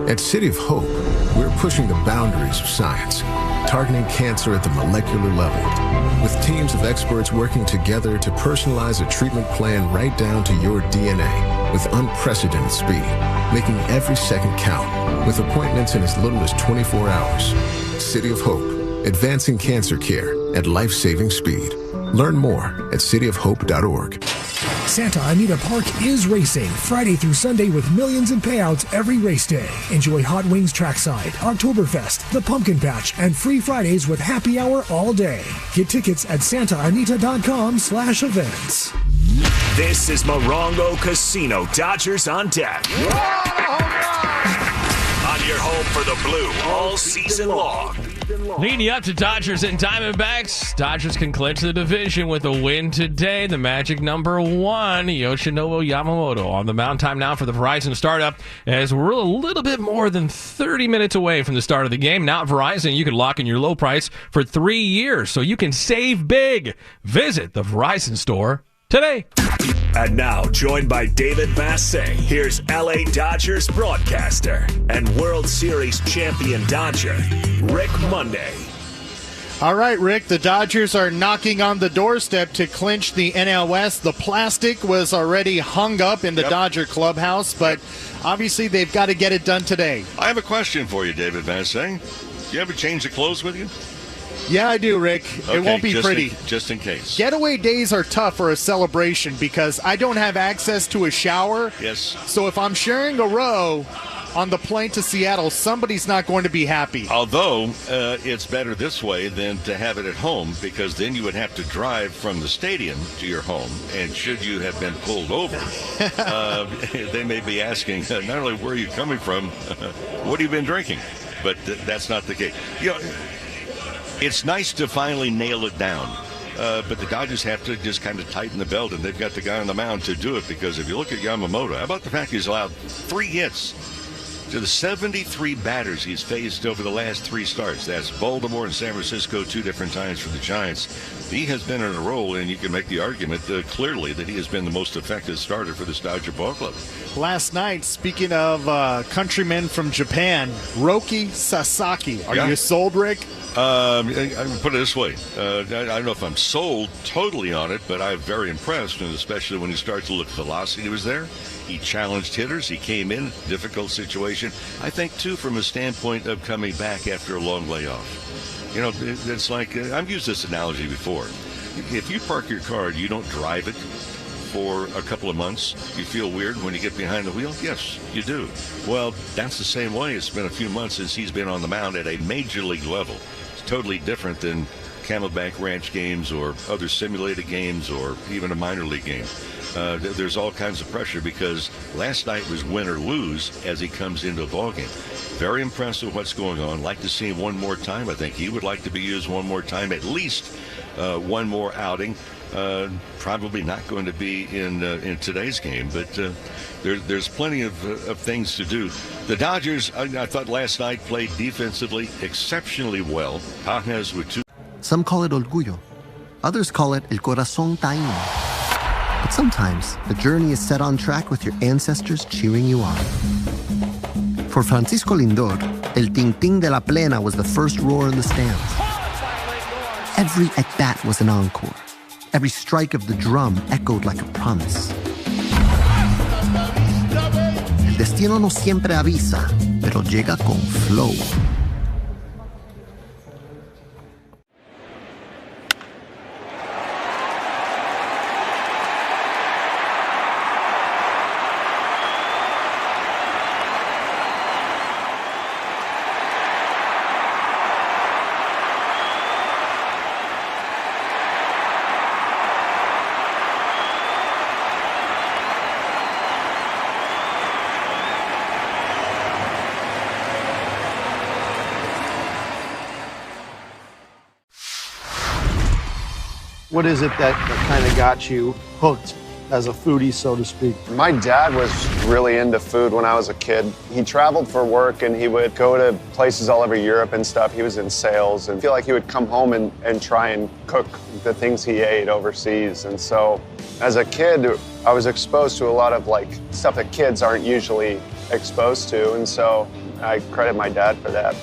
At City of Hope, we're pushing the boundaries of science, targeting cancer at the molecular level, with teams of experts working together to personalize a treatment plan right down to your DNA with unprecedented speed, making every second count, with appointments in as little as 24 hours. City of Hope, advancing cancer care at life-saving speed. Learn more at cityofhope.org. Santa Anita Park is racing Friday through Sunday with millions in payouts every race day. Enjoy Hot Wings Trackside, Oktoberfest, the Pumpkin Patch, and free Fridays with happy hour all day. Get tickets at santaanita.com/events. This is Morongo Casino Dodgers on deck. On your home for the blue all season long. Leading you up to Dodgers and Diamondbacks. Dodgers can clinch the division with a win today. The magic number 1, Yoshinobu Yamamoto on the mound. Time now for the Verizon startup, as we're a little bit more than 30 minutes away from the start of the game. Now at Verizon, you can lock in your low price for 3 years, so you can save big. Visit the Verizon store today. And now, joined by David Massey, here's LA Dodgers broadcaster and World Series champion Dodger, Rick Monday. All right, Rick, the Dodgers are knocking on the doorstep to clinch the NL West. The plastic was already hung up in the Dodger clubhouse, but obviously they've got to get it done today. I have a question for you, David Massey. Do you ever change the clothes with you? Yeah, I do, Rick. Okay, it won't be pretty. Just in case. Getaway days are tough for a celebration because I don't have access to a shower. Yes. So if I'm sharing a row on the plane to Seattle, somebody's not going to be happy. Although it's better this way than to have it at home, because then you would have to drive from the stadium to your home. And should you have been pulled over, they may be asking not only where are you coming from, what have you been drinking? But that's not the case. You know, it's nice to finally nail it down, but the Dodgers have to just kind of tighten the belt, and they've got the guy on the mound to do it, because if you look at Yamamoto, how about the fact he's allowed 3 hits to the 73 batters he's faced over the last 3 starts? That's Baltimore and San Francisco 2 different times for the Giants. He has been in a roll, and you can make the argument clearly that he has been the most effective starter for this Dodger ball club. Last night, speaking of countrymen from Japan, Roki Sasaki. Are you sold, Rick? I put it this way. I don't know if I'm sold totally on it, but I'm very impressed, and especially when he starts to look, velocity was there. He challenged hitters. He came in, difficult situation. I think, too, from a standpoint of coming back after a long layoff. You know, it's like, I've used this analogy before. If you park your car and you don't drive it for a couple of months, you feel weird when you get behind the wheel? Yes, you do. Well, that's the same way. It's been a few months since he's been on the mound at a major league level. It's totally different than Camelback Ranch games or other simulated games or even a minor league game. There's all kinds of pressure, because last night was win or lose as he comes into a ball game. Very impressed with what's going on. Like to see him one more time. I think he would like to be used one more time, at least one more outing. Probably not going to be in today's game, but there's plenty of things to do. The Dodgers, I thought last night, played defensively exceptionally well. Tajes with 2. Some call it orgullo. Others call it el corazón taíno. But sometimes the journey is set on track with your ancestors cheering you on. For Francisco Lindor, el ting ting de la plena was the first roar in the stands. Every at-bat was an encore. Every strike of the drum echoed like a promise. El destino no siempre avisa, pero llega con flow. What is it that kind of got you hooked as a foodie, so to speak? My dad was really into food when I was a kid. He traveled for work and he would go to places all over Europe and stuff. He was in sales, and I feel like he would come home and try and cook the things he ate overseas. And so as a kid, I was exposed to a lot of like stuff that kids aren't usually exposed to. And so I credit my dad for that.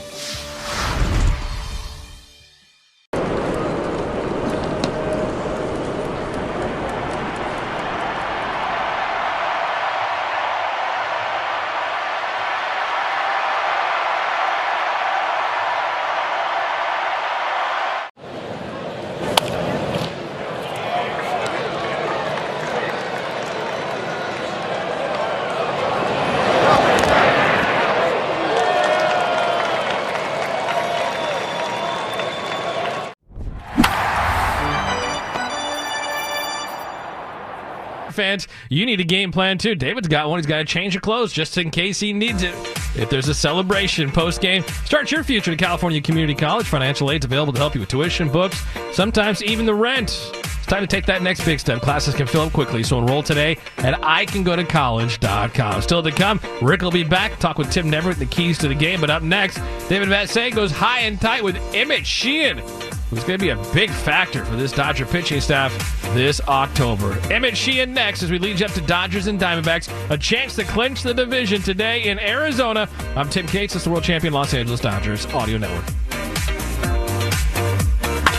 Fans, you need a game plan too. David's got one. He's got a change of clothes just in case he needs it. If there's a celebration post-game, start your future at California Community College. Financial aid's available to help you with tuition, books, sometimes even the rent. It's time to take that next big step. Classes can fill up quickly, so enroll today at icangotocollege.com. Still to come, Rick will be back. Talk with Tim Neverett, the keys to the game. But up next, David Vassegh goes high and tight with Emmett Sheen, who's going to be a big factor for this Dodger pitching staff this October. Emmett Sheen next as we lead you up to Dodgers and Diamondbacks. A chance to clinch the division today in Arizona. I'm Tim Cates. This is the world champion Los Angeles Dodgers Audio Network.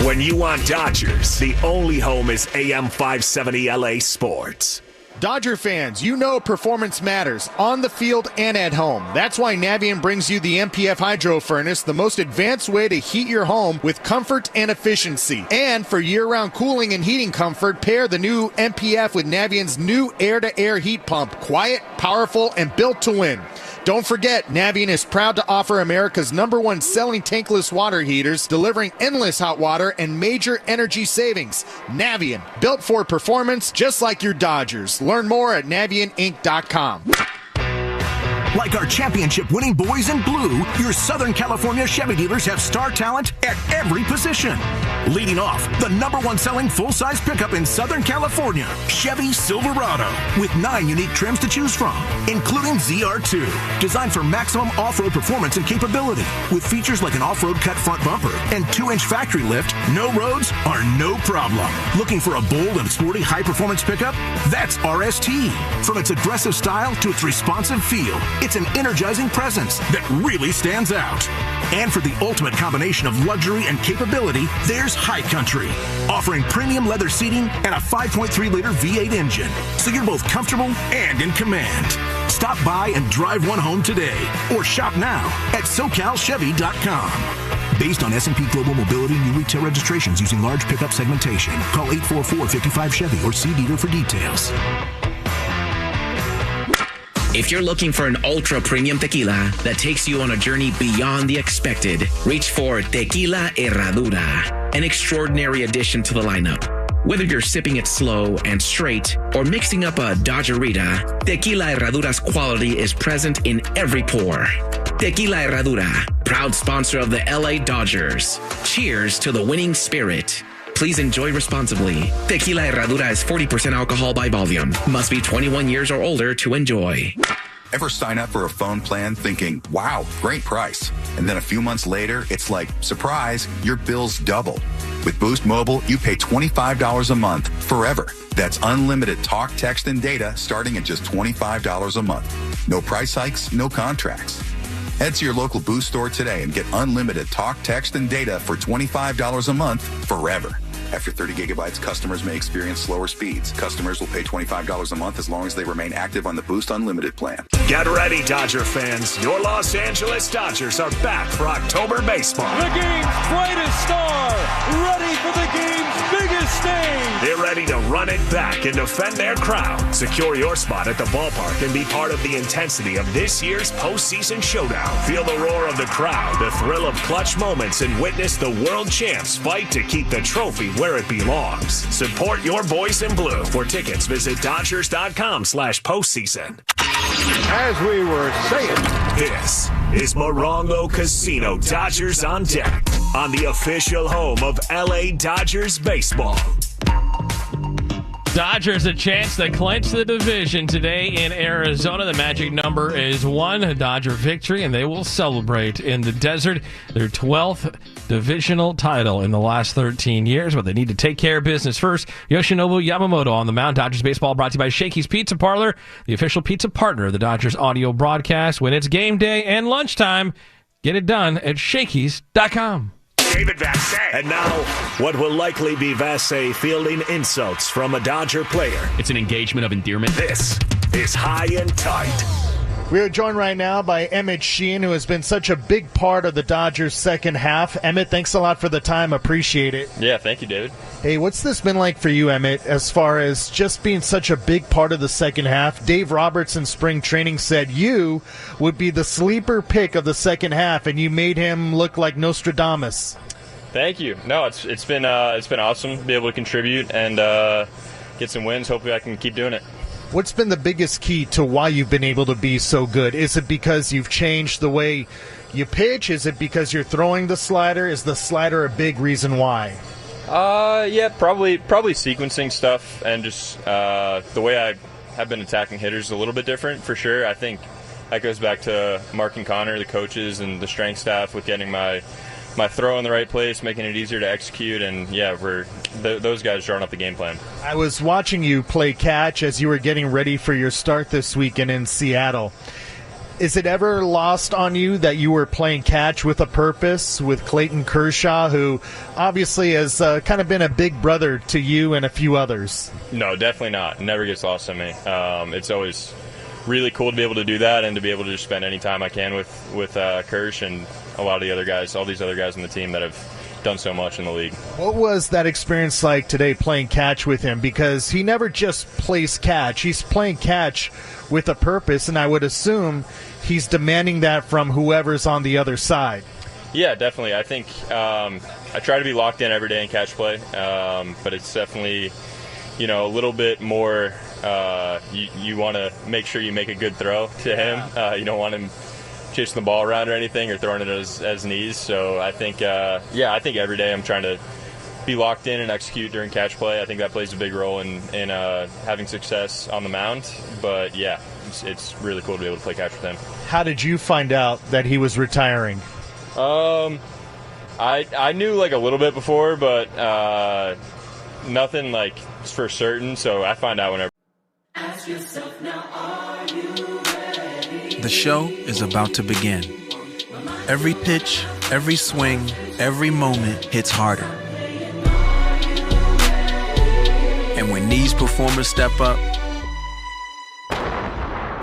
When you want Dodgers, the only home is AM 570 LA Sports. Dodger fans, you know performance matters on the field and at home. That's why Navien brings you the MPF Hydro Furnace, the most advanced way to heat your home with comfort and efficiency. And for year-round cooling and heating comfort, pair the new MPF with Navien's new air-to-air heat pump. Quiet, powerful, and built to win. Don't forget, Navien is proud to offer America's #1 selling tankless water heaters, delivering endless hot water and major energy savings. Navien, built for performance just like your Dodgers. Learn more at NavienInc.com. Like our championship-winning boys in blue, your Southern California Chevy dealers have star talent at every position. Leading off, the #1 selling full-size pickup in Southern California, Chevy Silverado, with 9 unique trims to choose from, including ZR2, designed for maximum off-road performance and capability. With features like an off-road cut front bumper and 2-inch factory lift, no roads are no problem. Looking for a bold and sporty high-performance pickup? That's RST. From its aggressive style to its responsive feel, it's an energizing presence that really stands out. And for the ultimate combination of luxury and capability, there's High Country, offering premium leather seating and a 5.3-liter V8 engine, so you're both comfortable and in command. Stop by and drive one home today, or shop now at SoCalChevy.com. Based on S&P Global Mobility new retail registrations using large pickup segmentation. Call 844-55-CHEVY or see dealer for details. If you're looking for an ultra-premium tequila that takes you on a journey beyond the expected, reach for Tequila Radura, an extraordinary addition to the lineup. Whether you're sipping it slow and straight or mixing up a Dodgerita, Tequila Radura's quality is present in every pour. Tequila Radura, proud sponsor of the LA Dodgers. Cheers to the winning spirit. Please enjoy responsibly. Tequila Radura is 40% alcohol by volume. Must be 21 years or older to enjoy. Ever sign up for a phone plan thinking, wow, great price? And then a few months later, it's like, surprise, your bill's double. With Boost Mobile, you pay $25 a month forever. That's unlimited talk, text, and data starting at just $25 a month. No price hikes, no contracts. Head to your local Boost store today and get unlimited talk, text, and data for $25 a month forever. After 30 gigabytes, customers may experience slower speeds. Customers will pay $25 a month as long as they remain active on the Boost Unlimited plan. Get ready, Dodger fans. Your Los Angeles Dodgers are back for October baseball. The game's brightest star, ready for the game's biggest stage. They're ready to run it back and defend their crown. Secure your spot at the ballpark and be part of the intensity of this year's postseason showdown. Feel the roar of the crowd, the thrill of clutch moments, and witness the world champs fight to keep the trophy where it belongs. Support your boys in blue. For tickets, visit Dodgers.com/postseason. As we were saying, this is Morongo Casino Dodgers on Deck on the official home of LA Dodgers baseball. Dodgers a chance to clinch the division today in Arizona. The magic number is 1, a Dodger victory, and they will celebrate in the desert their 12th divisional title in the last 13 years. But they need to take care of business first. Yoshinobu Yamamoto on the mound. Dodgers baseball brought to you by Shakey's Pizza Parlor, the official pizza partner of the Dodgers audio broadcast. When it's game day and lunchtime, get it done at Shakey's.com. David Vassay. And now, what will likely be Vassay fielding insults from a Dodger player. It's an engagement of endearment. This is High and Tight. We are joined right now by Emmett Sheen, who has been such a big part of the Dodgers' second half. Emmett, thanks a lot for the time. Appreciate it. Yeah, thank you, David. Hey, what's this been like for you, Emmett, as far as just being such a big part of the second half? Dave Roberts in spring training said you would be the sleeper pick of the second half, and you made him look like Nostradamus. Thank you. No, it's been awesome to be able to contribute and get some wins. Hopefully I can keep doing it. What's been the biggest key to why you've been able to be so good? Is it because you've changed the way you pitch? Is it because you're throwing the slider? Is the slider a big reason why? Yeah, probably sequencing stuff and just the way I have been attacking hitters is a little bit different for sure. I think that goes back to Mark and Connor, the coaches, and the strength staff with getting my throw in the right place, making it easier to execute, and yeah, those guys drawing up the game plan. I was watching you play catch as you were getting ready for your start this weekend in Seattle. Is it ever lost on you that you were playing catch with a purpose with Clayton Kershaw, who obviously has kind of been a big brother to you and a few others? No, definitely not. It never gets lost on me. It's always really cool to be able to do that and to be able to just spend any time I can with Kersh and a lot of the other guys, all these other guys on the team that have done so much in the league. What was that experience like today playing catch with him? Because he never just plays catch. He's playing catch with a purpose, and I would assume he's demanding that from whoever's on the other side. Yeah, definitely. I think I try to be locked in every day in catch play, but it's definitely, a little bit more you want to make sure you make a good throw to him. You don't want him chasing the ball around or anything or throwing it as knees. So I think, I think every day I'm trying to be locked in and execute during catch play. I think that plays a big role in having success on the mound. But, yeah, it's really cool to be able to play catch with him. How did you find out that he was retiring? I knew, a little bit before, but nothing, for certain. So I find out whenever. Ask yourself now, are you ready? The show is about to begin. Every pitch, every swing, every moment hits harder. And when these performers step up,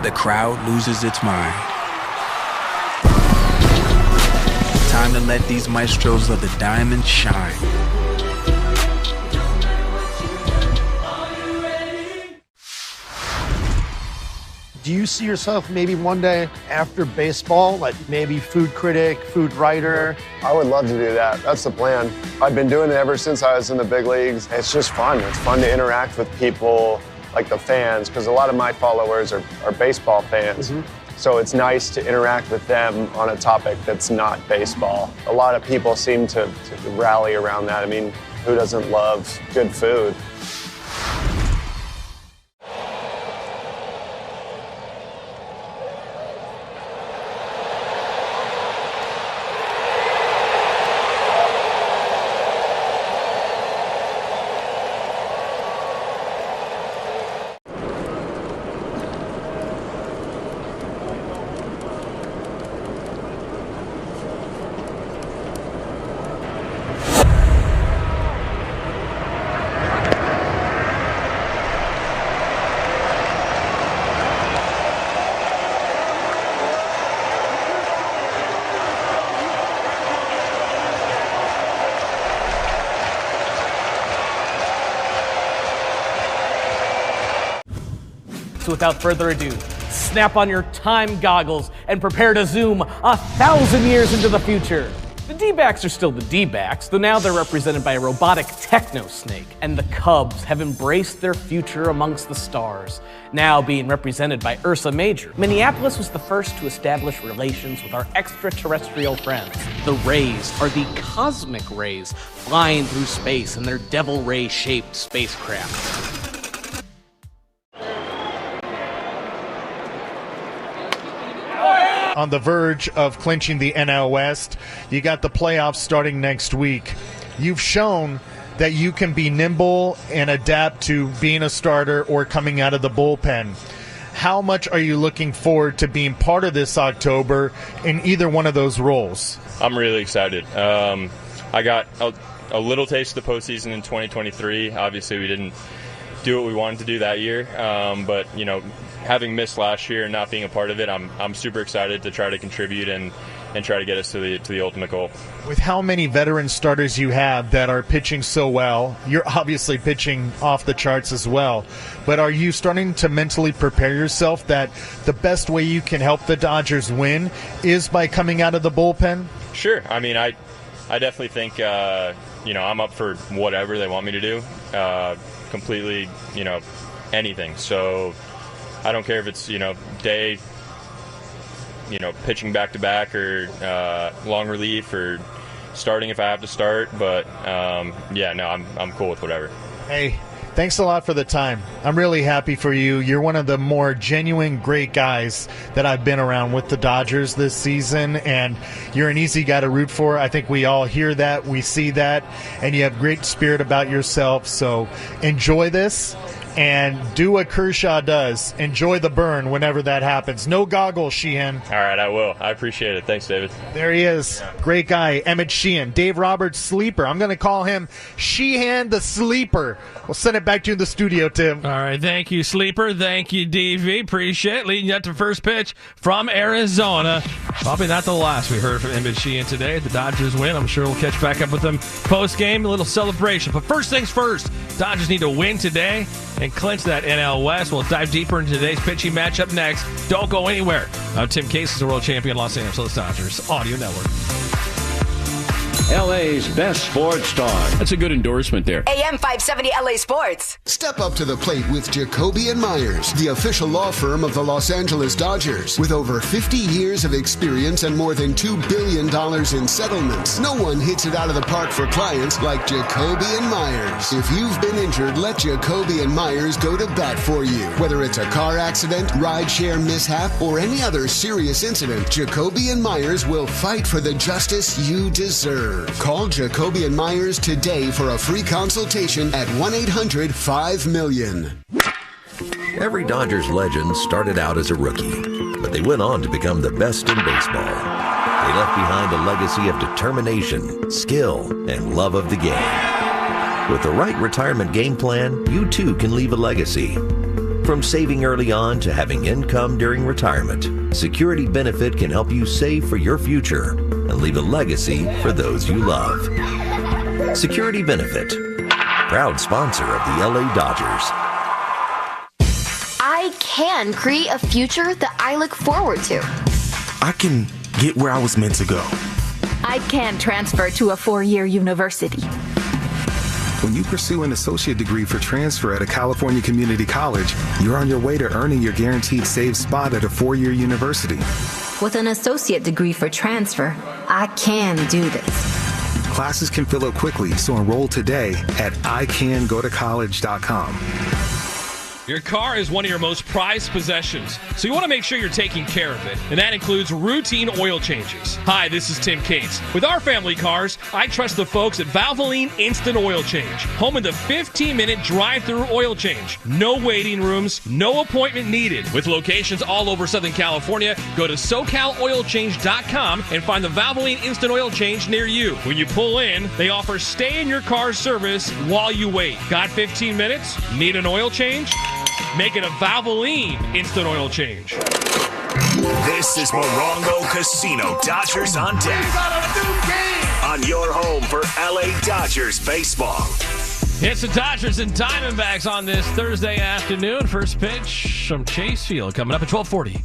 the crowd loses its mind. Time to let these maestros of the diamond shine. Do you see yourself maybe one day after baseball, like maybe food critic, food writer? I would love to do that. That's the plan. I've been doing it ever since I was in the big leagues. It's just fun. It's fun to interact with people like the fans, because a lot of my followers are baseball fans. Mm-hmm. So it's nice to interact with them on a topic that's not baseball. A lot of people seem to rally around that. I mean, who doesn't love good food? So without further ado, snap on your time goggles and prepare to zoom 1,000 years into the future. The Dbacks are still the Dbacks, though now they're represented by a robotic techno snake, and the Cubs have embraced their future amongst the stars, now being represented by Ursa Major. Minneapolis was the first to establish relations with our extraterrestrial friends. The Rays are the cosmic rays flying through space in their devil ray-shaped spacecraft. on the verge of clinching the NL West. You got the playoffs starting next week. You've shown that you can be nimble and adapt to being a starter or coming out of the bullpen. How much are you looking forward to being part of this October in either one of those roles? I'm really excited. I got a little taste of the postseason in 2023. Obviously, we didn't do what we wanted to do that year, but having missed last year and not being a part of it, I'm super excited to try to contribute and try to get us to the ultimate goal. With how many veteran starters you have that are pitching so well, you're obviously pitching off the charts as well, but are you starting to mentally prepare yourself that the best way you can help the Dodgers win is by coming out of the bullpen? Sure. I mean, I definitely think, I'm up for whatever they want me to do, completely, anything. So I don't care if it's, day, pitching back-to-back or long relief or starting if I have to start. But, I'm cool with whatever. Hey, thanks a lot for the time. I'm really happy for you. You're one of the more genuine, great guys that I've been around with the Dodgers this season, and you're an easy guy to root for. I think we all hear that, we see that, and you have great spirit about yourself. So enjoy this. And do what Kershaw does. Enjoy the burn whenever that happens. No goggles, Sheehan. All right, I will. I appreciate it. Thanks, David. There he is. Yeah. Great guy, Emmett Sheen. Dave Roberts, sleeper. I'm going to call him Sheehan the Sleeper. We'll send it back to you in the studio, Tim. All right, thank you, Sleeper. Thank you, DV. Appreciate it. Leading you up to first pitch from Arizona. Probably not the last we heard from Emmett Sheen today. The Dodgers win. I'm sure we'll catch back up with them post-game. A little celebration. But first things first, Dodgers need to win today and clinch that NL West. We'll dive deeper into today's pitching matchup next. Don't go anywhere. Tim Case is the world champion Los Angeles Dodgers Audio Network. LA's best sports star. That's a good endorsement there. AM 570 LA Sports. Step up to the plate with Jacoby & Myers, the official law firm of the Los Angeles Dodgers. With over 50 years of experience and more than $2 billion in settlements, no one hits it out of the park for clients like Jacoby & Myers. If you've been injured, let Jacoby & Myers go to bat for you. Whether it's a car accident, rideshare mishap, or any other serious incident, Jacoby & Myers will fight for the justice you deserve. Call Jacoby & Myers today for a free consultation at 1-800-5-MILLION. Every Dodgers legend started out as a rookie, but they went on to become the best in baseball. They left behind a legacy of determination, skill, and love of the game. With the right retirement game plan, you too can leave a legacy. From saving early on to having income during retirement, Security Benefit can help you save for your future and leave a legacy for those you love. Security Benefit, proud sponsor of the LA Dodgers. I can create a future that I look forward to. I can get where I was meant to go. I can transfer to a 4-year university. When you pursue an associate degree for transfer at a California community college, you're on your way to earning your guaranteed safe spot at a 4-year university. With an associate degree for transfer, I can do this. Classes can fill up quickly, so enroll today at icangotocollege.com. Your car is one of your most prized possessions, so you want to make sure you're taking care of it, and that includes routine oil changes. Hi, this is Tim Cates. With our family cars, I trust the folks at Valvoline Instant Oil Change, home of the 15-minute drive-through oil change. No waiting rooms, no appointment needed. With locations all over Southern California, go to SoCalOilChange.com and find the Valvoline Instant Oil Change near you. When you pull in, they offer stay-in-your-car service while you wait. Got 15 minutes? Need an oil change? Make it a Valvoline Instant Oil Change. This is Morongo Casino Dodgers on deck. On your home for LA Dodgers baseball. It's the Dodgers and Diamondbacks on this Thursday afternoon. First pitch from Chase Field coming up at 12:40.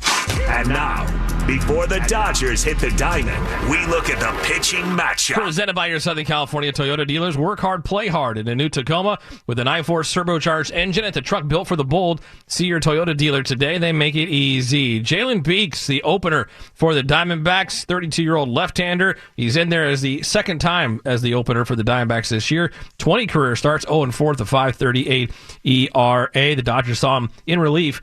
And now, before the Dodgers hit the diamond, we look at the pitching matchup. Presented by your Southern California Toyota dealers. Work hard, play hard in a new Tacoma with an i4 turbocharged engine at the truck built for the bold. See your Toyota dealer today. They make it easy. Jalen Beeks, the opener for the Diamondbacks, 32-year-old left-hander. He's in there as the second time as the opener for the Diamondbacks this year. 20 career starts, 0-4 with a 5.38 ERA. The Dodgers saw him in relief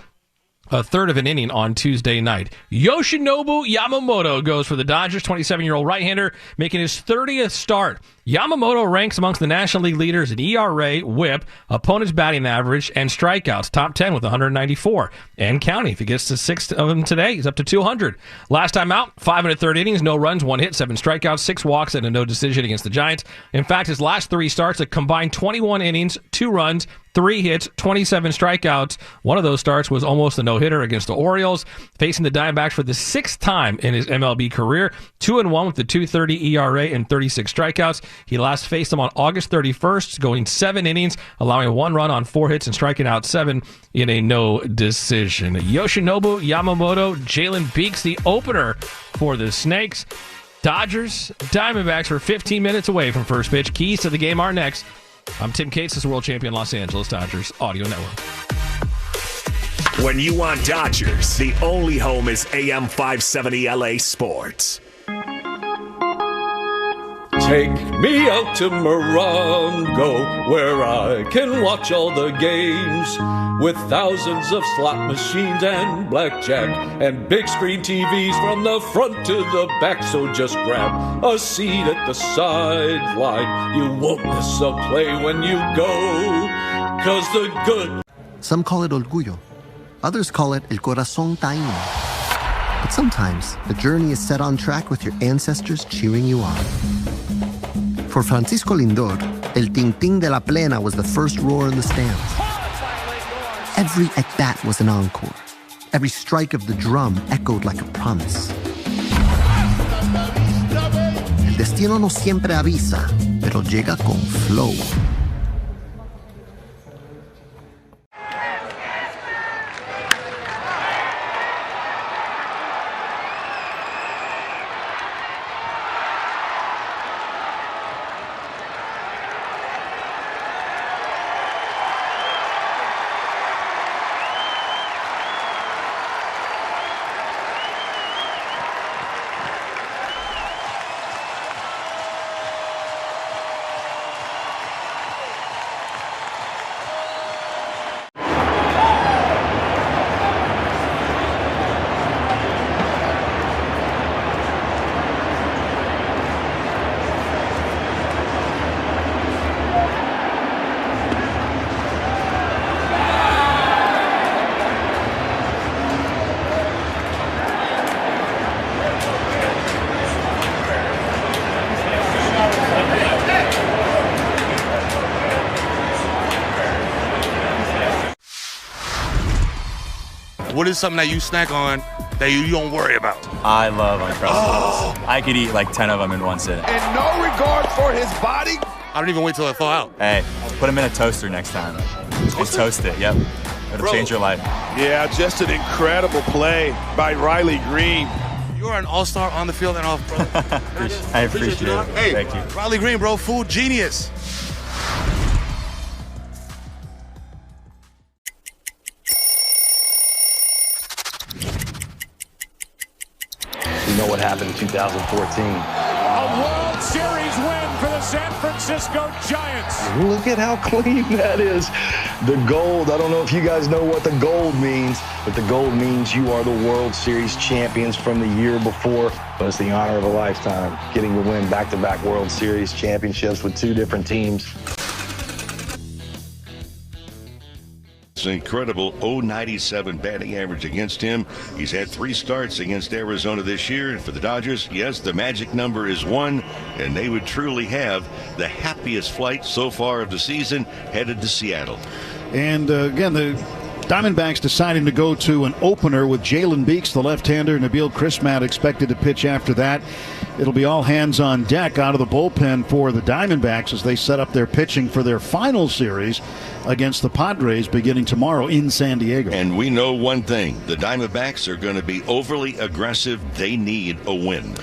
a third of an inning on Tuesday night. Yoshinobu Yamamoto goes for the Dodgers, 27-year-old right-hander, making his 30th start. Yamamoto ranks amongst the National League leaders in ERA, WHIP, opponent's batting average, and strikeouts, top 10 with 194. And counting. If he gets to 6 of them today, he's up to 200. Last time out, 5 1/3 innings, no runs, 1 hit, 7 strikeouts, 6 walks, and a no decision against the Giants. In fact, his last 3 starts, a combined 21 innings, 2 runs, 3 hits, 27 strikeouts. One of those starts was almost a no-hitter against the Orioles, facing the Diamondbacks for the 6th time in his MLB career. 2-1 with the 2.30 ERA and 36 strikeouts. He last faced them on August 31st, going 7 innings, allowing 1 run on 4 hits and striking out 7 in a no decision. Yoshinobu Yamamoto, Jalen Beeks, the opener for the Snakes. Dodgers, Diamondbacks are 15 minutes away from first pitch. Keys to the game are next. I'm Tim Cates, this is World Champion Los Angeles Dodgers Audio Network. When you want Dodgers, the only home is AM 570 LA Sports. Take me out to Morongo, where I can watch all the games, with thousands of slot machines and blackjack and big screen TVs from the front to the back. So just grab a seat at the sideline. You won't miss a play when you go, 'cause the good... Some call it orgullo. Others call it el corazón taíno. But sometimes the journey is set on track with your ancestors cheering you on. For Francisco Lindor, el ting-ting de la plena was the first roar in the stands. Every at-bat was an encore. Every strike of the drum echoed like a promise. El destino no siempre avisa, pero llega con flow. What is something that you snack on that you don't worry about? I love Uncrustables. I could eat like 10 of them in one sitting. And no regard for his body? I don't even wait till I thaw out. Hey, put them in a toaster next time. Just toast it, yep. It'll change your life. Yeah, just an incredible play by Riley Green. You are an all-star on the field and off, brother. I appreciate it. Hey, thank you. Riley Green, bro, food genius. You know what happened in 2014. A World Series win for the San Francisco Giants. Look at how clean that is. The gold, I don't know if you guys know what the gold means, but the gold means you are the World Series champions from the year before. But it's the honor of a lifetime, getting to win back-to-back World Series championships with 2 different teams. It's an incredible 0.97 batting average against him. He's had 3 starts against Arizona this year. And for the Dodgers, yes, the magic number is 1, and they would truly have the happiest flight so far of the season, headed to Seattle. And again, the Diamondbacks deciding to go to an opener with Jalen Beeks, the left-hander, Nabil Crismatt expected to pitch after that. It'll be all hands on deck out of the bullpen for the Diamondbacks as they set up their pitching for their final series against the Padres beginning tomorrow in San Diego. And we know one thing, the Diamondbacks are going to be overly aggressive. They need a win.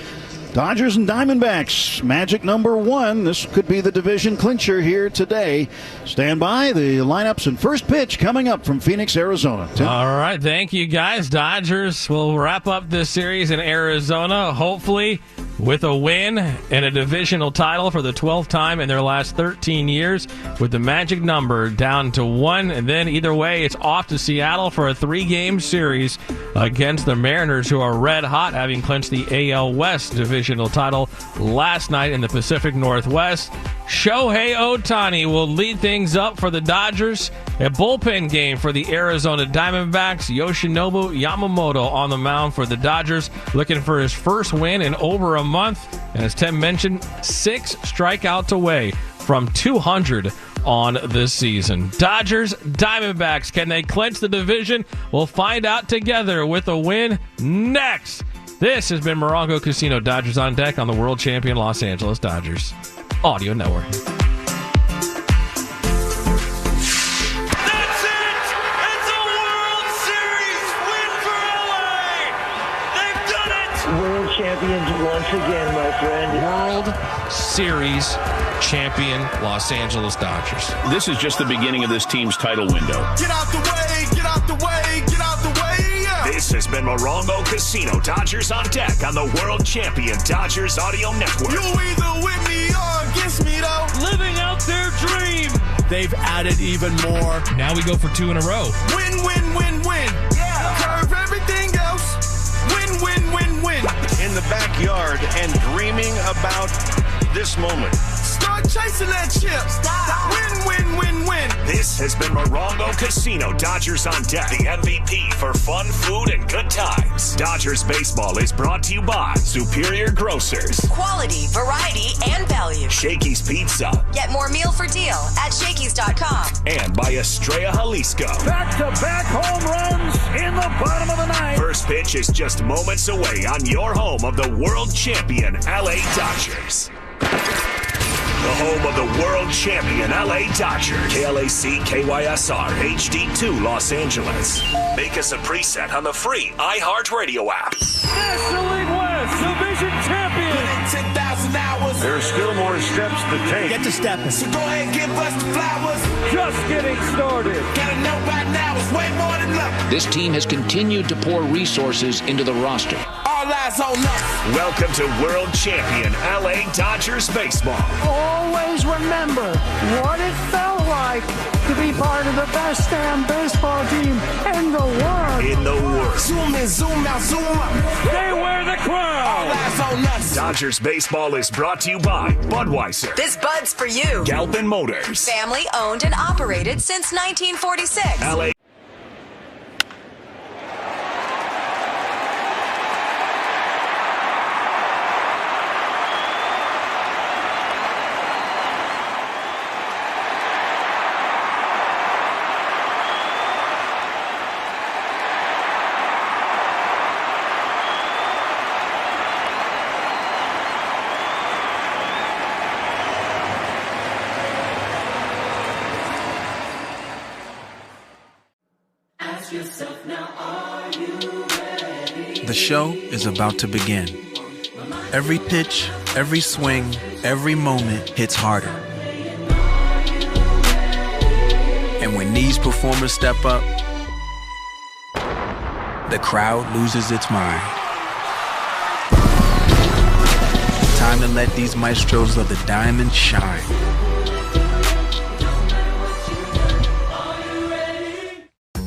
Dodgers and Diamondbacks, magic number 1. This could be the division clincher here today. Stand by. The lineups and first pitch coming up from Phoenix, Arizona. Tim? All right, thank you, guys. Dodgers will wrap up this series in Arizona. Hopefully with a win and a divisional title for the 12th time in their last 13 years, with the magic number down to 1. And then either way, it's off to Seattle for a 3-game series against the Mariners, who are red hot, having clinched the AL West divisional title last night in the Pacific Northwest. Shohei Ohtani will lead things up for the Dodgers. A bullpen game for the Arizona Diamondbacks. Yoshinobu Yamamoto on the mound for the Dodgers, looking for his first win in over a month. And as Tim mentioned, 6 strikeouts away from 200 on this season. Dodgers, Diamondbacks, can they clinch the division? We'll find out together with a win next. This has been Morongo Casino. Dodgers on deck on the world champion Los Angeles Dodgers Audio Network. World champions once again, my friend. World Series champion Los Angeles Dodgers. This is just the beginning of this team's title window. Get out the way, get out the way, get out the way. Yeah. This has been Morongo Casino. Dodgers on deck on the world champion Dodgers Audio Network. You either with me or against me, though. Living out their dream. They've added even more. Now we go for 2 in a row. Win, win, win, win. Yeah. Curve everything else. Win, win, win, win. In the backyard and dreaming about this moment. Start chasing that chip. Stop. Win, win, win, win. This has been Morongo Casino. Dodgers on deck. The MVP for fun, food, and good times. Dodgers baseball is brought to you by Superior Grocers. Quality, variety, and value. Shakey's Pizza. Get more meal for deal at Shakey's.com. And by Estrella Jalisco. Back-to-back home runs in the bottom of the ninth. First pitch is just moments away on your home of the world champion LA Dodgers. The home of the world champion LA Dodgers. KLAC KYSR HD2 Los Angeles. Make us a preset on the free iHeartRadio app. National League West Division champion. 10,000 hours. There's still more steps to take. Get to stepping. So go ahead and give us the flowers. Just getting started. Gotta know by now it's way more than luck. This team has continued to pour resources into the roster. All eyes on us. Welcome to world champion LA Dodgers baseball. Always remember what it felt like to be part of the best damn baseball team in the world. In the world. Zoom in, zoom out, zoom up. They wear the crown. All eyes on us. Dodgers baseball is brought to you by Budweiser. This Bud's for you. Galpin Motors. Family owned and operated since 1946. LA. The show is about to begin. Every pitch, every swing, every moment hits harder. And when these performers step up, the crowd loses its mind. Time to let these maestros of the diamond shine.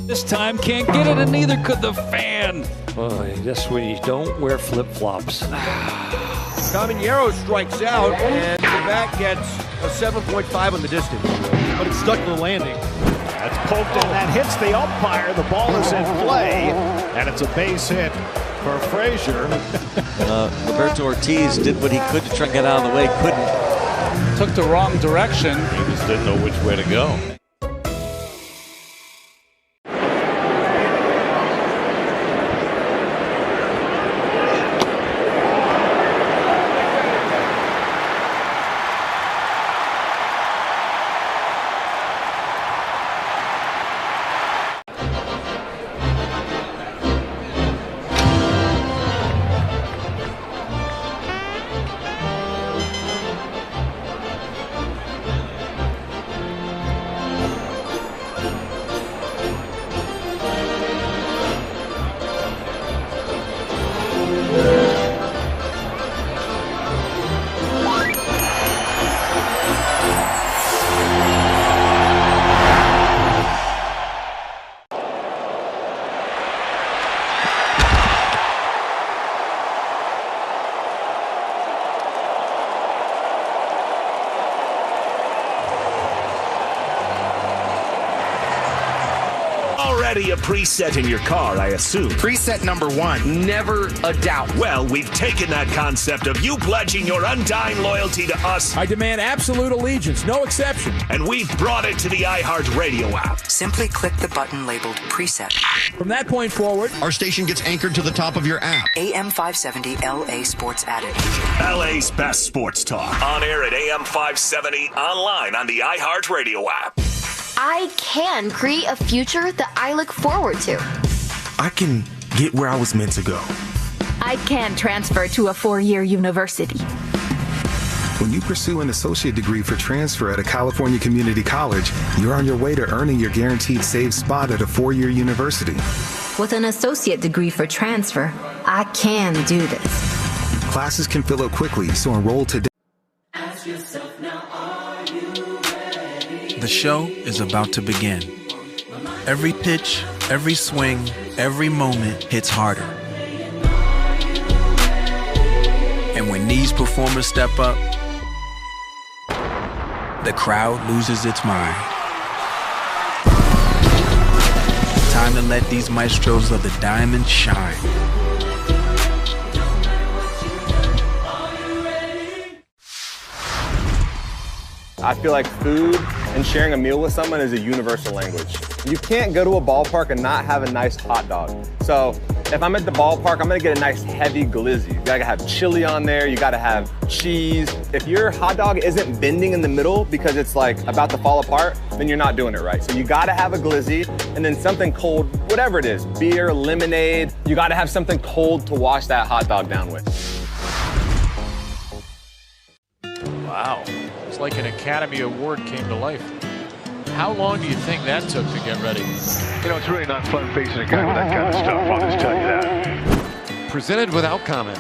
This time can't get it, and neither could the fan. Boy, that's when you don't wear flip-flops. Caminero strikes out, and the bat gets a 7.5 on the distance. But it's stuck to the landing. That's poked and that hits the umpire. The ball is in play, and it's a base hit for Frazier. Roberto Ortiz did what he could to try and get out of the way, couldn't. Took the wrong direction. He just didn't know which way to go. Already a preset in your car, I assume. Preset number 1, never a doubt. Well, we've taken that concept of you pledging your undying loyalty to us. I demand absolute allegiance, no exception. And we've brought it to the iHeartRadio app. Simply click the button labeled Preset. From that point forward, our station gets anchored to the top of your app. AM 570 LA Sports added. LA's best sports talk. On air at AM 570, online on the iHeartRadio app. I can create a future that I look forward to. I can get where I was meant to go. I can transfer to a 4-year university. When you pursue an associate degree for transfer at a California community college, you're on your way to earning your guaranteed safe spot at a 4-year university. With an associate degree for transfer, I can do this. Classes can fill up quickly, so enroll today. Ask yourself now, are you ready? The show is about to begin. Every pitch, every swing, every moment hits harder. And when these performers step up, the crowd loses its mind. Time to let these maestros of the diamond shine. I feel like food and sharing a meal with someone is a universal language. You can't go to a ballpark and not have a nice hot dog. So if I'm at the ballpark, I'm gonna get a nice heavy glizzy. You gotta have chili on there, you gotta have cheese. If your hot dog isn't bending in the middle because it's like about to fall apart, then you're not doing it right. So you gotta have a glizzy and then something cold, whatever it is, beer, lemonade. You gotta have something cold to wash that hot dog down with. Wow. It's like an Academy Award came to life. How long do you think that took to get ready? You know, it's really not fun facing a guy with that kind of stuff, I'll just tell you that. Presented without comment.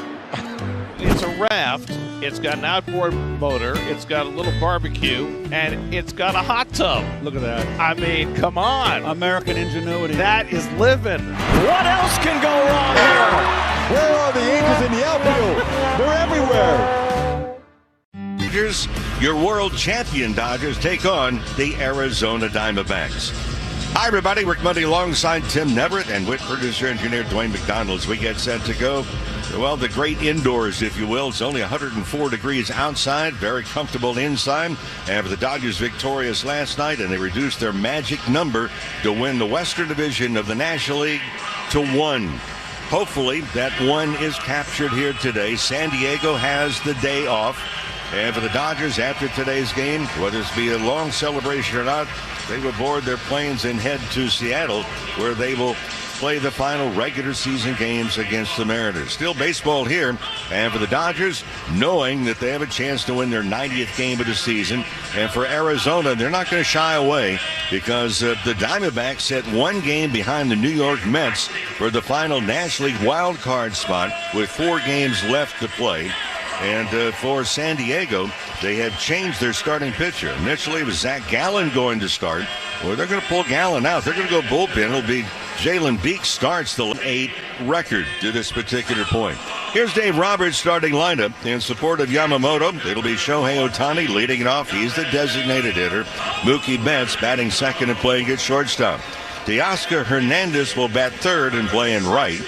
It's a raft, it's got an outboard motor, it's got a little barbecue, and it's got a hot tub. Look at that. I mean, come on. American ingenuity. That is living. What else can go wrong here? Where are the Angels in the outfield? They're everywhere. Your world champion Dodgers take on the Arizona Diamondbacks. Hi, everybody. Rick Monday alongside Tim Neverett and with producer engineer Dwayne McDonald as we get set to go. Well, the great indoors, if you will. It's only 104 degrees outside, very comfortable inside. And for the Dodgers victorious last night, and they reduced their magic number to win the Western Division of the National League to 1. Hopefully, that 1 is captured here today. San Diego has the day off. And for the Dodgers, after today's game, whether it's be a long celebration or not, they will board their planes and head to Seattle, where they will play the final regular season games against the Mariners. Still baseball here, and for the Dodgers, knowing that they have a chance to win their 90th game of the season. And for Arizona, they're not going to shy away because the Diamondbacks set 1 game behind the New York Mets for the final National League wild card spot with 4 games left to play. And for San Diego, they have changed their starting pitcher. Initially, it was Zach Gallen going to start. Well, they're going to pull Gallen out. They're going to go bullpen. It'll be Jalen Beeks starts the 8 record to this particular point. Here's Dave Roberts' starting lineup in support of Yamamoto. It'll be Shohei Ohtani leading it off. He's the designated hitter. Mookie Betts batting second and playing at shortstop. Teoscar Hernandez will bat third and playing right.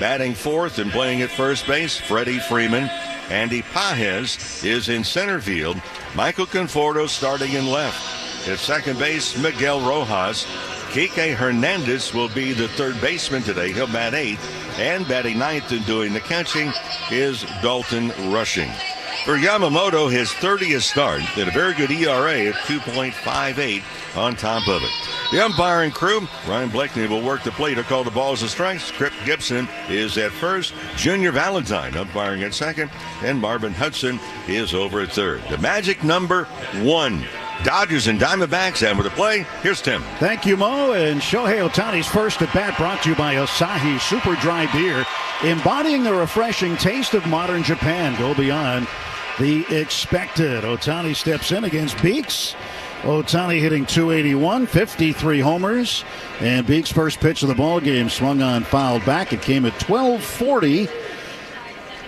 Batting fourth and playing at first base, Freddie Freeman. Andy Pages is in center field. Michael Conforto starting in left. At second base, Miguel Rojas. Kike Hernandez will be the third baseman today. He'll bat 8th. And batting 9th and doing the catching is Dalton Rushing. For Yamamoto, his 30th start, at a very good ERA of 2.58 on top of it. The umpiring crew, Ryan Blakeney will work the plate to call the balls and strikes. Crip Gibson is at first. Junior Valentine umpiring at second. And Marvin Hudson is over at third. The magic number 1. Dodgers and Diamondbacks, and with the play, here's Tim. Thank you, Mo. And Shohei Ohtani's first at bat brought to you by Asahi Super Dry Beer, embodying the refreshing taste of modern Japan. Go beyond the expected. Ohtani steps in against Beeks. Ohtani hitting .281, 53 homers, and Beeks' first pitch of the ball game swung on, fouled back. It came at 12:40.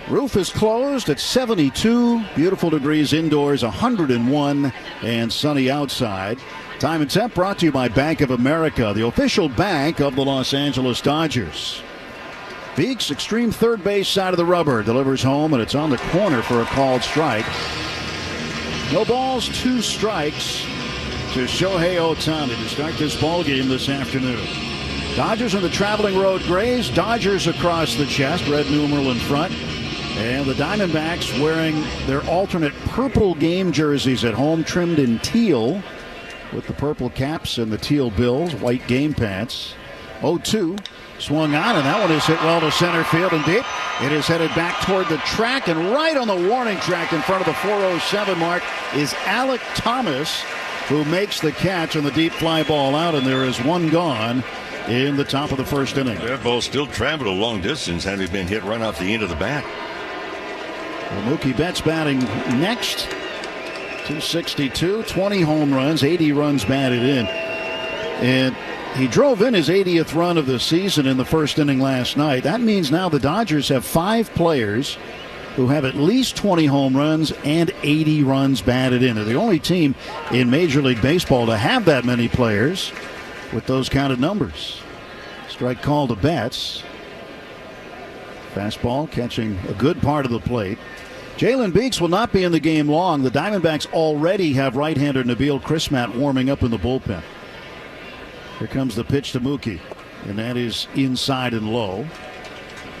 Roof is closed at 72, beautiful degrees indoors, 101, and sunny outside. Time and Temp brought to you by Bank of America, the official bank of the Los Angeles Dodgers. Beeks, extreme third base side of the rubber, delivers home, and it's on the corner for a called strike. No balls, 2 strikes to Shohei Ohtani to start this ball game this afternoon. Dodgers in the traveling road grays, Dodgers across the chest, red numeral in front. And the Diamondbacks wearing their alternate purple game jerseys at home, trimmed in teal with the purple caps and the teal bills, white game pants. 0-2. Swung on, and that one is hit well to center field and deep. It is headed back toward the track, and right on the warning track in front of the 407 mark is Alek Thomas, who makes the catch on the deep fly ball out, and there is one gone in the top of the first inning. That ball still traveled a long distance, having been hit right off the end of the bat. Well, Mookie Betts batting next. 262, 20 home runs, 80 runs batted in. And he drove in his 80th run of the season in the first inning last night. That means now the Dodgers have 5 players who have at least 20 home runs and 80 runs batted in. They're the only team in Major League Baseball to have that many players with those kind of numbers. Strike call to Betts. Fastball catching a good part of the plate. Jalen Beeks will not be in the game long. The Diamondbacks already have right-hander Nabil Crismatt warming up in the bullpen. Here comes the pitch to Mookie, and that is inside and low.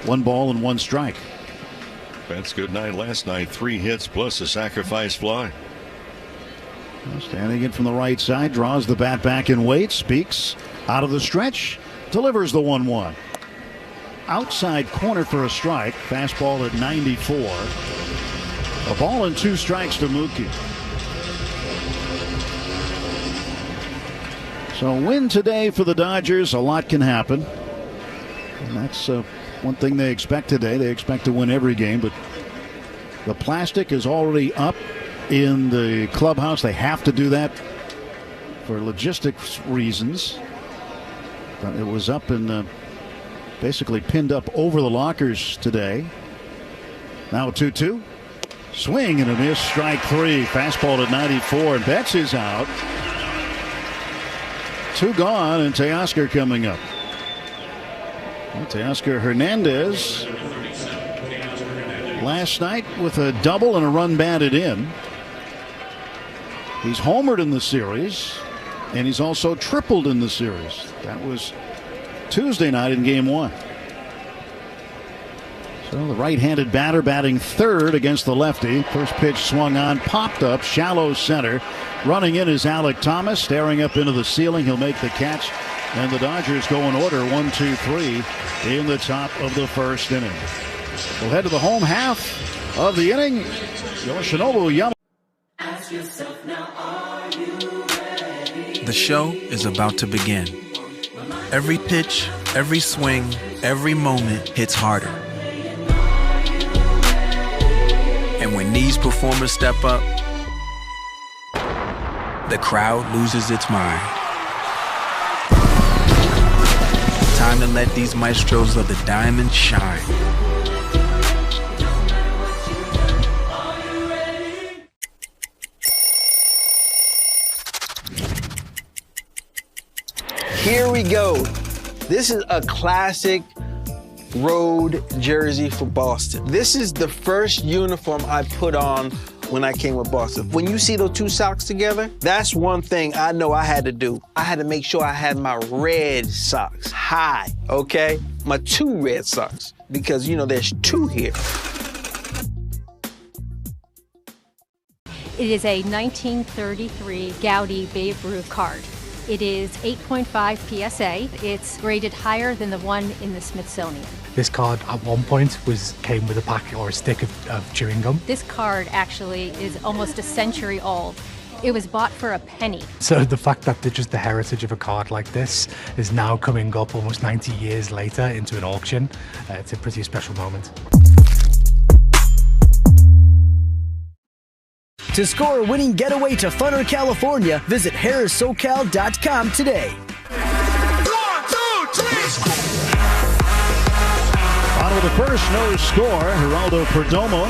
1 ball and 1 strike. Betts good night last night. 3 hits plus a sacrifice fly. Standing in from the right side, draws the bat back and waits. Beeks out of the stretch, delivers the 1-1. Outside corner for a strike. Fastball at 94. A ball and 2 strikes to Mookie. So a win today for the Dodgers. A lot can happen. And that's one thing they expect today. They expect to win every game, but the plastic is already up in the clubhouse. They have to do that for logistics reasons. But it was up and basically pinned up over the lockers today. Now a 2-2. Swing and a miss. Strike 3. Fastball at 94. And Betts is out. 2 gone, and Teoscar coming up. Well, Teoscar Hernandez last night with a double and a run batted in. He's homered in the series, and he's also tripled in the series. That was Tuesday night in Game 1. So the right-handed batter batting third against the lefty. First pitch swung on, popped up, shallow center. Running in is Alek Thomas, staring up into the ceiling. He'll make the catch, and the Dodgers go in order 1-2-3 in the top of the first inning. We'll head to the home half of the inning. Yoshinobu Yamamoto. The show is about to begin. Every pitch, every swing, every moment hits harder. And when these performers step up, the crowd loses its mind. Time to let these maestros of the diamond shine. Here we go. This is a classic road jersey for Boston. This is the first uniform I put on when I came with Boston. When you see those 2 socks together, that's one thing I know I had to do. I had to make sure I had my red socks high, okay? My 2 red socks, because, you know, there's 2 here. It is a 1933 Gaudy Babe Ruth card. It is 8.5 PSA. It's graded higher than the one in the Smithsonian. This card at one point came with a packet or a stick of chewing gum. This card actually is almost a century old. It was bought for a penny. So the fact that just the heritage of a card like this is now coming up almost 90 years later into an auction, it's a pretty special moment. To score a winning getaway to funner California, visit harrissocal.com today. 1, 2, 3. Bottom of the first, no score. Geraldo Perdomo,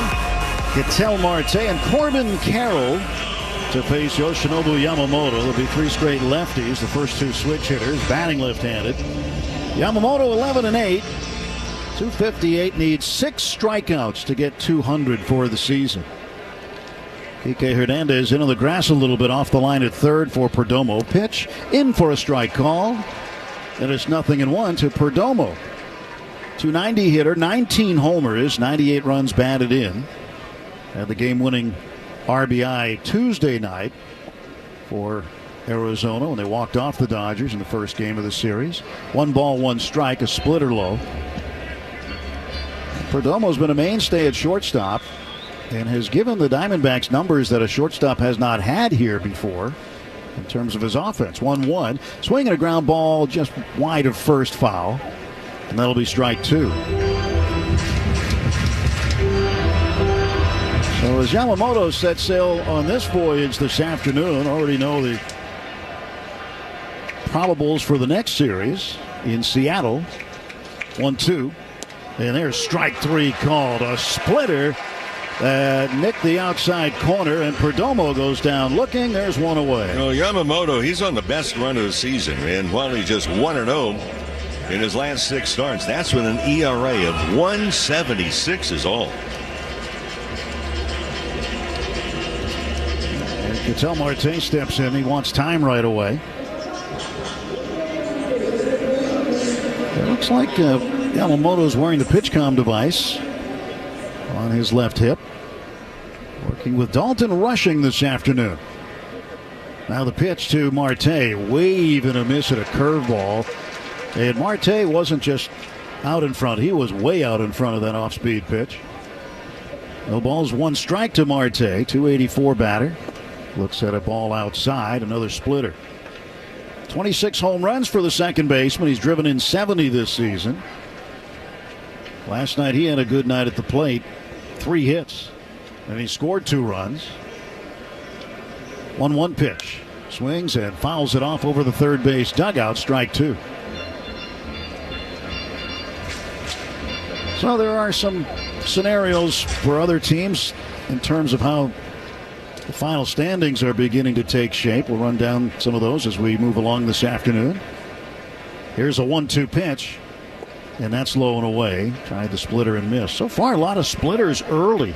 Ketel Marte, and Corbin Carroll to face Yoshinobu Yamamoto. There'll be 3 straight lefties, the first 2 switch hitters, batting left-handed. Yamamoto 11-8, 258, needs 6 strikeouts to get 200 for the season. Kike Hernandez into the grass a little bit off the line at third for Perdomo. Pitch in for a strike call, and it's 0-1 to Perdomo. 290 hitter, 19 homers, 98 runs batted in. Had the game-winning RBI Tuesday night for Arizona when they walked off the Dodgers in the first game of the series. 1 ball, 1 strike, a splitter low. Perdomo's been a mainstay at shortstop and has given the Diamondbacks numbers that a shortstop has not had here before in terms of his offense. 1-1, swinging a ground ball just wide of first, foul, and that'll be strike 2. So as Yamamoto sets sail on this voyage this afternoon, already know the probables for the next series in Seattle. 1-2, and there's strike 3 called. A splitter nicked the outside corner, and Perdomo goes down looking. There's one away. Yamamoto, he's on the best run of the season, and while he's just 1-0 in his last 6 starts, that's with an ERA of 1.76 is all. And Ketel Marte steps in. He wants time right away. It looks like Yamamoto's wearing the PitchCom device on his left hip. Working with Dalton Rushing this afternoon. Now the pitch to Marte. Wave and a miss at a curveball. And Marte wasn't just out in front. He was way out in front of that off-speed pitch. No balls, 1 strike to Marte. 284 batter. Looks at a ball outside. Another splitter. 26 home runs for the second baseman. He's driven in 70 this season. Last night he had a good night at the plate. 3 hits. And he scored 2 runs. 1-1 pitch. Swings and fouls it off over the third base dugout. Strike 2. So there are some scenarios for other teams in terms of how the final standings are beginning to take shape. We'll run down some of those as we move along this afternoon. Here's a 1-2 pitch, and that's low and away. Tried the splitter and missed. So far, a lot of splitters early.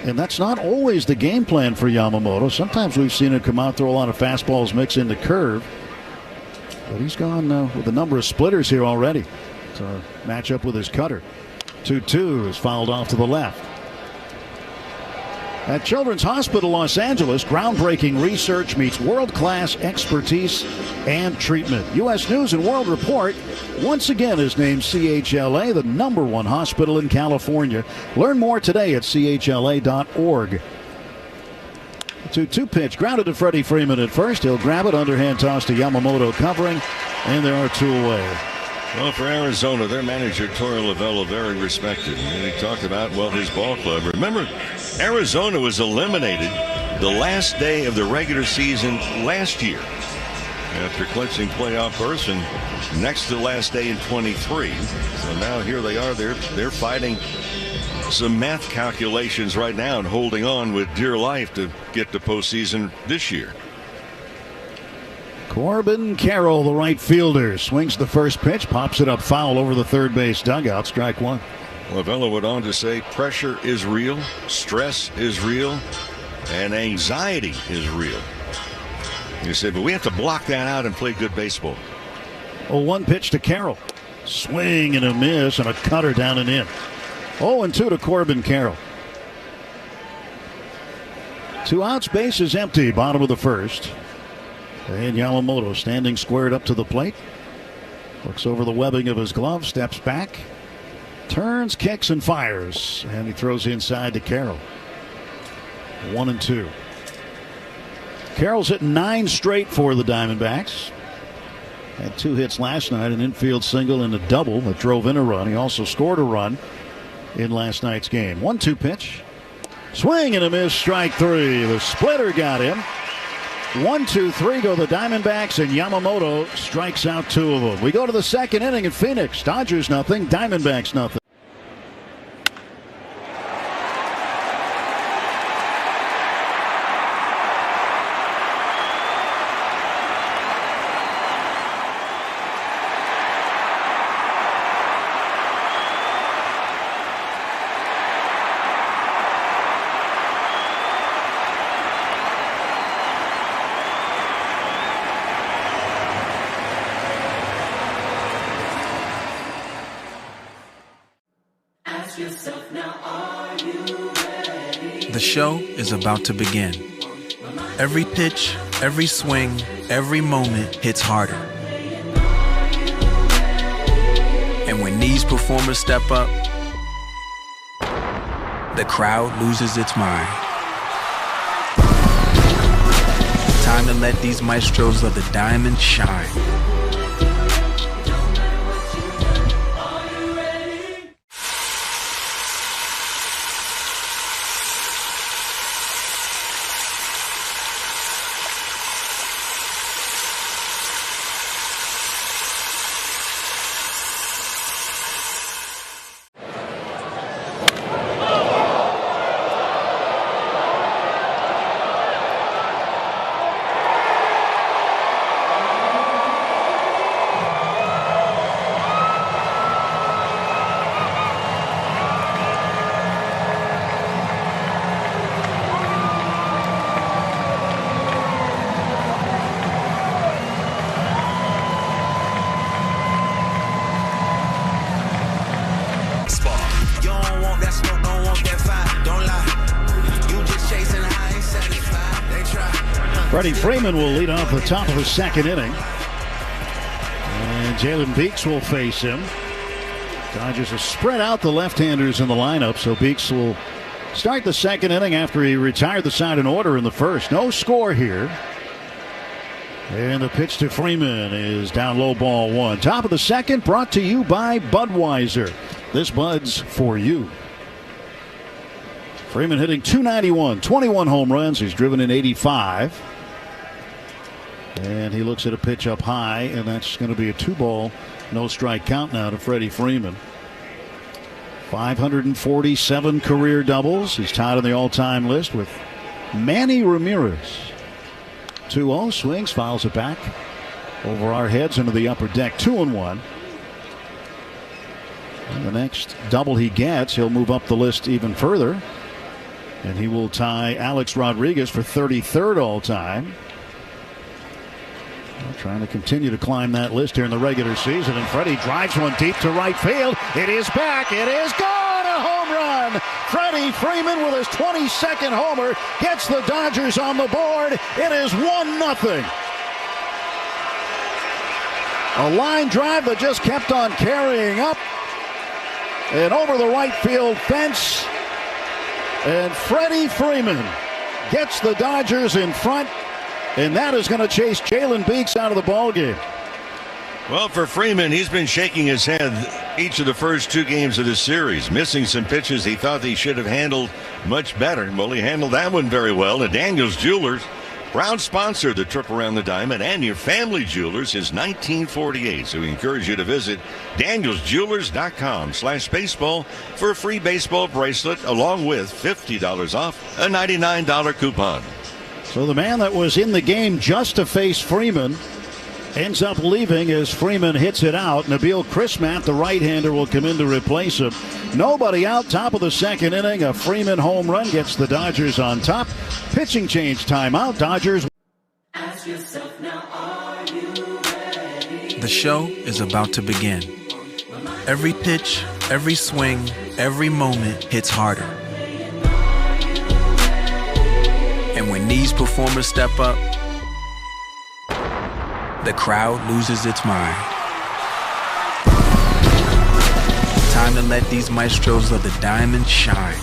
And that's not always the game plan for Yamamoto. Sometimes we've seen him come out, throw a lot of fastballs, mix in the curve. But he's gone with a number of splitters here already to match up with his cutter. 2-2 is fouled off to the left. At Children's Hospital Los Angeles, groundbreaking research meets world-class expertise and treatment. U.S. News and World Report once again has named CHLA the #1 hospital in California. Learn more today at chla.org. 2-2 pitch, grounded to Freddie Freeman at first. He'll grab it, underhand toss to Yamamoto covering, and there are 2 away. Well, for Arizona, their manager, Torey Lovullo, very respected. And he talked about, his ball club. Remember, Arizona was eliminated the last day of the regular season last year after clinching playoff berths, and next to the last day in 23. So now here they are. They're fighting some math calculations right now and holding on with dear life to get to postseason this year. Corbin Carroll, the right fielder, swings the first pitch, pops it up foul over the third base dugout. Strike 1. Lovullo went on to say pressure is real, stress is real, and anxiety is real. He said, but we have to block that out and play good baseball. 0-1 pitch to Carroll. Swing and a miss, and a cutter down and in. 0-2 to Corbin Carroll. 2 outs, base is empty, bottom of the first. And Yamamoto standing squared up to the plate. Looks over the webbing of his glove, steps back, turns, kicks, and fires. And he throws inside to Carroll. 1-2. Carroll's hit 9 straight for the Diamondbacks. Had 2 hits last night, an infield single and a double that drove in a run. He also scored a run in last night's game. 1-2 pitch. Swing and a miss, strike 3. The splitter got him. 1-2-3 go the Diamondbacks, and Yamamoto strikes out 2 of them. We go to the second inning in Phoenix. Dodgers nothing, Diamondbacks nothing. The show is about to begin. Every pitch, every swing, every moment hits harder. And when these performers step up, the crowd loses its mind. Time to let these maestros of the diamond shine. Freddie Freeman will lead off the top of the second inning. And Jalen Beeks will face him. Dodgers have spread out the left-handers in the lineup, so Beeks will start the second inning after he retired the side in order in the first. No score here. And the pitch to Freeman is down low, ball one. Top of the second, brought to you by Budweiser. This Bud's for you. Freeman hitting .291, 21 home runs. He's driven in 85. And he looks at a pitch up high, and that's going to be a 2-ball, no strike count now to Freddie Freeman. 547 career doubles. He's tied on the all-time list with Manny Ramirez. 2-0, swings, fouls it back over our heads into the upper deck. 2-1. And the next double he gets, he'll move up the list even further. And he will tie Alex Rodriguez for 33rd all-time. Trying to continue to climb that list here in the regular season. And Freddie drives one deep to right field. It is back. It is gone. A home run. Freddie Freeman with his 22nd homer gets the Dodgers on the board. It is 1-0. A line drive that just kept on carrying up and over the right field fence. And Freddie Freeman gets the Dodgers in front. And that is going to chase Jalen Beeks out of the ballgame. Well, for Freeman, he's been shaking his head each of the first 2 games of this series, missing some pitches he thought he should have handled much better. Well, he handled that one very well. And Daniels Jewelers, proud sponsor of the trip around the diamond and your family jewelers since 1948. So we encourage you to visit danielsjewelers.com/baseball for a free baseball bracelet along with $50 off a $99 coupon. So the man that was in the game just to face Freeman ends up leaving as Freeman hits it out. Nabil Crismatt, the right-hander, will come in to replace him. Nobody out, top of the second inning. A Freeman home run gets the Dodgers on top. Pitching change timeout. Dodgers. Ask yourself now, are you ready? The show is about to begin. Every pitch, every swing, every moment hits harder. And when these performers step up, the crowd loses its mind. Time to let these maestros of the diamond shine.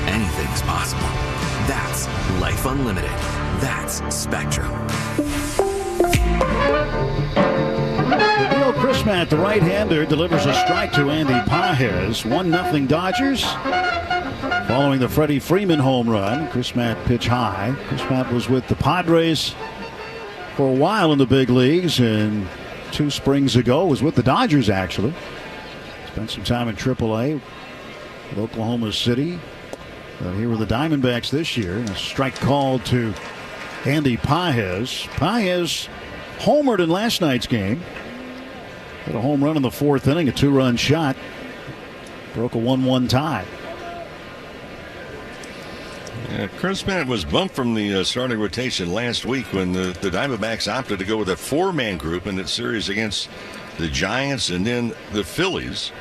anything's possible. That's life unlimited. That's Spectrum. Nabil Crismatt, the right-hander, delivers a strike to Andy Pages. 1-0 Dodgers. Following the Freddie Freeman home run, Crismatt pitch high. Crismatt was with the Padres for a while in the big leagues, and 2 springs ago was with the Dodgers, actually. Spent some time in AAA with Oklahoma City. Here were the Diamondbacks this year. And a strike called to Andy Pages. Pages homered in last night's game. Hit a home run in the 4th inning, a 2-run shot. Broke a 1-1 tie. Yeah, Crismatt was bumped from the starting rotation last week when the Diamondbacks opted to go with a 4-man group in that series against the Giants and then the Phillies,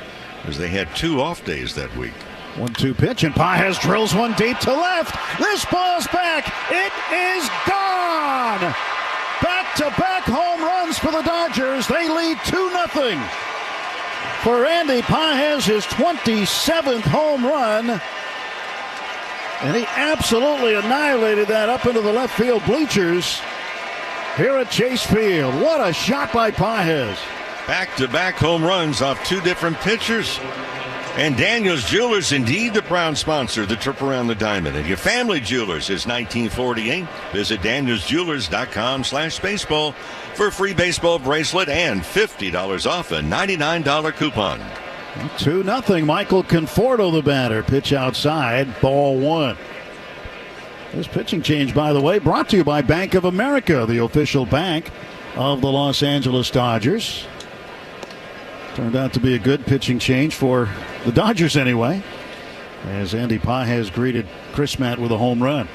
as they had 2 off days that week. 1-2 pitch, and Pages drills one deep to left. This ball's back. It is gone. Back-to-back home runs for the Dodgers. They lead 2-0. For Andy Pages, his 27th home run. And he absolutely annihilated that up into the left field bleachers here at Chase Field. What a shot by Pages. Back-to-back home runs off 2 different pitchers. And Daniels Jewelers, indeed the proud sponsor of the trip around the diamond. And your family jewelers is 1948. Visit danielsjewelers.com/baseball for a free baseball bracelet and $50 off a $99 coupon. 2-0. Michael Conforto, the batter. Pitch outside. Ball 1. This pitching change, by the way, brought to you by Bank of America, the official bank of the Los Angeles Dodgers. Turned out to be a good pitching change for the Dodgers anyway, as Andy Pages greeted Crismatt with a home run.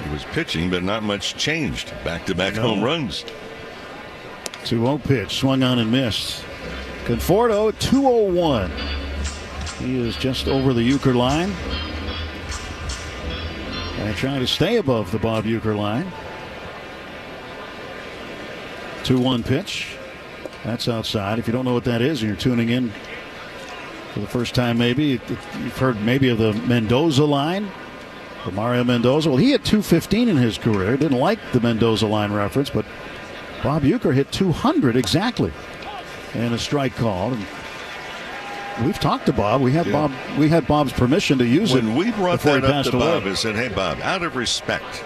He was pitching, but not much changed. Back-to-back home runs. 2-0 pitch, swung on and missed. Conforto, 201. He is just over the Euchre line. And trying to stay above the Bob Euchre line. 2-1 pitch. That's outside. If you don't know what that is and you're tuning in for the first time, maybe you've heard maybe of the Mendoza line, the Mario Mendoza. Well, he hit 215 in his career. Didn't like the Mendoza line reference, but Bob Euchre hit 200 exactly. And a strike called. And we've talked to Bob. We had Bob's permission to use it. When we brought that up to Bob and said, "Hey, Bob, out of respect,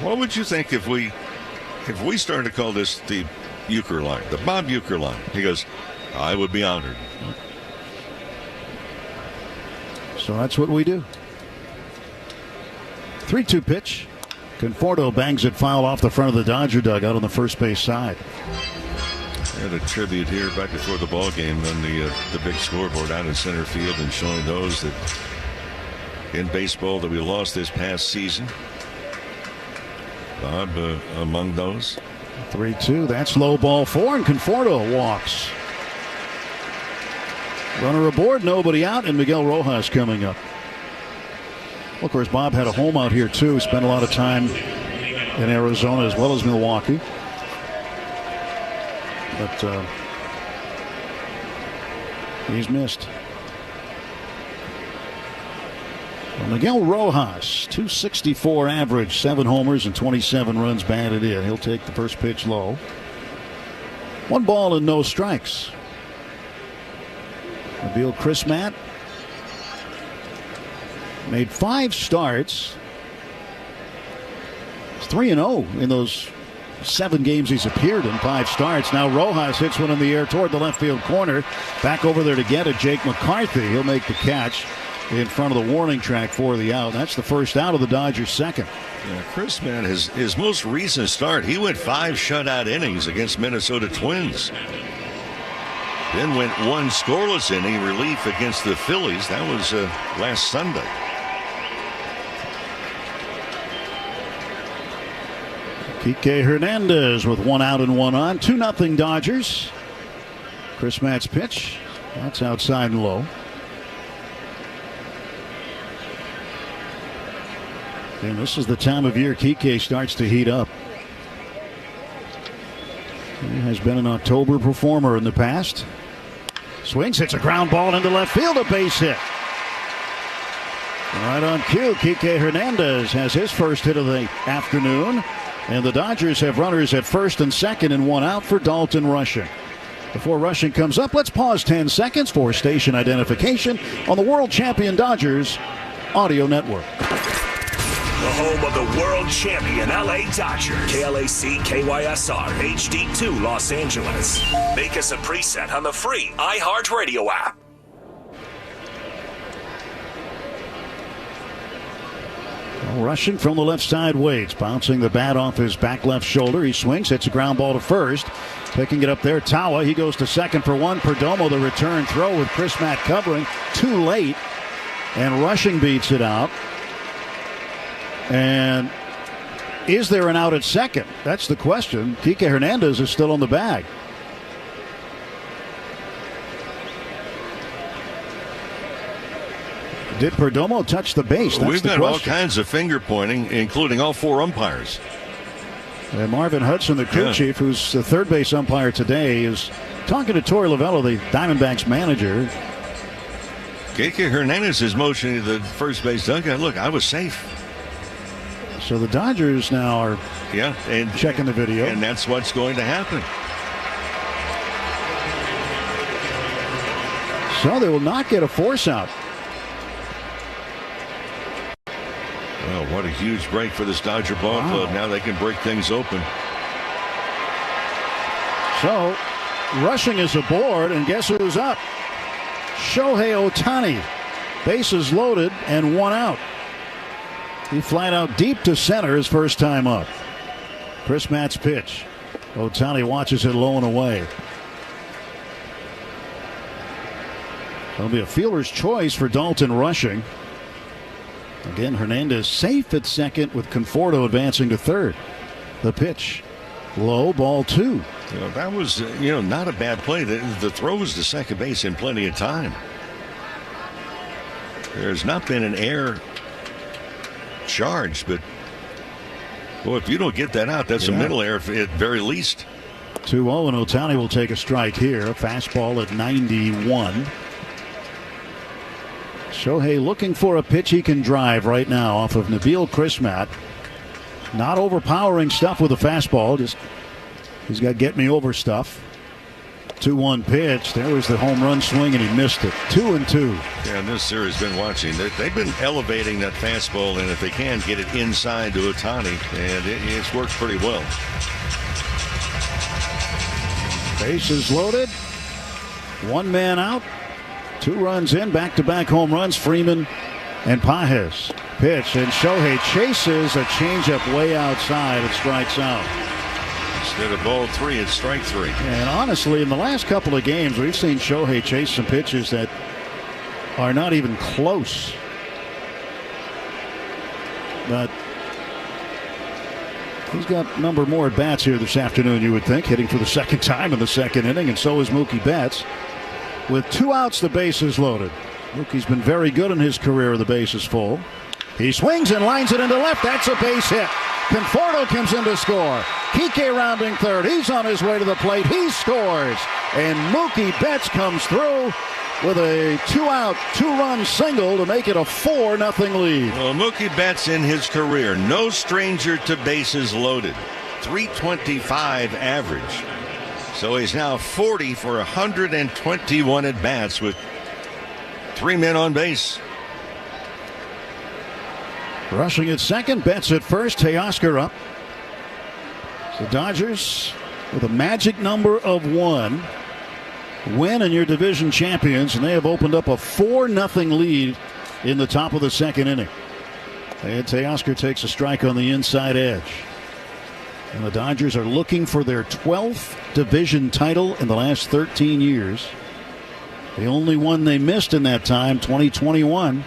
what would you think if we started to call this the Euchre line, the Bob Euchre line?" He goes, "I would be honored." So that's what we do. 3-2 pitch. Conforto bangs it foul off the front of the Dodger dugout on the first base side. I had a tribute here right before the ball game on the big scoreboard out in center field, and showing those that in baseball that we lost this past season. Bob among those. 3-2. That's low ball 4, and Conforto walks. Runner aboard, nobody out, and Miguel Rojas coming up. Well, of course, Bob had a home out here too. Spent a lot of time in Arizona as well as Milwaukee. But he's missed. Well, Miguel Rojas, 264 average, 7 homers and 27 runs batted in. He'll take the first pitch low. 1 ball and no strikes. Nabil Crismatt made 5 starts. He's 3-0 in those 7 games he's appeared in, 5 starts. Now Rojas hits one in the air toward the left field corner. Back over there to get it, Jake McCarthy. He'll make the catch in front of the warning track for the out. That's the first out of the Dodgers' second. Yeah, Crismatt, his most recent start, he went 5 shutout innings against Minnesota Twins. Then went 1 scoreless inning relief against the Phillies. That was last Sunday. Kike Hernandez with 1 out and 1 on. 2-0 Dodgers. Crismatt's pitch. That's outside and low. And this is the time of year Kike starts to heat up. He has been an October performer in the past. Swings, hits a ground ball into left field, a base hit. Right on cue, Kike Hernandez has his first hit of the afternoon. And the Dodgers have runners at first and second and one out for Dalton Rushing. Before Rushing comes up, let's pause 10 seconds for station identification on the world champion Dodgers audio network. The home of the world champion LA Dodgers. KLAC KYSR HD2 Los Angeles. Make us a preset on the free iHeartRadio app. Rushing from the left side, waits, bouncing the bat off his back left shoulder. He swings, hits a ground ball to first. Picking it up there, Tawa. He goes to second for one. Perdomo, the return throw with Chris Matt covering. Too late. And Rushing beats it out. And is there an out at second? That's the question. Kike Hernandez is still on the bag. Did Perdomo touch the base? That's We've the got question. all kinds of finger pointing, including all four umpires. And Marvin Hudson, the crew chief, who's the third base umpire today, is talking to Torey Lovullo, the Diamondbacks manager. Kike Hernandez is motioning to the first base dugout. Look, I was safe. So the Dodgers now are and checking the video. And that's what's going to happen. So they will not get a force out. Well, what a huge break for this Dodger ball club. Now they can break things open. So, Rushing is aboard, and guess who's up? Shohei Ohtani. Bases loaded and one out. He flied out deep to center his first time up. Chris Matt's pitch. Ohtani watches it low and away. It'll be a fielder's choice for Dalton Rushing. Again, Hernandez safe at second with Conforto advancing to third. The pitch, low, ball two. That was, not a bad play. The throw was to second base in plenty of time. There's not been an error charged, but boy, if you don't get that out, that's a mental error at very least. 2-0, and Ohtani will take a strike here. A fastball at 91. Shohei looking for a pitch he can drive right now off of Nabil Chrismat. Not overpowering stuff with a fastball. Just he's got get me over stuff. 2-1 pitch. There was the home run swing, and he missed it. 2-2. Yeah, and this series been watching. They've been elevating that fastball, and if they can get it inside to Ohtani, and it's worked pretty well. Bases loaded. One man out. 2 runs in, back-to-back home runs, Freeman and Pages. Pitch, and Shohei chases a changeup way outside. It strikes out. Instead of ball 3, it's strike 3. And honestly, in the last couple of games, we've seen Shohei chase some pitches that are not even close. But he's got a number more at bats here this afternoon, you would think, hitting for the second time in the second inning, and so is Mookie Betts. With 2 outs, the bases loaded. Mookie's been very good in his career, the bases full. He swings and lines it into left. That's a base hit. Conforto comes in to score. Kike rounding third. He's on his way to the plate. He scores. And Mookie Betts comes through with a 2-out, 2-run single to make it a 4-0 lead. Well, Mookie Betts in his career, no stranger to bases loaded. 325 average. So he's now 40 for 121 at-bats with 3 men on base. Rushing at second, Betts at first, Teoscar up. The Dodgers with a magic number of 1 win, and your division champions, and they have opened up a 4-0 lead in the top of the second inning. And Teoscar takes a strike on the inside edge. And the Dodgers are looking for their 12th division title in the last 13 years. The only one they missed in that time, 2021.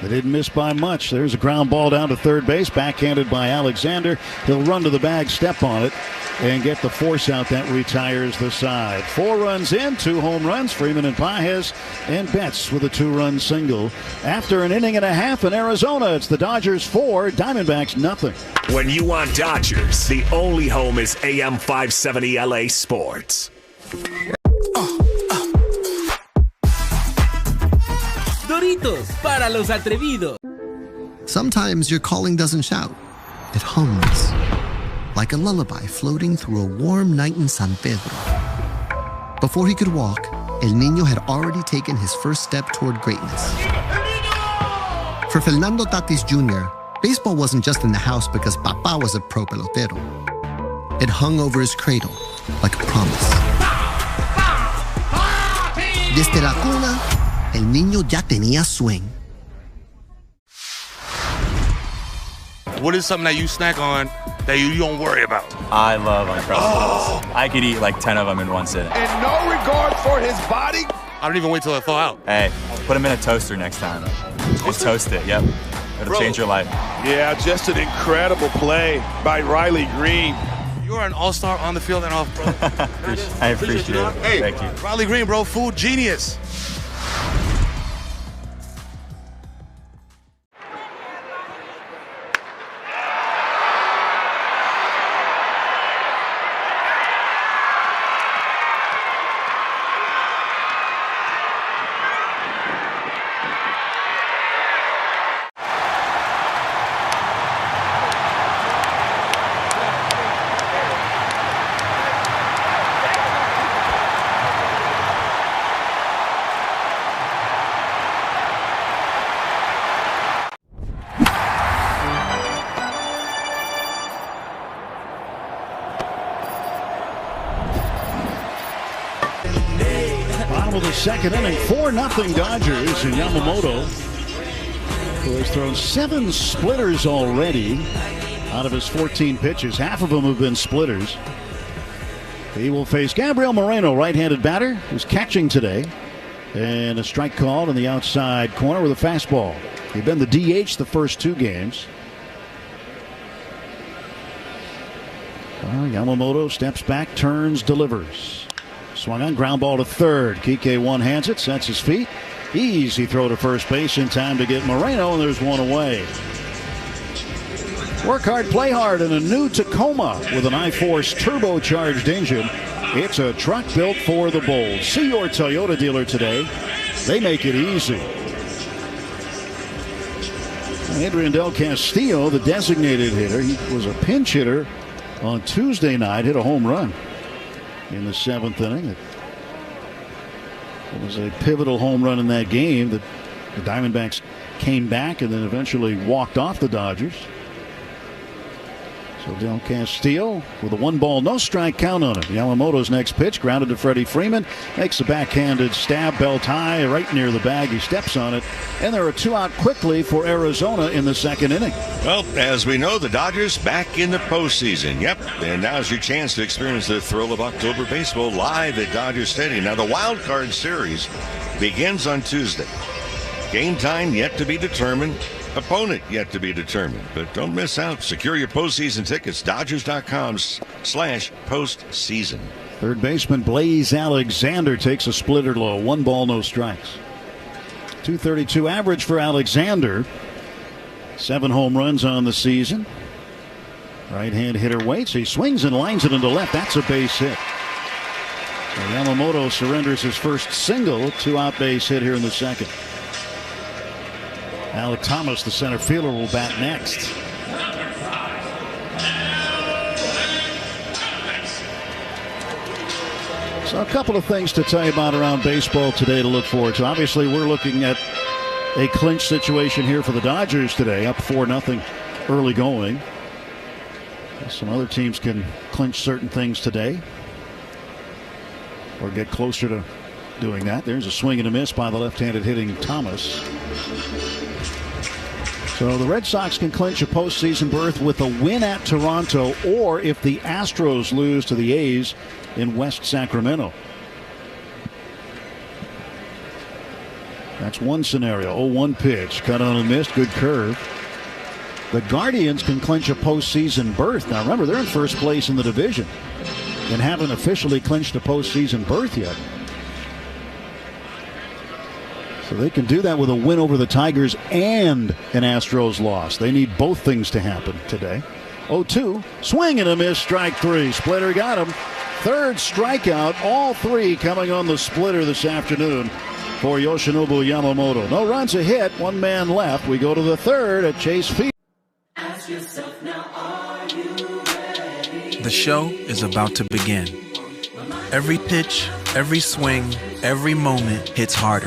They didn't miss by much. There's a ground ball down to third base, backhanded by Alexander. He'll run to the bag, step on it, and get the force out that retires the side. 4 runs in, 2 home runs, Freeman and Pages, and Betts with a 2-run single. After an inning and a half in Arizona, it's the Dodgers 4, Diamondbacks nothing. When you want Dodgers, the only home is AM 570 LA Sports. Doritos, para los atrevidos. Sometimes your calling doesn't shout. It hums. Like a lullaby floating through a warm night in San Pedro. Before he could walk, El Niño had already taken his first step toward greatness. For Fernando Tatis Jr., baseball wasn't just in the house because Papá was a pro pelotero. It hung over his cradle like a promise. Desde la cuna, El Niño ya tenía swing. What is something that you snack on that you don't worry about? I love Uncrustables. I could eat like 10 of them in one sitting. And no regard for his body? I don't even wait till I thaw out. Hey, put them in a toaster next time. Just toast it, yep. It'll change your life. Yeah, just an incredible play by Riley Green. You are an all-star on the field and off, bro. I appreciate it. Hey, thank you. Riley Green, bro, food genius. Of the second inning, 4-0 Dodgers, and Yamamoto, who has thrown 7 splitters already out of his 14 pitches. Half of them have been splitters. He will face Gabriel Moreno, right-handed batter, who's catching today. And a strike called in the outside corner with a fastball. He'd been the DH the first 2 games. Yamamoto steps back, turns, delivers. Swung on, ground ball to third. Kike one-hands it, sets his feet. Easy throw to first base in time to get Moreno, and there's one away. Work hard, play hard in a new Tacoma with an I-Force turbocharged engine. It's a truck built for the bold. See your Toyota dealer today. They make it easy. Adrian Del Castillo, the designated hitter, he was a pinch hitter on Tuesday night, hit a home run in the 7th inning. It was a pivotal home run in that game that the Diamondbacks came back and then eventually walked off the Dodgers. So Del Castillo with a 1-ball, no strike count on him. Yamamoto's next pitch, grounded to Freddie Freeman, makes a backhanded stab, belt high, right near the bag. He steps on it, and there are 2 out quickly for Arizona in the 2nd inning. Well, as we know, the Dodgers back in the postseason. Yep, and now's your chance to experience the thrill of October baseball live at Dodger Stadium. Now, the wild card series begins on Tuesday. Game time yet to be determined. Opponent yet to be determined, but don't miss out. Secure your postseason tickets. Dodgers.com/postseason. Third baseman Blaze Alexander takes a splitter low. 1 ball, no strikes. .232 average for Alexander. 7 home runs on the season. Right-hand hitter waits. He swings and lines it into left. That's a base hit. So Yamamoto surrenders his first single. 2-out base hit here in the 2nd. Alec Thomas, the center fielder, will bat next. So a couple of things to tell you about around baseball today to look forward to. Obviously, we're looking at a clinch situation here for the Dodgers today, up 4-0 early going. Some other teams can clinch certain things today or get closer to doing that. There's a swing and a miss by the left-handed hitting Thomas. So the Red Sox can clinch a postseason berth with a win at Toronto, or if the Astros lose to the A's in West Sacramento. That's one scenario. 0-1 pitch, cut on and missed, good curve. The Guardians can clinch a postseason berth. Now remember, they're in first place in the division and haven't officially clinched a postseason berth yet. So they can do that with a win over the Tigers and an Astros loss. They need both things to happen today. 0-2, swing and a miss, strike 3. Splitter got him. Third strikeout, all 3 coming on the splitter this afternoon for Yoshinobu Yamamoto. No runs a hit, one man left. We go to the third at Chase Field. Ask yourself now, are you ready? The show is about to begin. Every pitch, every swing, every moment hits harder.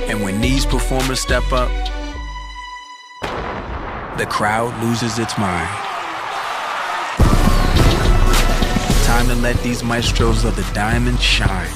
And when these performers step up, the crowd loses its mind. Time to let these maestros of the diamond shine.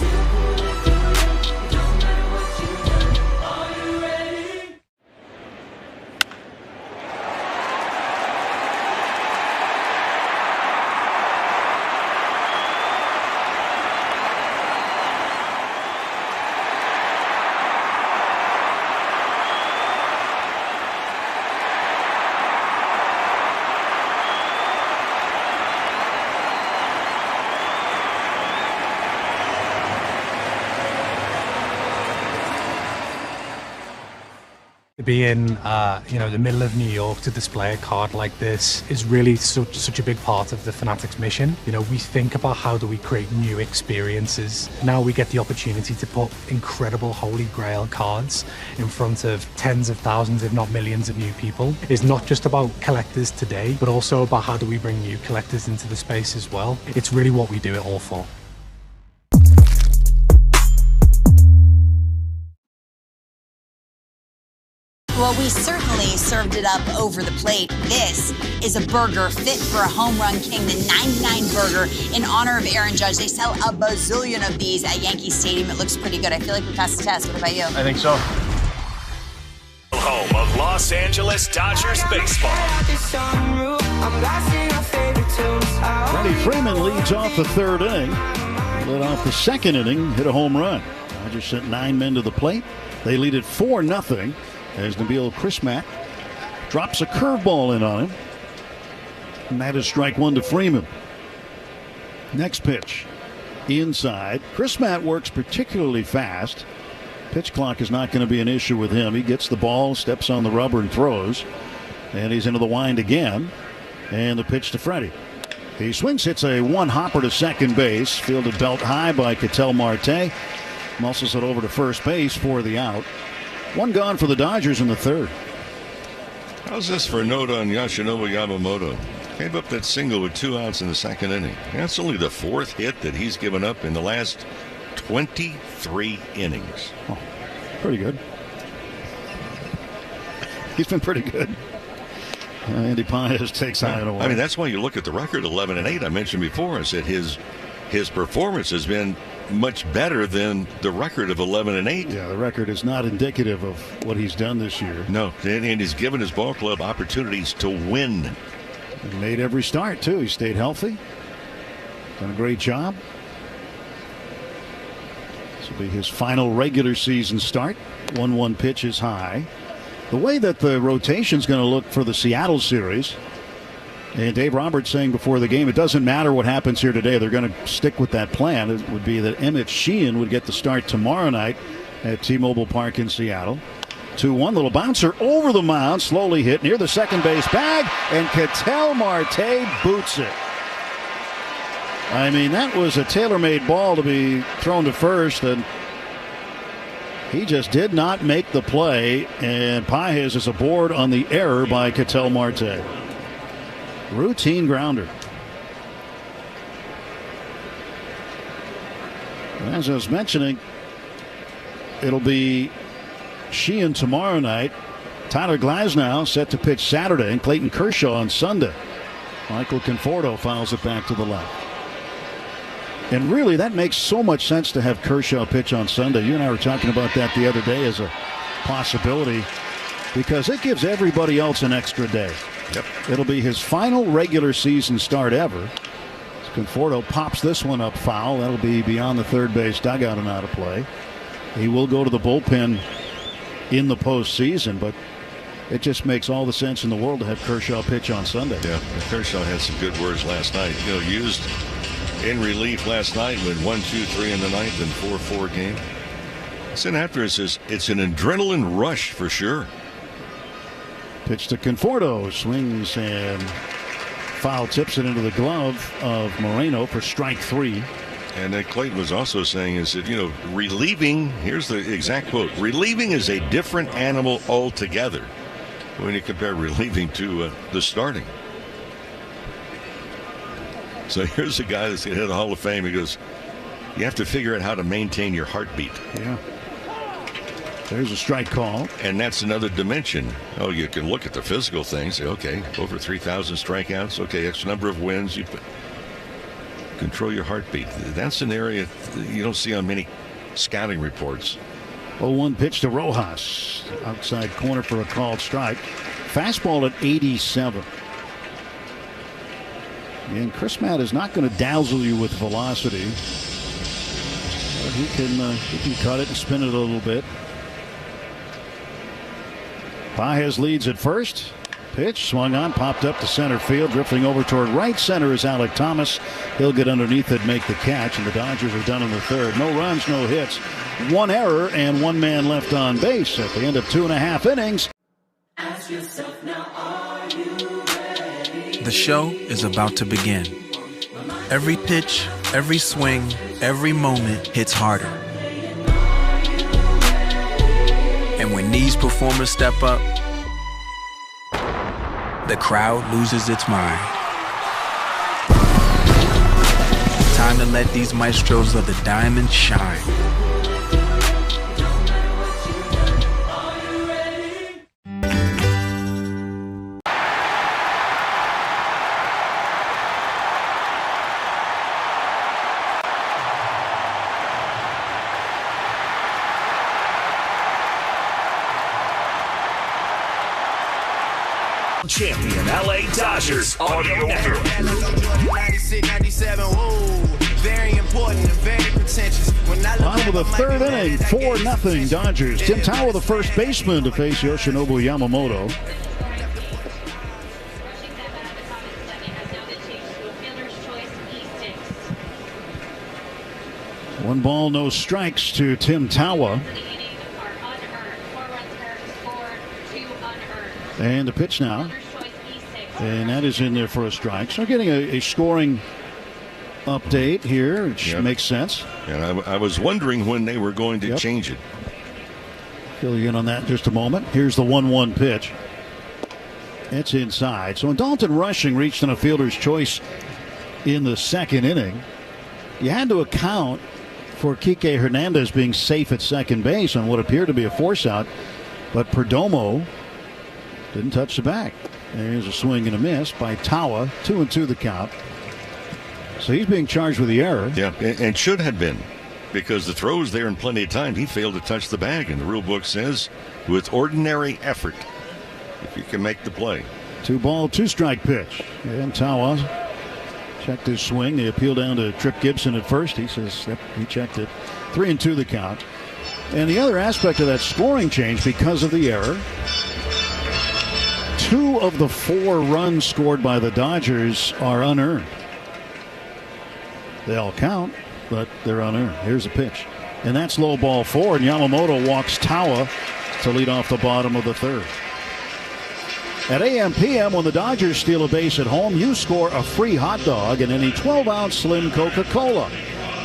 To be in, the middle of New York to display a card like this is really such a big part of the Fanatics mission. We think about how do we create new experiences. Now we get the opportunity to put incredible Holy Grail cards in front of tens of thousands, if not millions of new people. It's not just about collectors today, but also about how do we bring new collectors into the space as well. It's really what we do it all for. Well, we certainly served it up over the plate. This is a burger fit for a home run king, the 99 burger in honor of Aaron Judge. They sell a bazillion of these at Yankee Stadium. It looks pretty good. I feel like we passed the test. What about you? I think so. Home of Los Angeles Dodgers baseball. Freddie Freeman leads off the third inning. Led off the second inning, hit a home run. Dodgers sent 9 men to the plate. They lead it 4-0. As Nabil Chrismat drops a curveball in on him. And that is strike one to Freeman. Next pitch. Inside. Chrismat works particularly fast. Pitch clock is not going to be an issue with him. He gets the ball, steps on the rubber, and throws. And he's into the wind again. And the pitch to Freddie. He swings, hits a one-hopper to second base. Fielded belt high by Ketel Marte. Muscles it over to first base for the out. One gone for the Dodgers in the third. How's this for a note on Yoshinobu Yamamoto? Gave up that single with 2 outs in the second inning. That's only the 4th hit that he's given up in the last 23 innings. Oh, pretty good. He's been pretty good. Andy Paez takes that away. I mean, that's why you look at the record 11-8 I mentioned before. I said his performance has been much better than the record of 11-8. Yeah, the record is not indicative of what he's done this year. No, and he's given his ball club opportunities to win. He made every start, too. He stayed healthy. Done a great job. This will be his final regular season start. 1-1 pitch is high. The way that the rotation's going to look for the Seattle series, and Dave Roberts saying before the game, it doesn't matter what happens here today. They're going to stick with that plan. It would be that Emmett Sheen would get the start tomorrow night at T-Mobile Park in Seattle. 2-1, little bouncer over the mound, slowly hit near the second base bag, and Ketel Marte boots it. I mean, that was a tailor-made ball to be thrown to first, and he just did not make the play, and Paez is aboard on the error by Ketel Marte. Routine grounder. As I was mentioning, it'll be Sheehan tomorrow night. Tyler Glasnow set to pitch Saturday, and Clayton Kershaw on Sunday. Michael Conforto fouls it back to the left. And really, that makes so much sense to have Kershaw pitch on Sunday. You and I were talking about that the other day as a possibility, because it gives everybody else an extra day. Yep. It'll be his final regular season start ever. Conforto pops this one up foul. That'll be beyond the third base dugout and out of play. He will go to the bullpen in the postseason, but it just makes all the sense in the world to have Kershaw pitch on Sunday. Yeah, Kershaw had some good words last night. Used in relief last night with 1-2-3 in the ninth and 4-4 game. Then after it says it's an adrenaline rush for sure. Pitch to Conforto, swings and foul, tips it into the glove of Moreno for strike 3. And then Clayton was also saying is that, relieving, here's the exact quote, relieving is a different animal altogether when you compare relieving to the starting. So here's a guy that's going to hit the Hall of Fame. He goes, you have to figure out how to maintain your heartbeat. Yeah. There's a strike call. And that's another dimension. Oh, you can look at the physical things. Say, okay, over 3,000 strikeouts. Okay, X number of wins. You control your heartbeat. That's an area you don't see on many scouting reports. 0-1 pitch to Rojas. Outside corner for a called strike. Fastball at 87. And Chris Matt is not going to dazzle you with velocity. But he can cut it and spin it a little bit. Baez leads at first. Pitch swung on, popped up to center field, drifting over toward right center is Alek Thomas. He'll get underneath it, make the catch, and the Dodgers are done in the third. No runs, no hits, one error, and one man left on base at the end of 2.5 innings. Ask yourself now, are you ready? The show is about to begin. Every pitch, every swing, every moment hits harder. And when these performers step up, the crowd loses its mind. Time to let these maestros of the diamond shine. Champion LA Dodgers Audio Network. Bottom of the third inning, 4-0 Dodgers. Tim Tao, the first baseman, to face Yoshinobu Yamamoto. One ball, no strikes to Tim Tawa. And the pitch now. And that is in there for a strike. So we're getting a scoring update here, which makes sense. And I was wondering when they were going to change it. Fill you in on that in just a moment. Here's the 1-1 pitch. It's inside. So when Dalton Rushing reached on a fielder's choice in the second inning, you had to account for Kike Hernandez being safe at second base on what appeared to be a force out. But Perdomo didn't touch the bag. There's a swing and a miss by Tawa. 2-2 the count. So he's being charged with the error. Yeah, and should have been, because the throw was there in plenty of time. He failed to touch the bag, and the rule book says with ordinary effort, if you can make the play. 2-ball, 2-strike pitch. And Tawa checked his swing. They appeal down to Tripp Gibson at first. He says, yep, he checked it. 3-2 the count. And the other aspect of that scoring change, because of the error, 2 of the 4 runs scored by the Dodgers are unearned. They all count, but they're unearned. Here's a pitch. And that's low ball 4, and Yamamoto walks Tawa to lead off the bottom of the third. At AM/PM, when the Dodgers steal a base at home, you score a free hot dog and any 12-ounce slim Coca-Cola.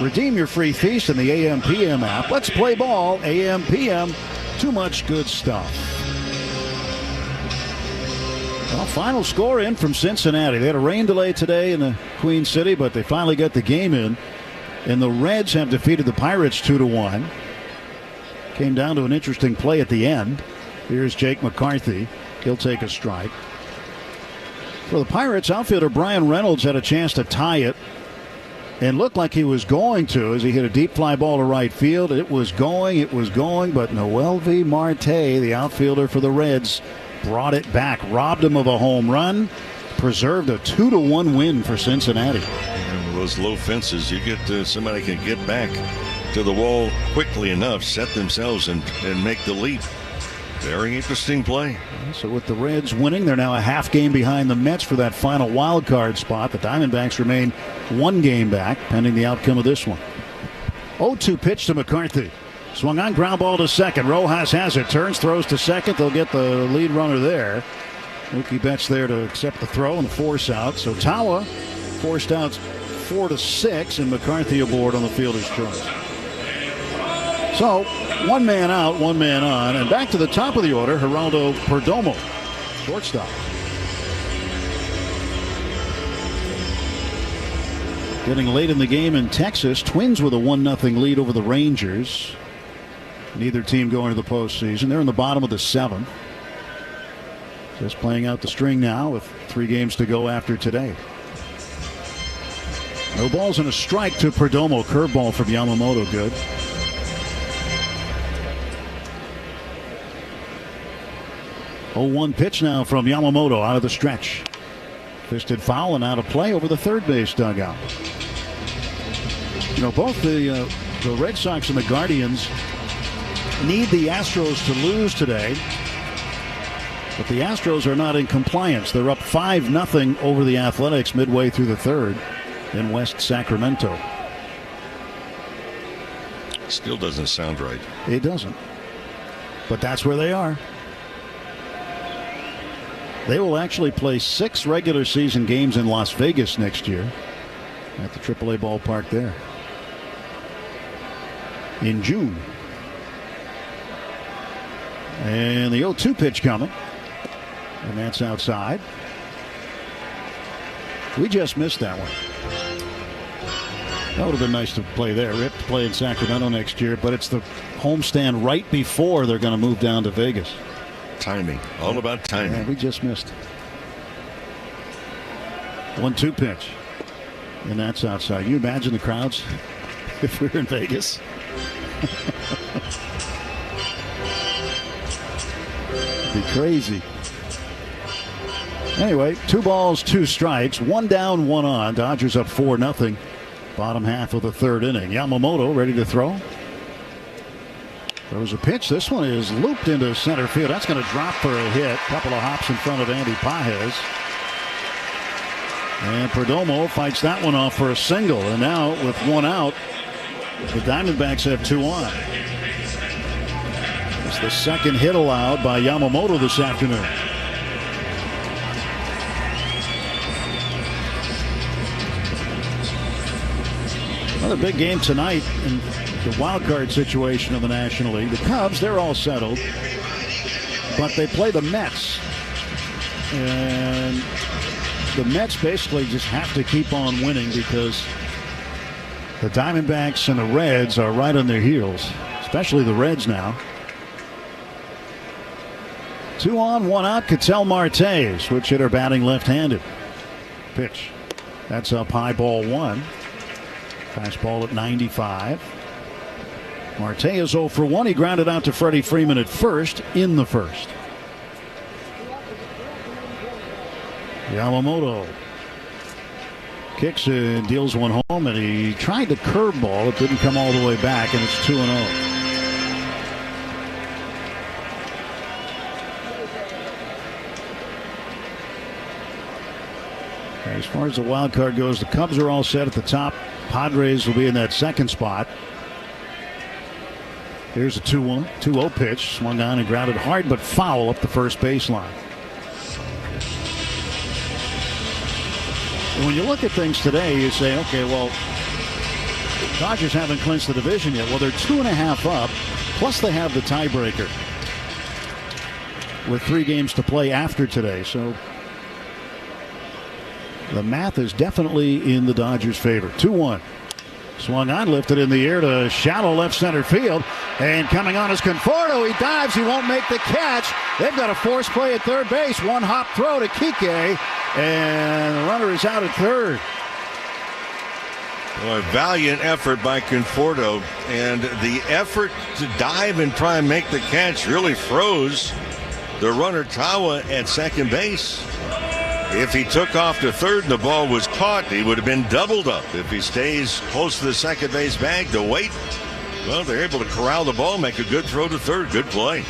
Redeem your free feast in the AM/PM app. Let's play ball. AM/PM. Too much good stuff. Well, final score in from Cincinnati. They had a rain delay today in the Queen City, but they finally got the game in. And the Reds have defeated the Pirates 2-1. Came down to an interesting play at the end. Here's Jake McCarthy. He'll take a strike. For the Pirates, outfielder Brian Reynolds had a chance to tie it and looked like he was going to as he hit a deep fly ball to right field. It was going, but Noelvi Marte, the outfielder for the Reds, brought it back, robbed him of a home run, preserved a 2-1 win for Cincinnati. And those low fences, you get somebody can get back to the wall quickly enough, set themselves and make the leap. Very interesting play. So with the Reds winning, they're now a half game behind the Mets for that final wild card spot. The Diamondbacks remain 1 game back, pending the outcome of this one. 0-2 pitch to McCarthy. Swung on, ground ball to second. Rojas has it, turns, throws to second. They'll get the lead runner there. Mookie Betts there to accept the throw and the force out. So Tawa forced out 4-6, and McCarthy aboard on the fielder's choice. So, one man out, one man on, and back to the top of the order, Geraldo Perdomo, shortstop. Getting late in the game in Texas, Twins with a 1-0 lead over the Rangers. Neither team going to the postseason. They're in the bottom of the 7th. Just playing out the string now with 3 games to go after today. No balls and a strike to Perdomo. Curveball from Yamamoto, good. 0-1 pitch now from Yamamoto out of the stretch. Fisted foul and out of play over the third base dugout. You know, both the Red Sox and the Guardians need the Astros to lose today. But the Astros are not in compliance. They're up 5-0 over the Athletics midway through the third in West Sacramento. Still doesn't sound right. It doesn't. But that's where they are. They will actually play 6 regular season games in Las Vegas next year at the AAA ballpark there in June. And the 0-2 pitch coming. And that's outside. We just missed that one. That would have been nice to play there. We have to play in Sacramento next year, but it's the homestand right before they're going to move down to Vegas. Timing. All about timing. Yeah, we just missed. 1-2 pitch. And that's outside. You imagine the crowds if we were in Vegas? It'd be crazy. Anyway, 2 balls, 2 strikes, 1 down, 1 on. Dodgers up 4-0. Bottom half of the third inning. Yamamoto ready to throw. Throws a pitch. This one is looped into center field. That's going to drop for a hit. Couple of hops in front of Andy Pages. And Perdomo fights that one off for a single. And now with 1 out, the Diamondbacks have 2 on. It's the second hit allowed by Yamamoto this afternoon. Another big game tonight in the wild card situation of the National League. The Cubs, they're all settled, but they play the Mets. And the Mets basically just have to keep on winning because the Diamondbacks and the Reds are right on their heels, especially the Reds now. 2 on, 1 out. Ketel Marte, switch hitter batting left-handed. Pitch. That's up high, ball 1. Fastball at 95. Marte is 0 for 1. He grounded out to Freddie Freeman at first in the first. Yamamoto kicks and deals one home, and he tried the curveball. It didn't come all the way back, and it's 2-0. As far as the wild card goes, the Cubs are all set at the top. Padres will be in that second spot. Here's a 2-0 pitch. Swung on and grounded hard but foul up the first baseline. And when you look at things today, you say, okay, well, Dodgers haven't clinched the division yet. Well, they're 2.5 up, plus they have the tiebreaker with 3 games to play after today. So the math is definitely in the Dodgers' favor. 2-1. Swung on, lifted in the air to shallow left center field. And coming on is Conforto. He dives. He won't make the catch. They've got a force play at third base. 1 hop throw to Kike. And the runner is out at third. Well, a valiant effort by Conforto. And the effort to dive and try and make the catch really froze the runner Tawa at second base. If he took off to third and the ball was caught, he would have been doubled up. If he stays close to the second base bag to wait, well, they're able to corral the ball, make a good throw to third. Good play.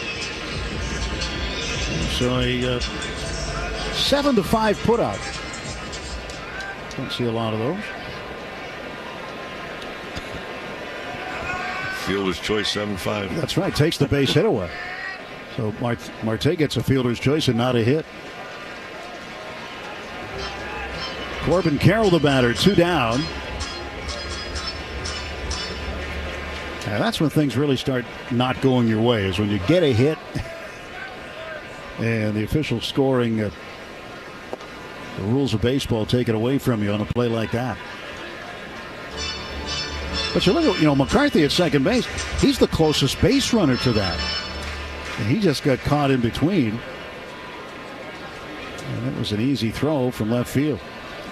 So a 7-5 putout. Don't see a lot of those. Fielder's choice 7-5. That's right. Takes the base hit away. So Marte gets a fielder's choice and not a hit. Corbin Carroll, the batter, 2 down. Now that's when things really start not going your way, is when you get a hit and the official scoring, the rules of baseball take it away from you on a play like that. But you look at, McCarthy at second base, he's the closest base runner to that. And he just got caught in between. And it was an easy throw from left field.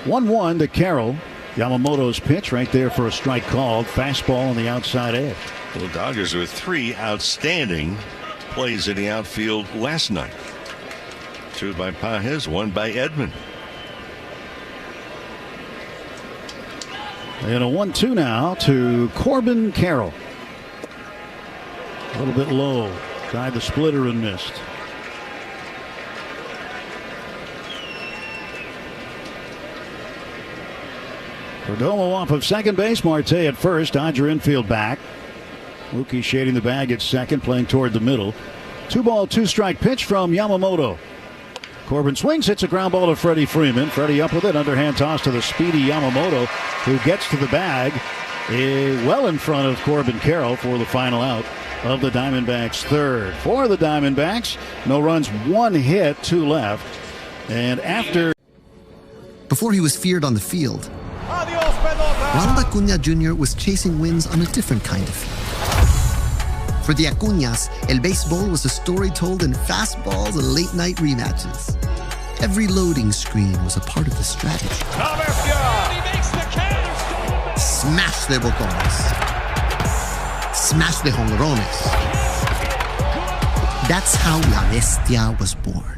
1-1 to Carroll. Yamamoto's pitch right there for a strike called. Fastball on the outside edge. The Dodgers with 3 outstanding plays in the outfield last night. 2 by Pages, 1 by Edman. And a 1-2 now to Corbin Carroll. A little bit low. Tried the splitter and missed. Perdomo off of second base. Marte at first. Dodger infield back. Mookie shading the bag at second, playing toward the middle. 2-ball, 2-strike pitch from Yamamoto. Corbin swings, hits a ground ball to Freddie Freeman. Freddie up with it, underhand toss to the speedy Yamamoto, who gets to the bag well in front of Corbin Carroll for the final out of the Diamondbacks' third. For the Diamondbacks, no runs, 1 hit, 2 left. And after... Before he was feared on the field, Ronald Acuña Jr. was chasing wins on a different kind of field. For the Acuñas, El Baseball was a story told in fastballs and late-night rematches. Every loading screen was a part of the strategy. Smash de botones. Smash de jonrones. That's how La Bestia was born.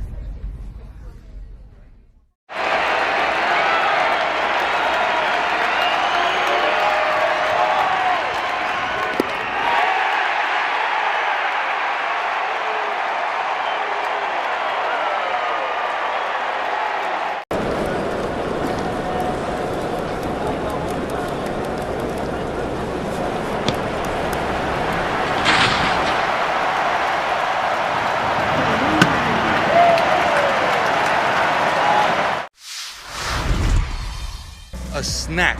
A snack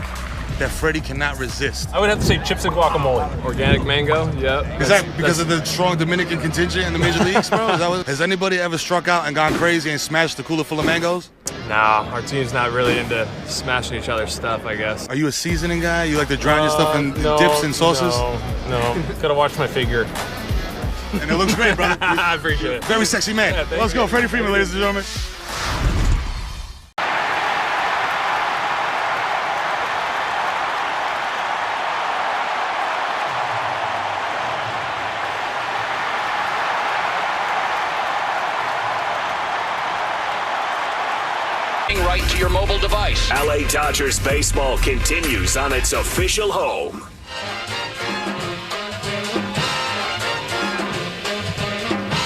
that Freddie cannot resist. I would have to say chips and guacamole. Organic mango, yeah. Is that because of the strong Dominican contingent in the major leagues, bro? Has anybody ever struck out and gone crazy and smashed the cooler full of mangoes? Nah, our team's not really into smashing each other's stuff, I guess. Are you a seasoning guy? You like to drown your stuff in dips and sauces? No. Gotta watch my figure. And it looks great, brother. I appreciate it. Very sexy man. Yeah, let's go, Freddie Freeman, ladies and gentlemen. Right to your mobile device. LA Dodgers baseball continues on its official home.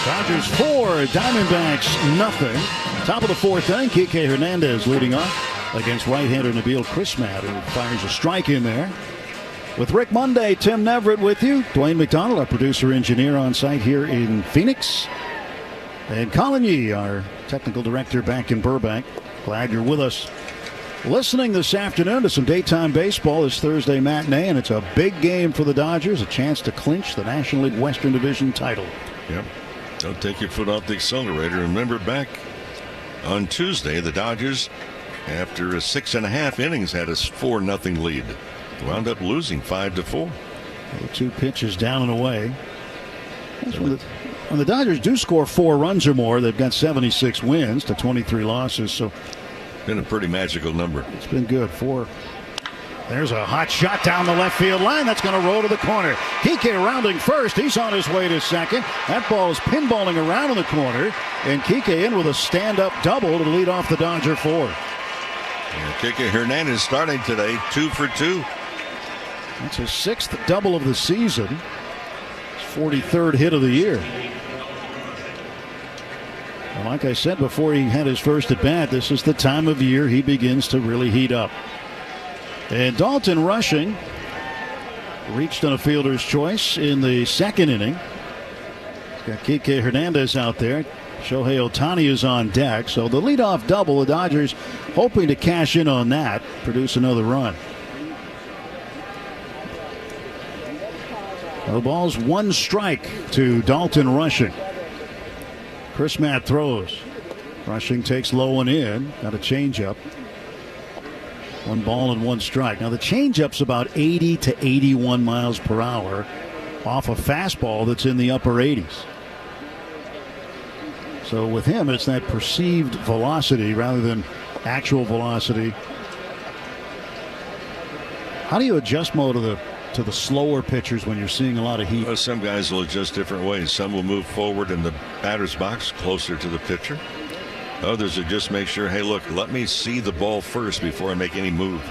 Dodgers 4, Diamondbacks nothing. Top of the 4th inning, Kike Hernandez leading off against right-hander Nabil Crismatt, who fires a strike in there. With Rick Monday, Tim Neverett with you. Dwayne McDonald, our producer-engineer on site here in Phoenix. And Colin Yee, our technical director back in Burbank. Glad you're with us. Listening this afternoon to some daytime baseball this Thursday matinee, and it's a big game for the Dodgers, a chance to clinch the National League Western Division title. Yep. Don't take your foot off the accelerator. Remember, back on Tuesday, the Dodgers, after 6.5 innings, had a 4-0 lead. Wound up losing 5-4. 2 pitches down and away. When the Dodgers do score 4 runs or more, they've got 76 wins to 23 losses. So, been a pretty magical number. It's been good. 4. There's a hot shot down the left field line. That's going to roll to the corner. Kike rounding first. He's on his way to second. That ball is pinballing around in the corner. And Kike in with a stand-up double to lead off the Dodger 4. And Kike Hernandez starting today, 2 for 2. That's his 6th double of the season. His 43rd hit of the year. Well, like I said before he had his first at bat, this is the time of year he begins to really heat up. And Dalton Rushing reached on a fielder's choice in the 2nd inning. He's got Kike Hernandez out there. Shohei Ohtani is on deck. So the leadoff double, the Dodgers hoping to cash in on that, produce another run. The ball's 1 strike to Dalton Rushing. Chris Matt throws. Rushing takes low and in. Got a changeup. 1 ball and 1 strike. Now the changeup's about 80 to 81 miles per hour off a fastball that's in the upper 80s. So with him, it's that perceived velocity rather than actual velocity. How do you adjust, Mo, to the slower pitchers when you're seeing a lot of heat? Well, some guys will adjust different ways. Some will move forward in the batter's box closer to the pitcher. Others will just make sure, hey, look, let me see the ball first before I make any move.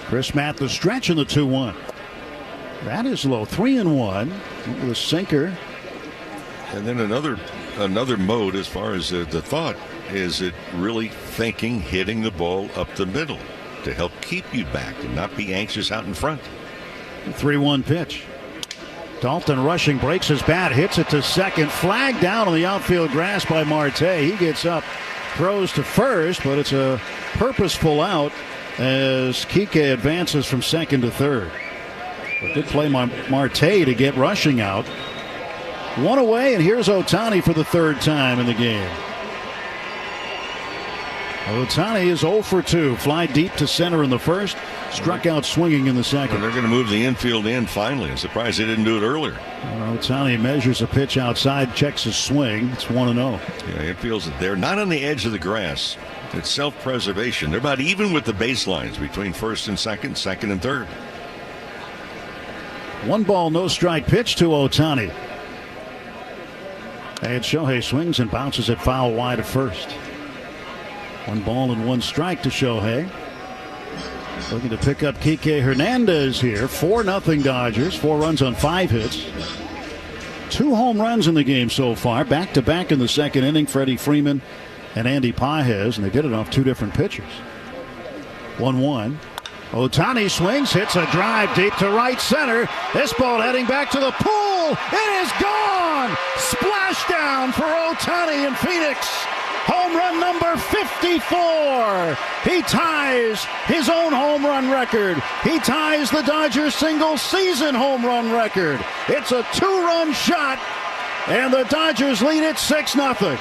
Chris Matt, the stretch in the 2-1. That is low. 3-1 with a sinker. And then another mode as far as the thought is it really thinking, hitting the ball up the middle to help keep you back and not be anxious out in front. 3-1 pitch. Dalton Rushing breaks his bat, hits it to second. Flag down on the outfield grass by Marte. He gets up, throws to first, but it's a purposeful out as Kike advances from second to third. A good play by Marte to get Rushing out. 1 away, and here's Ohtani for the 3rd time in the game. Ohtani is 0 for 2. Fly deep to center in the first. Struck out swinging in the second. And they're going to move the infield in finally. I'm surprised they didn't do it earlier. Ohtani measures a pitch outside, checks his swing. It's 1-0. Yeah, infield's they're not on the edge of the grass. It's self-preservation. They're about even with the baselines between first and second, second and third. 1 ball, no strike pitch to Ohtani. And Shohei swings and bounces it foul wide at first. 1 ball and 1 strike to Shohei. Looking to pick up Kike Hernandez here. 4-0 Dodgers. 4 runs on 5 hits. 2 home runs in the game so far. Back-to-back in the second inning. Freddie Freeman and Andy Pages, and they did it off 2 different pitchers. 1-1. Ohtani swings, hits a drive deep to right center. This ball heading back to the pool. It is gone. Splashdown for Ohtani in Phoenix. Home run number 54. He ties his own home run record. He ties the Dodgers single season home run record. It's a 2-run shot, and the Dodgers lead it 6-0.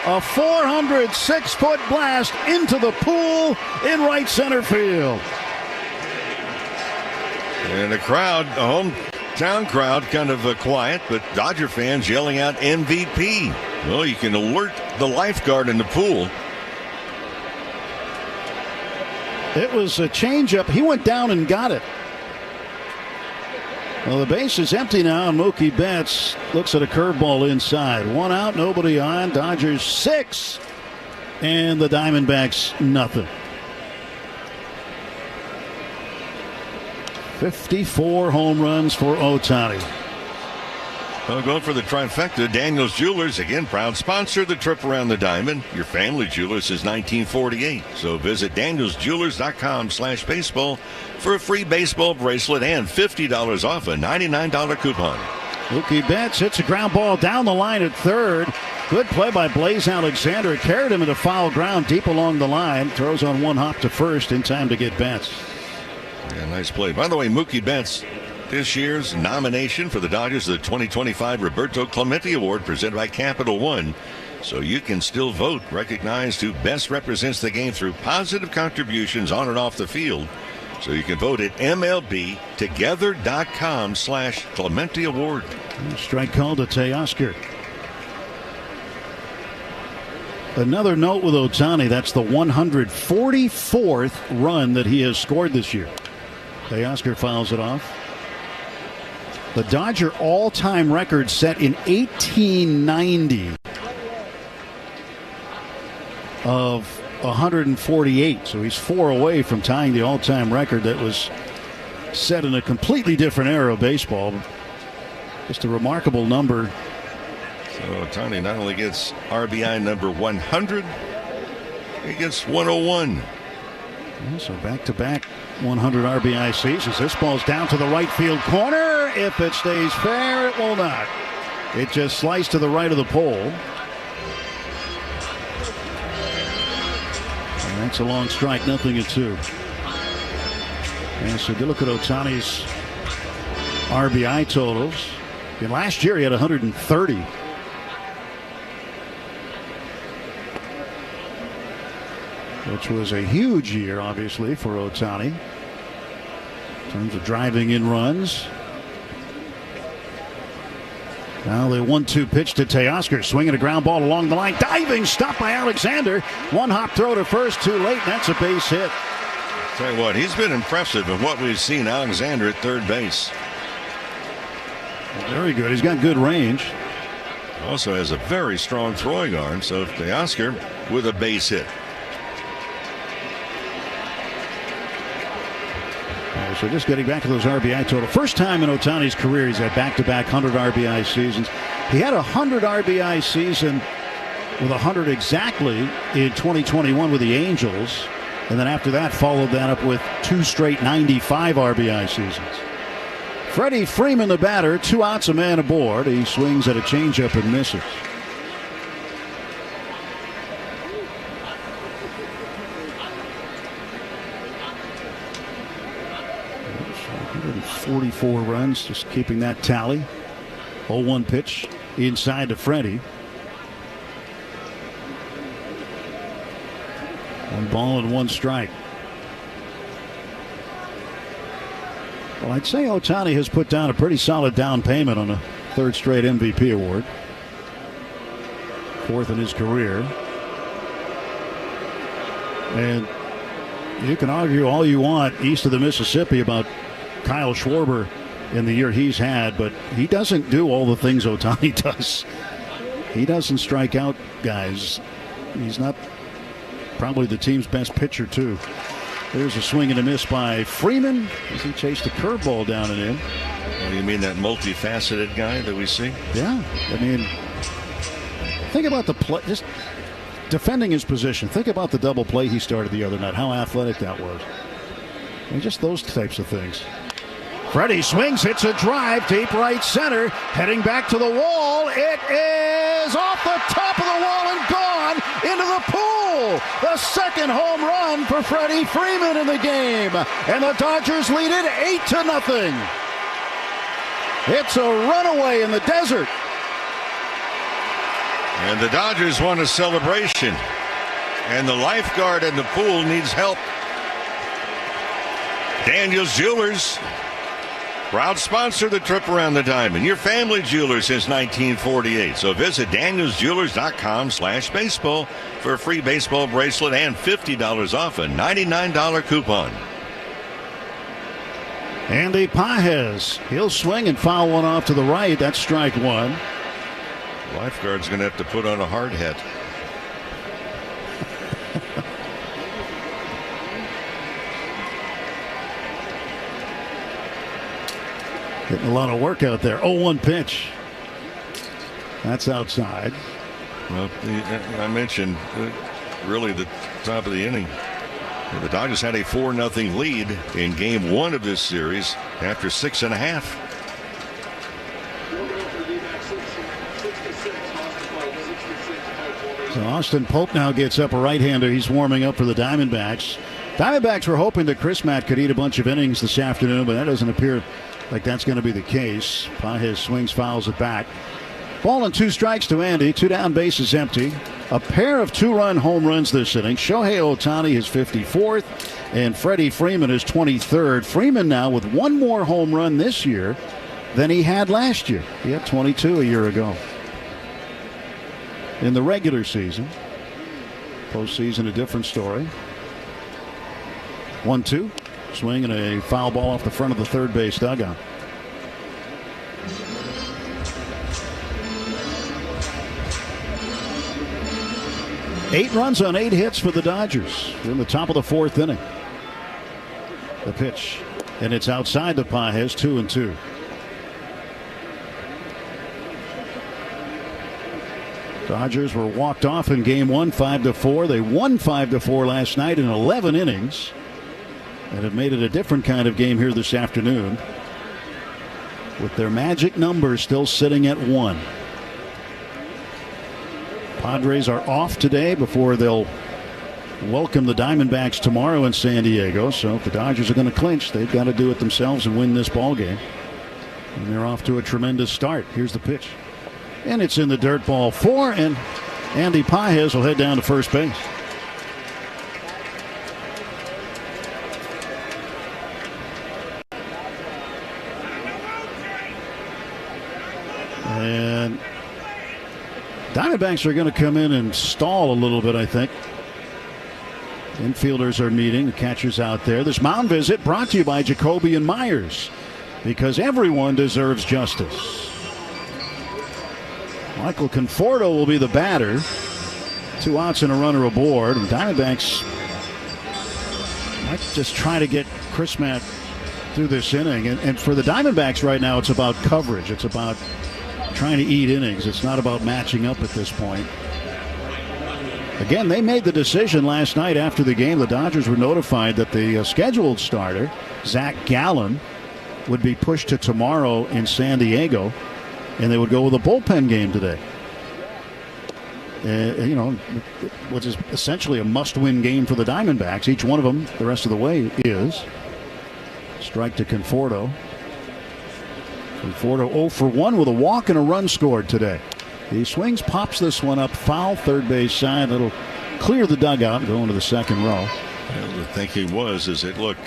A 406-foot blast into the pool in right center field. And the crowd, the hometown crowd, kind of quiet, but Dodger fans yelling out MVP. Well, you can alert the lifeguard in the pool. It was a changeup. He went down and got it. Well, the base is empty now, and Mookie Betts looks at a curveball inside. 1 out, nobody on. Dodgers 6, and the Diamondbacks nothing. 54 home runs for Ohtani. Well, going for the trifecta, Daniels Jewelers, again, proud sponsor of the trip around the diamond. Your family jeweler since 1948. So visit danielsjewelers.com/baseball for a free baseball bracelet and $50 off a $99 coupon. Mookie Betts hits a ground ball down the line at third. Good play by Blaze Alexander. Carried him into foul ground deep along the line. Throws on 1 hop to first in time to get Betts. Yeah, nice play. By the way, Mookie Betts, this year's nomination for the Dodgers, the 2025 Roberto Clemente Award presented by Capital One. So you can still vote, recognized who best represents the game through positive contributions on and off the field. So you can vote at MLBtogether.com/Clemente Award. Strike call to Teoscar. Another note with Ohtani, that's the 144th run that he has scored this year. Teoscar fouls it off. The Dodger all-time record set in 1890 of 148. So he's 4 away from tying the all-time record that was set in a completely different era of baseball. Just a remarkable number. So Ohtani not only gets RBI number 100, he gets 101. So back-to-back 100 RBI seasons. This ball's down to the right field corner. If it stays fair, it will not. It just sliced to the right of the pole. And that's a long strike, 0-2. And so you look at Ohtani's RBI totals. And last year he had 130. Which was a huge year, obviously, for Ohtani in terms of driving in runs. Now the 1-2 pitch to Teoscar, swinging a ground ball along the line, diving, stopped by Alexander. One hop throw to first, too late, and that's a base hit. Tell you what, he's been impressive in what we've seen. Alexander at third base. Very good. He's got good range. Also has a very strong throwing arm. So Teoscar with a base hit. So just getting back to those RBI total. First time in Ohtani's career he's had back-to-back 100 RBI seasons. He had a 100 RBI season with 100 exactly in 2021 with the Angels. And then after that followed that up with 2 straight 95 RBI seasons. Freddie Freeman, the batter, 2 outs, a man aboard. He swings at a changeup and misses. So 144 runs, just keeping that tally. 0-1 pitch inside to Freddie. 1 ball and 1 strike. Well, I'd say Ohtani has put down a pretty solid down payment on a 3rd straight MVP award. 4th in his career. And you can argue all you want east of the Mississippi about Kyle Schwarber in the year he's had, but he doesn't do all the things Ohtani does. He doesn't strike out guys. He's not probably the team's best pitcher, too. There's a swing and a miss by Freeman as he chased a curveball down and in. Well, you mean that multifaceted guy that we see? Yeah. I mean, think about the play, just defending his position. Think about the double play he started the other night, how athletic that was. I mean, just those types of things. Freddie swings, hits a drive, deep right center, heading back to the wall. It is off the top of the wall and gone into the pool. The 2nd home run for Freddie Freeman in the game. And the Dodgers lead it 8-0. It's a runaway in the desert. And the Dodgers want a celebration. And the lifeguard in the pool needs help. Daniel's Jewelers, proud sponsor of the trip around the diamond. Your family jeweler since 1948. So visit danielsjewelers.com/baseball for a free baseball bracelet and $50 off a $99 coupon. Andy Pages, he'll swing and foul one off to the right. That's strike 1. Lifeguard's going to have to put on a hard hat. Getting a lot of work out there. 0-1 pitch. That's outside. Well, I mentioned really the top of the inning. The Dodgers had a 4-0 lead in game 1 of this series after 6.5. So Austin Pope now gets up a right-hander. He's warming up for the Diamondbacks. Diamondbacks were hoping that Chris Matt could eat a bunch of innings this afternoon, but that doesn't appear like that's going to be the case. Pages swings, fouls it back. Ball and 2 strikes to Andy. 2 down, bases empty. A pair of 2-run home runs this inning. Shohei Ohtani his 54th, and Freddie Freeman his 23rd. Freeman now with 1 more home run this year than he had last year. He had 22 a year ago. In the regular season. Postseason, a different story. 1-2. Swing and a foul ball off the front of the third base dugout. Eight runs on 8 hits for the Dodgers. We're in the top of the 4th inning. The pitch, and it's outside the Pages, 2-2. Dodgers were walked off in game 1, 5-4. They won 5-4 last night in 11 innings. And have made it a different kind of game here this afternoon, with their magic number still sitting at 1. Padres are off today before they'll welcome the Diamondbacks tomorrow in San Diego. So if the Dodgers are going to clinch, they've got to do it themselves and win this ball game. And they're off to a tremendous start. Here's the pitch. And it's in the dirt, ball 4, and Andy Pages will head down to first base. And Diamondbacks are going to come in and stall a little bit, I think. Infielders are meeting. The catcher's out there. This mound visit brought to you by Jacoby and Myers, because everyone deserves justice. Michael Conforto will be the batter. 2 outs and a runner aboard. And Diamondbacks might just try to get Chris Matt through this inning. And for the Diamondbacks right now, it's about coverage. It's about trying to eat innings. It's not about matching up at this point. Again, they made the decision last night after the game. The Dodgers were notified that the scheduled starter, Zach Gallen, would be pushed to tomorrow in San Diego, and they would go with a bullpen game today. Which is essentially a must-win game for the Diamondbacks. Each one of them, the rest of the way, is. Strike to Conforto. Conforto 0 for 1 with a walk and a run scored today. He swings, pops this one up foul, third base side. It'll clear the dugout and go into the second row. The thinking is that, look,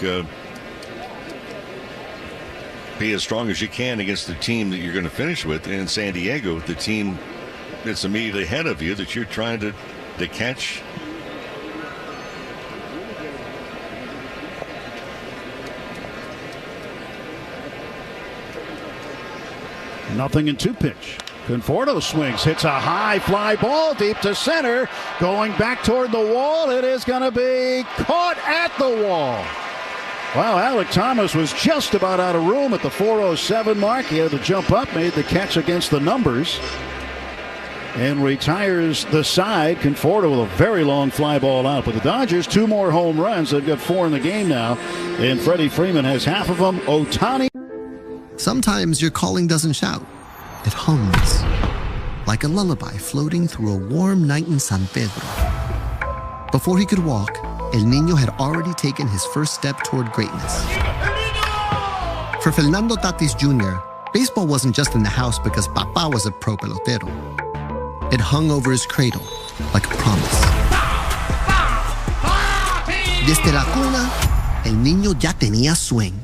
be as strong as you can against the team that you're going to finish with in San Diego, the team that's immediately ahead of you that you're trying to catch. Nothing in 2 pitch. Conforto swings, hits a high fly ball deep to center, going back toward the wall. It is going to be caught at the wall. Wow, Alec Thomas was just about out of room at the 4:07 mark. He had to jump up, made the catch against the numbers, and retires the side. Conforto with a very long fly ball out. But the Dodgers, 2 more home runs. They've got 4 in the game now, and Freddie Freeman has half of them. Ohtani. Sometimes your calling doesn't shout. It hums like a lullaby floating through a warm night in San Pedro. Before he could walk, El Niño had already taken his first step toward greatness. For Fernando Tatis Jr., baseball wasn't just in the house because Papa was a pro pelotero. It hung over his cradle like a promise. Desde la cuna, El Niño ya tenía swing.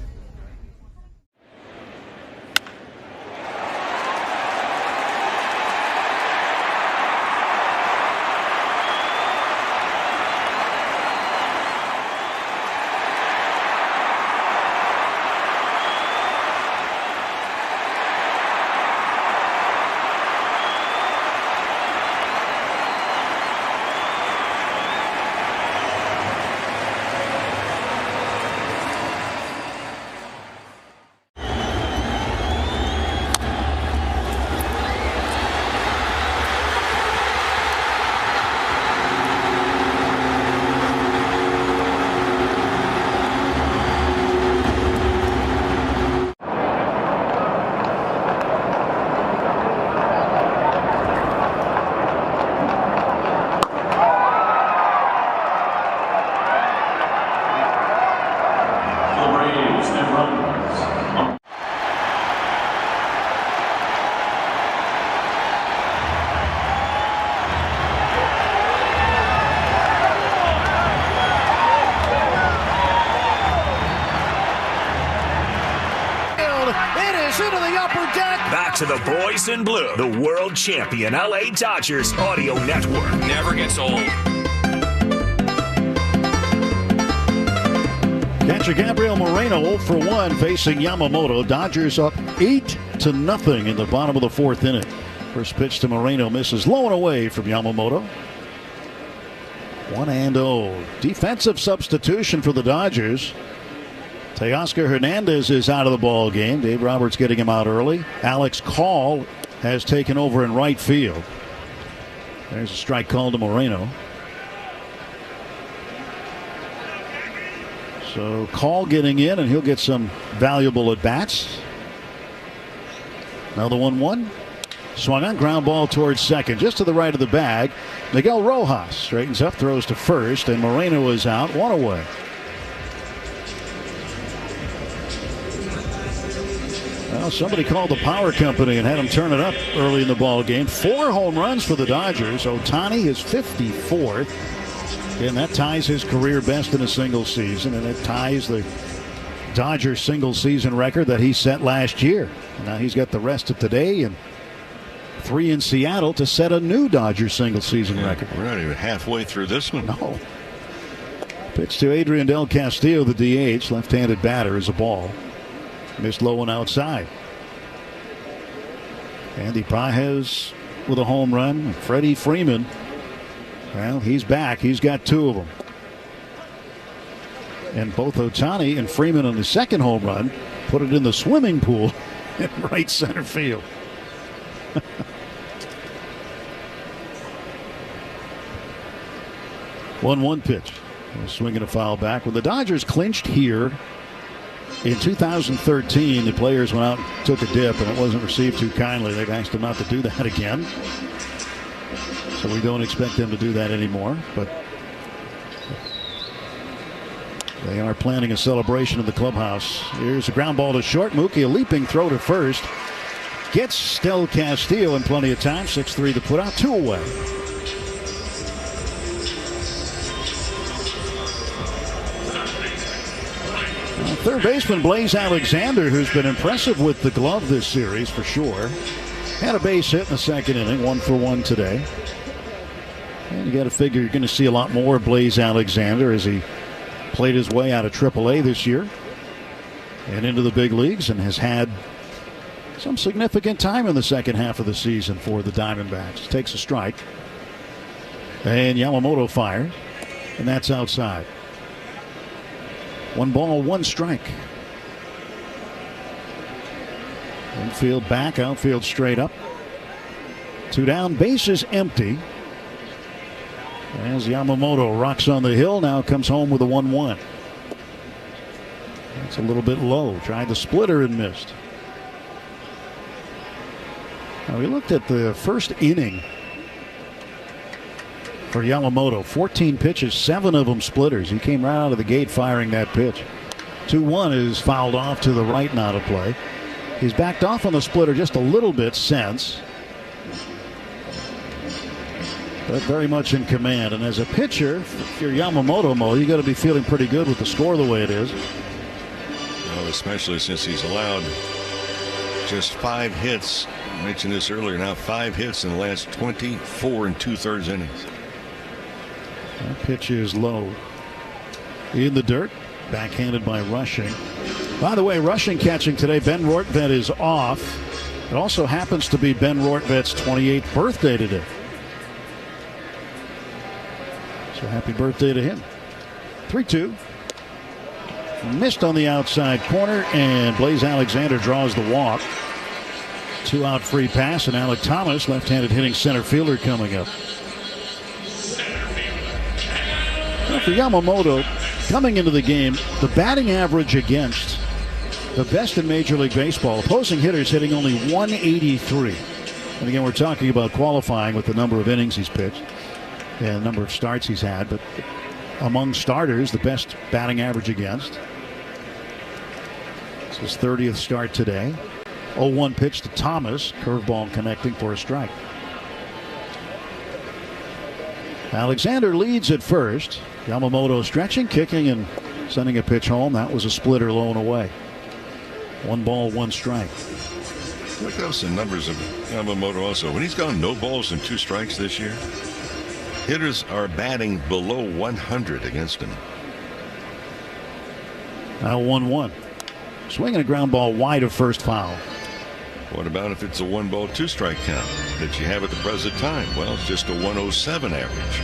To the boys in blue, the world champion LA Dodgers audio network. Never gets old. Catcher Gabriel Moreno 0 for 1 facing Yamamoto. Dodgers up 8-0 in the bottom of the 4th inning. First pitch to Moreno misses low and away from Yamamoto. 1-0. Defensive substitution for the Dodgers. Teoscar Hernandez is out of the ball game. Dave Roberts getting him out early. Alex Call has taken over in right field. There's a strike called to Moreno. So Call getting in, and he'll get some valuable at bats. Now the 1-1. Swung on, ground ball towards second, just to the right of the bag. Miguel Rojas straightens up, throws to first, and Moreno is out, 1 away. Well, Well, somebody called the power company and had him turn it up early in the ball game. 4 home runs for the Dodgers. Ohtani is 54th. And that ties his career best in a single season, and it ties the Dodgers single season record that he set last year. Now he's got the rest of today and 3 in Seattle to set a new Dodgers single season record. We're not even halfway through this one. No. Pitch to Adrian Del Castillo, the DH. Left-handed batter is a ball. Missed low and outside. Andy Pages with a home run. Freddie Freeman, well, he's back. He's got 2 of them. And both Ohtani and Freeman on the second home run put it in the swimming pool in right center field. 1-1 pitch. Swinging a foul back. When the Dodgers clinched here in 2013, the players went out and took a dip, and it wasn't received too kindly. They've asked them not to do that again. So we don't expect them to do that anymore. But they are planning a celebration in the clubhouse. Here's a ground ball to short. Mookie, a leaping throw to first. Gets Del Castillo in plenty of time. 6-3 to put out. 2 away. Third baseman Blaze Alexander, who's been impressive with the glove this series for sure, had a base hit in the second inning, 1 for 1 today. And you got to figure you're going to see a lot more of Blaze Alexander as he played his way out of AAA this year and into the big leagues, and has had some significant time in the second half of the season for the Diamondbacks. Takes a strike, and Yamamoto fires, and that's outside. 1 ball, 1 strike. Infield back, outfield straight up. 2 down, bases empty. As Yamamoto rocks on the hill, now comes home with a 1-1. That's a little bit low. Tried the splitter and missed. Now we looked at the first inning for Yamamoto. 14 pitches, 7 of them splitters. He came right out of the gate firing that pitch. 2-1 is fouled off to the right, not a play. He's backed off on the splitter just a little bit since, but very much in command. And as a pitcher, if you're Yamamoto, Mo, you got to be feeling pretty good with the score the way it is. Well, especially since he's allowed just 5 hits. I mentioned this earlier. Now 5 hits in the last 24 2/3 innings. That pitch is low. In the dirt. Backhanded by Rushing. By the way, Rushing catching today. Ben Rortvedt is off. It also happens to be Ben Rortvedt's 28th birthday today. So happy birthday to him. 3-2. Missed on the outside corner, and Blaze Alexander draws the walk. 2-out free pass, and Alec Thomas, left-handed hitting center fielder, coming up. Well, for Yamamoto, coming into the game, the batting average against the best in Major League Baseball, opposing hitters hitting only 183. And again, we're talking about qualifying with the number of innings he's pitched and the number of starts he's had, but among starters, the best batting average against. It's his 30th start today. 0-1 pitch to Thomas, curveball connecting for a strike. Alexander leads at first. Yamamoto stretching, kicking, and sending a pitch home. That was a splitter low and away. 1 ball, 1 strike. Look at those numbers of Yamamoto also. When he's gone no balls and 2 strikes this year, hitters are batting below 100 against him. Now 1-1. Swinging a ground ball wide of first, foul. What about if it's a 1 ball, 2 strike count that you have at the present time? Well, it's just a 107 average.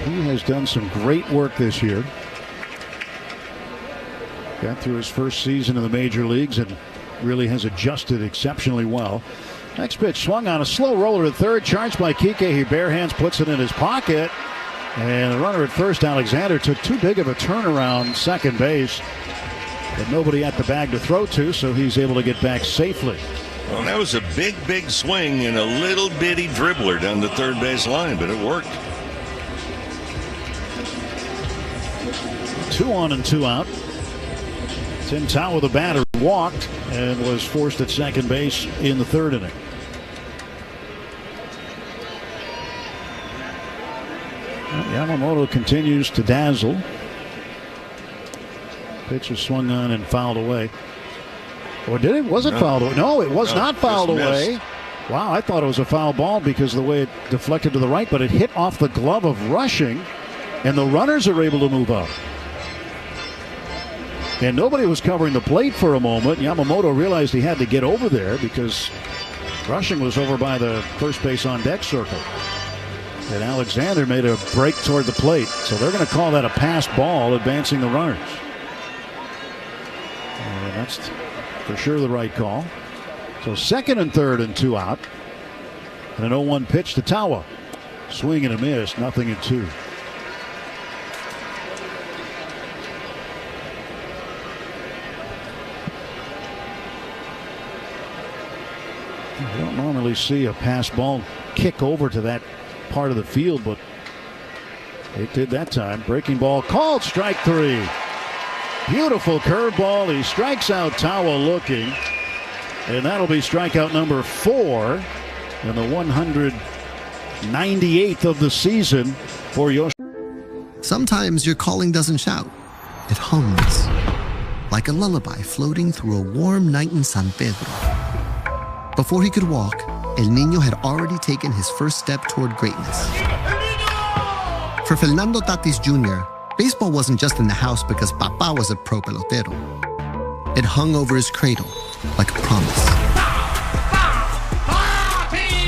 He has done some great work this year. Got through his first season in the major leagues and really has adjusted exceptionally well. Next pitch swung on, a slow roller at third, charged by Kike. He bare hands, puts it in his pocket. And the runner at first, Alexander, took too big of a turnaround second base. But nobody at the bag to throw to, so he's able to get back safely. Well, that was a big swing and a little bitty dribbler down the third base line, but it worked. 2 on and 2 out. Tim Tao, the batter, walked and was forced at second base in the third inning. Yamamoto continues to dazzle. Pitch was swung on and fouled away. Or did it? Was it fouled away? No, it was not fouled away. Wow, I thought it was a foul ball because of the way it deflected to the right, but it hit off the glove of Rushing, and the runners are able to move up. And nobody was covering the plate for a moment. Yamamoto realized he had to get over there because Rushing was over by the first base on deck circle. And Alexander made a break toward the plate. So they're going to call that a pass ball, advancing the runners. And that's for sure the right call. So second and third and 2 out. And an 0-1 pitch to Tawa. Swing and a miss, 0-2. You don't normally see a pass ball kick over to that part of the field, but it did that time. Breaking ball called, strike 3. Beautiful curveball. He strikes out Tawa looking, and that'll be strikeout number 4 and the 198th of the season for Yoshi. Sometimes your calling doesn't shout. It hums like a lullaby floating through a warm night in San Pedro. Before he could walk, El Niño had already taken his first step toward greatness. For Fernando Tatis Jr., baseball wasn't just in the house because Papa was a pro pelotero. It hung over his cradle like a promise.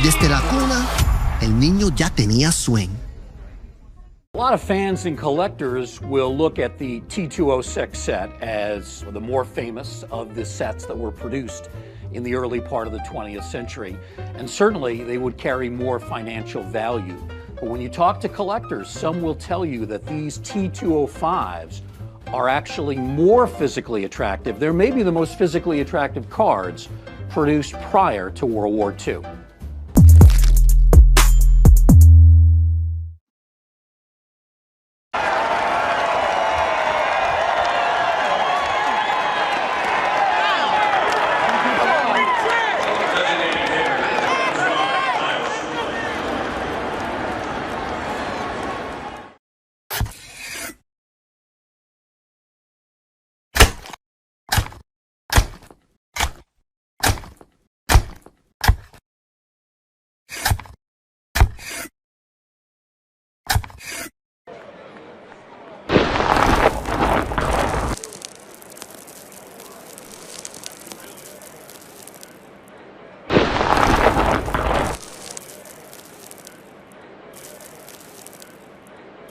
Desde la cuna, El Niño ya tenía swing. A lot of fans and collectors will look at the T206 set as the more famous of the sets that were produced in the early part of the 20th century. And certainly they would carry more financial value. But when you talk to collectors, some will tell you that these T205s are actually more physically attractive. They're maybe the most physically attractive cards produced prior to World War II.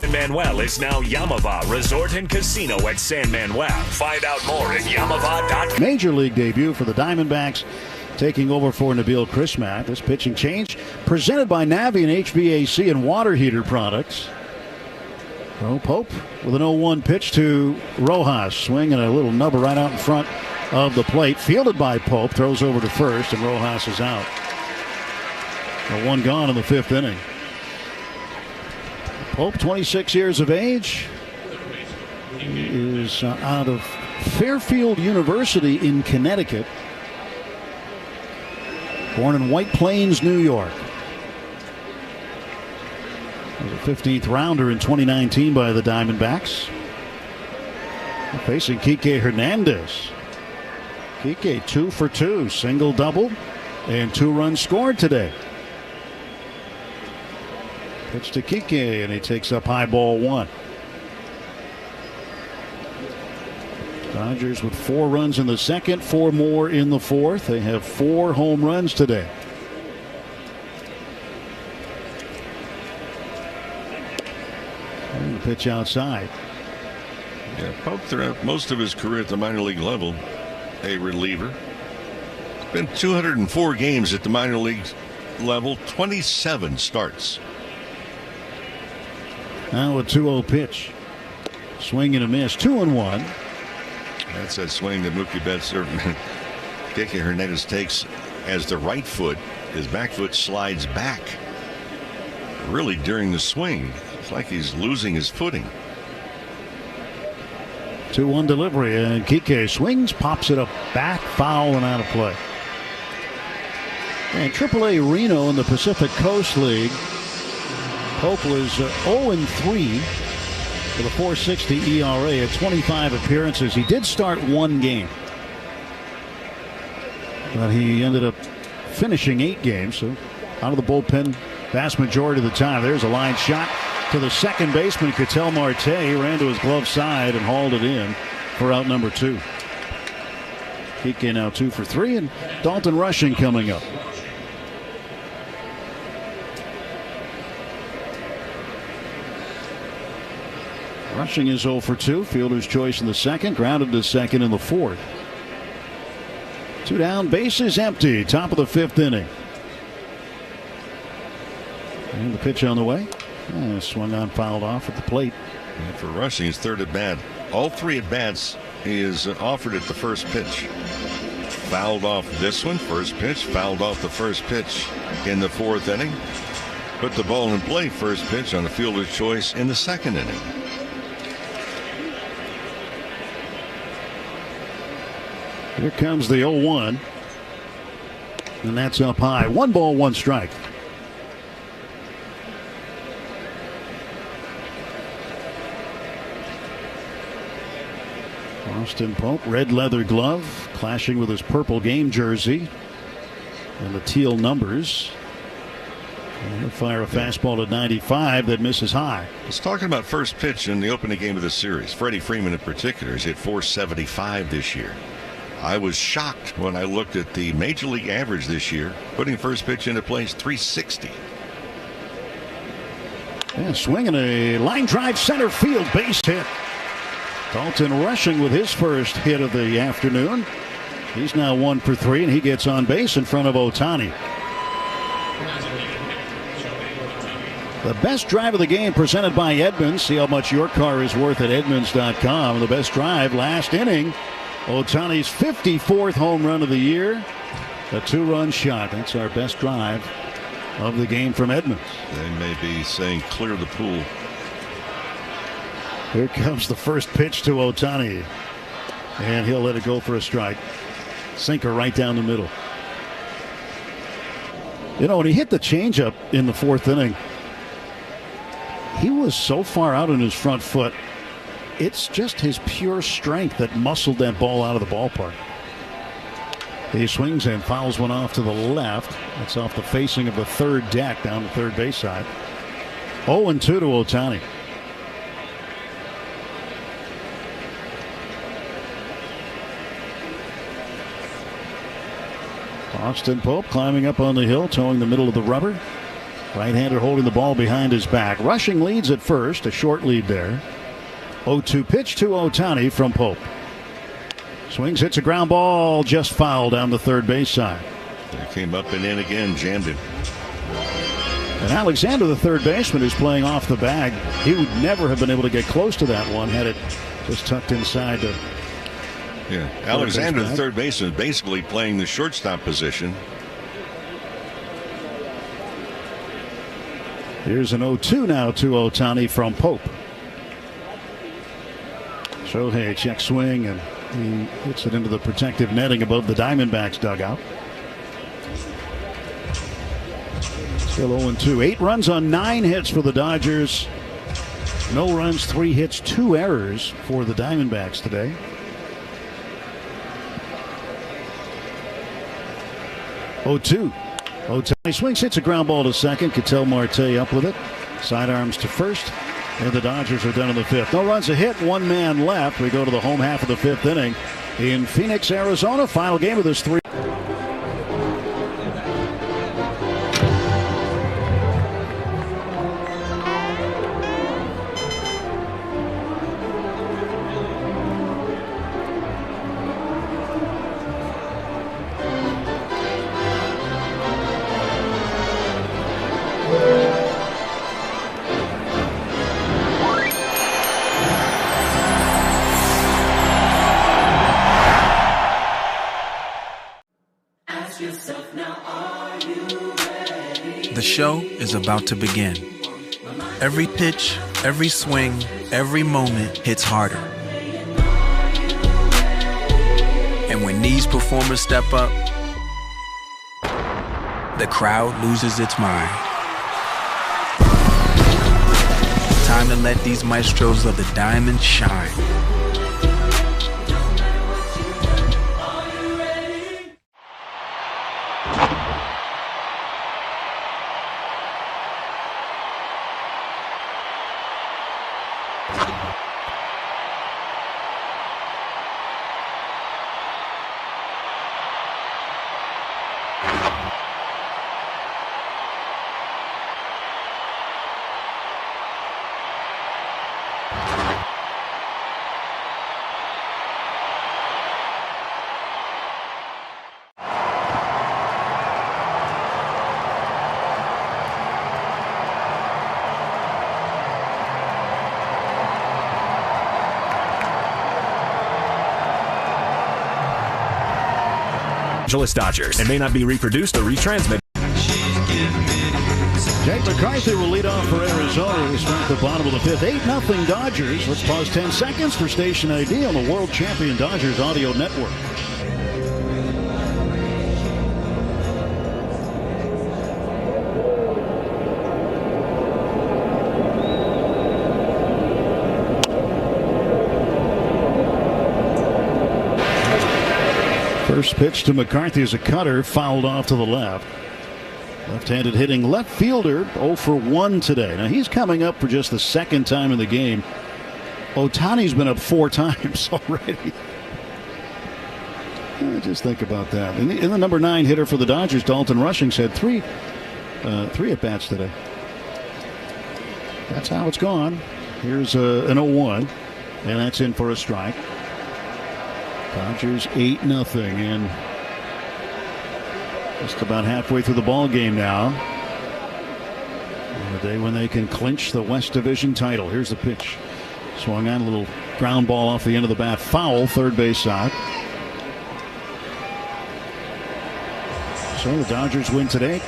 Manuel is now Yamava Resort and Casino at San Manuel. Find out more at Yamava.com. Major league debut for the Diamondbacks, taking over for Nabil Chrismat. This pitching change presented by Navien HVAC and water heater products. Oh, Pope with an 0-1 pitch to Rojas. Swing and a little nubber right out in front of the plate. Fielded by Pope. Throws over to first, and Rojas is out. A 1 gone in the 5th inning. Pope, 26 years of age, is out of Fairfield University in Connecticut. Born in White Plains, New York. Was a 15th rounder in 2019 by the Diamondbacks. Facing Kike Hernandez. Kike 2 for 2, single double, and 2 runs scored today. Pitch to Kike, and he takes up high ball 1. Dodgers with 4 runs in the second, 4 more in the 4th. They have 4 home runs today. And the pitch outside. Yeah, Pope throughout most of his career at the minor league level, a reliever. Been 204 games at the minor league level, 27 starts. Now a 2-0 pitch. Swing and a miss. 2-1. That's that swing that Mookie Betts or Kike Hernandez takes as the right foot. His back foot slides back. Really during the swing. It's like he's losing his footing. 2-1 delivery, and Kike swings, pops it up back, foul, and out of play. And AAA Reno in the Pacific Coast League, Pope was 0-3 with a 4.60 ERA at 25 appearances. He did start one game, but he ended up finishing 8 games, so out of the bullpen vast majority of the time. There's a line shot to the second baseman, Ketel Marte. He ran to his glove side and hauled it in for out number 2. Kike now 2 for 3, and Dalton Rushing coming up. Rushing is 0 for 2. Fielder's choice in the second. Grounded to second in the fourth. 2 down, bases empty. Top of the 5th inning. And the pitch on the way. Swung on, fouled off at the plate. And for Rushing, his 3rd at bat. All 3 at bats he is offered at the first pitch. Fouled off this one, first pitch. Fouled off the first pitch in the 4th inning. Put the ball in play, first pitch on the fielder's choice in the 2nd inning. Here comes the 0-1. And that's up high. 1 ball, 1 strike. Austin Pope, red leather glove, clashing with his purple game jersey and the teal numbers. And he'll fire a fastball at 95 that misses high. Let's talk about first pitch in the opening game of the series. Freddie Freeman in particular has hit 475 this year. I was shocked when I looked at the major league average this year. Putting first pitch into play is 360. Yeah, swinging a line drive center field base hit. Dalton Rushing with his first hit of the afternoon. He's now 1 for 3, and he gets on base in front of Ohtani. The best drive of the game presented by Edmunds. See how much your car is worth at Edmunds.com. The best drive last inning. Ohtani's 54th home run of the year. A 2-run shot. That's our best drive of the game from Edmunds. They may be saying clear the pool. Here comes the first pitch to Ohtani. And he'll let it go for a strike. Sinker right down the middle. You know, when he hit the changeup in the 4th inning, he was so far out on his front foot. It's just his pure strength that muscled that ball out of the ballpark. He swings and fouls one off to the left. That's off the facing of the 3rd deck down the 3rd base side. 0-2 to Ohtani. Austin Pope climbing up on the hill, towing the middle of the rubber. Right-hander holding the ball behind his back. Rushing leads at first, a short lead there. 0-2 pitch to Ohtani from Pope. Swings, hits a ground ball, just foul down the 3rd base side. They came up and in again, jammed him. And Alexander, the 3rd baseman, who's playing off the bag, he would never have been able to get close to that one had it just tucked inside the. Yeah, Alexander, the 3rd baseman, basically playing the shortstop position. Here's an 0-2 now to Ohtani from Pope. Shohei check swing, and he hits it into the protective netting above the Diamondbacks dugout. Still 0-2. 8 runs on 9 hits for the Dodgers. No runs, 3 hits, 2 errors for the Diamondbacks today. Ohtani swings, hits a ground ball to second. Ketel Marte up with it. Sidearms to first. And the Dodgers are done in the 5th. No runs, a hit, 1 man left. We go to the home half of the 5th inning in Phoenix, Arizona. Final game of this 3. The show is about to begin. Every pitch, every swing, every moment hits harder. And when these performers step up, the crowd loses its mind. Time to let these maestros of the diamond shine. Angeles Dodgers and may not be reproduced or retransmitted. Jake McCarthy will lead off for Arizona. We start the bottom of the fifth. 8-0 Dodgers. Let's pause 10 seconds for station ID on the World Champion Dodgers Audio Network. First pitch to McCarthy is a cutter, fouled off to the left. Left-handed hitting left fielder, 0 for 1 today. Now he's coming up for just the second time in the game. Ohtani's been up 4 times already. Just think about that. And the number 9 hitter for the Dodgers, Dalton Rushing's had three at-bats today. That's how it's gone. Here's an 0-1, and that's in for a strike. Dodgers 8-0, and just about halfway through the ball game now. On the day when they can clinch the West Division title. Here's the pitch. Swung on, a little ground ball off the end of the bat. Foul, third base side. So the Dodgers win today.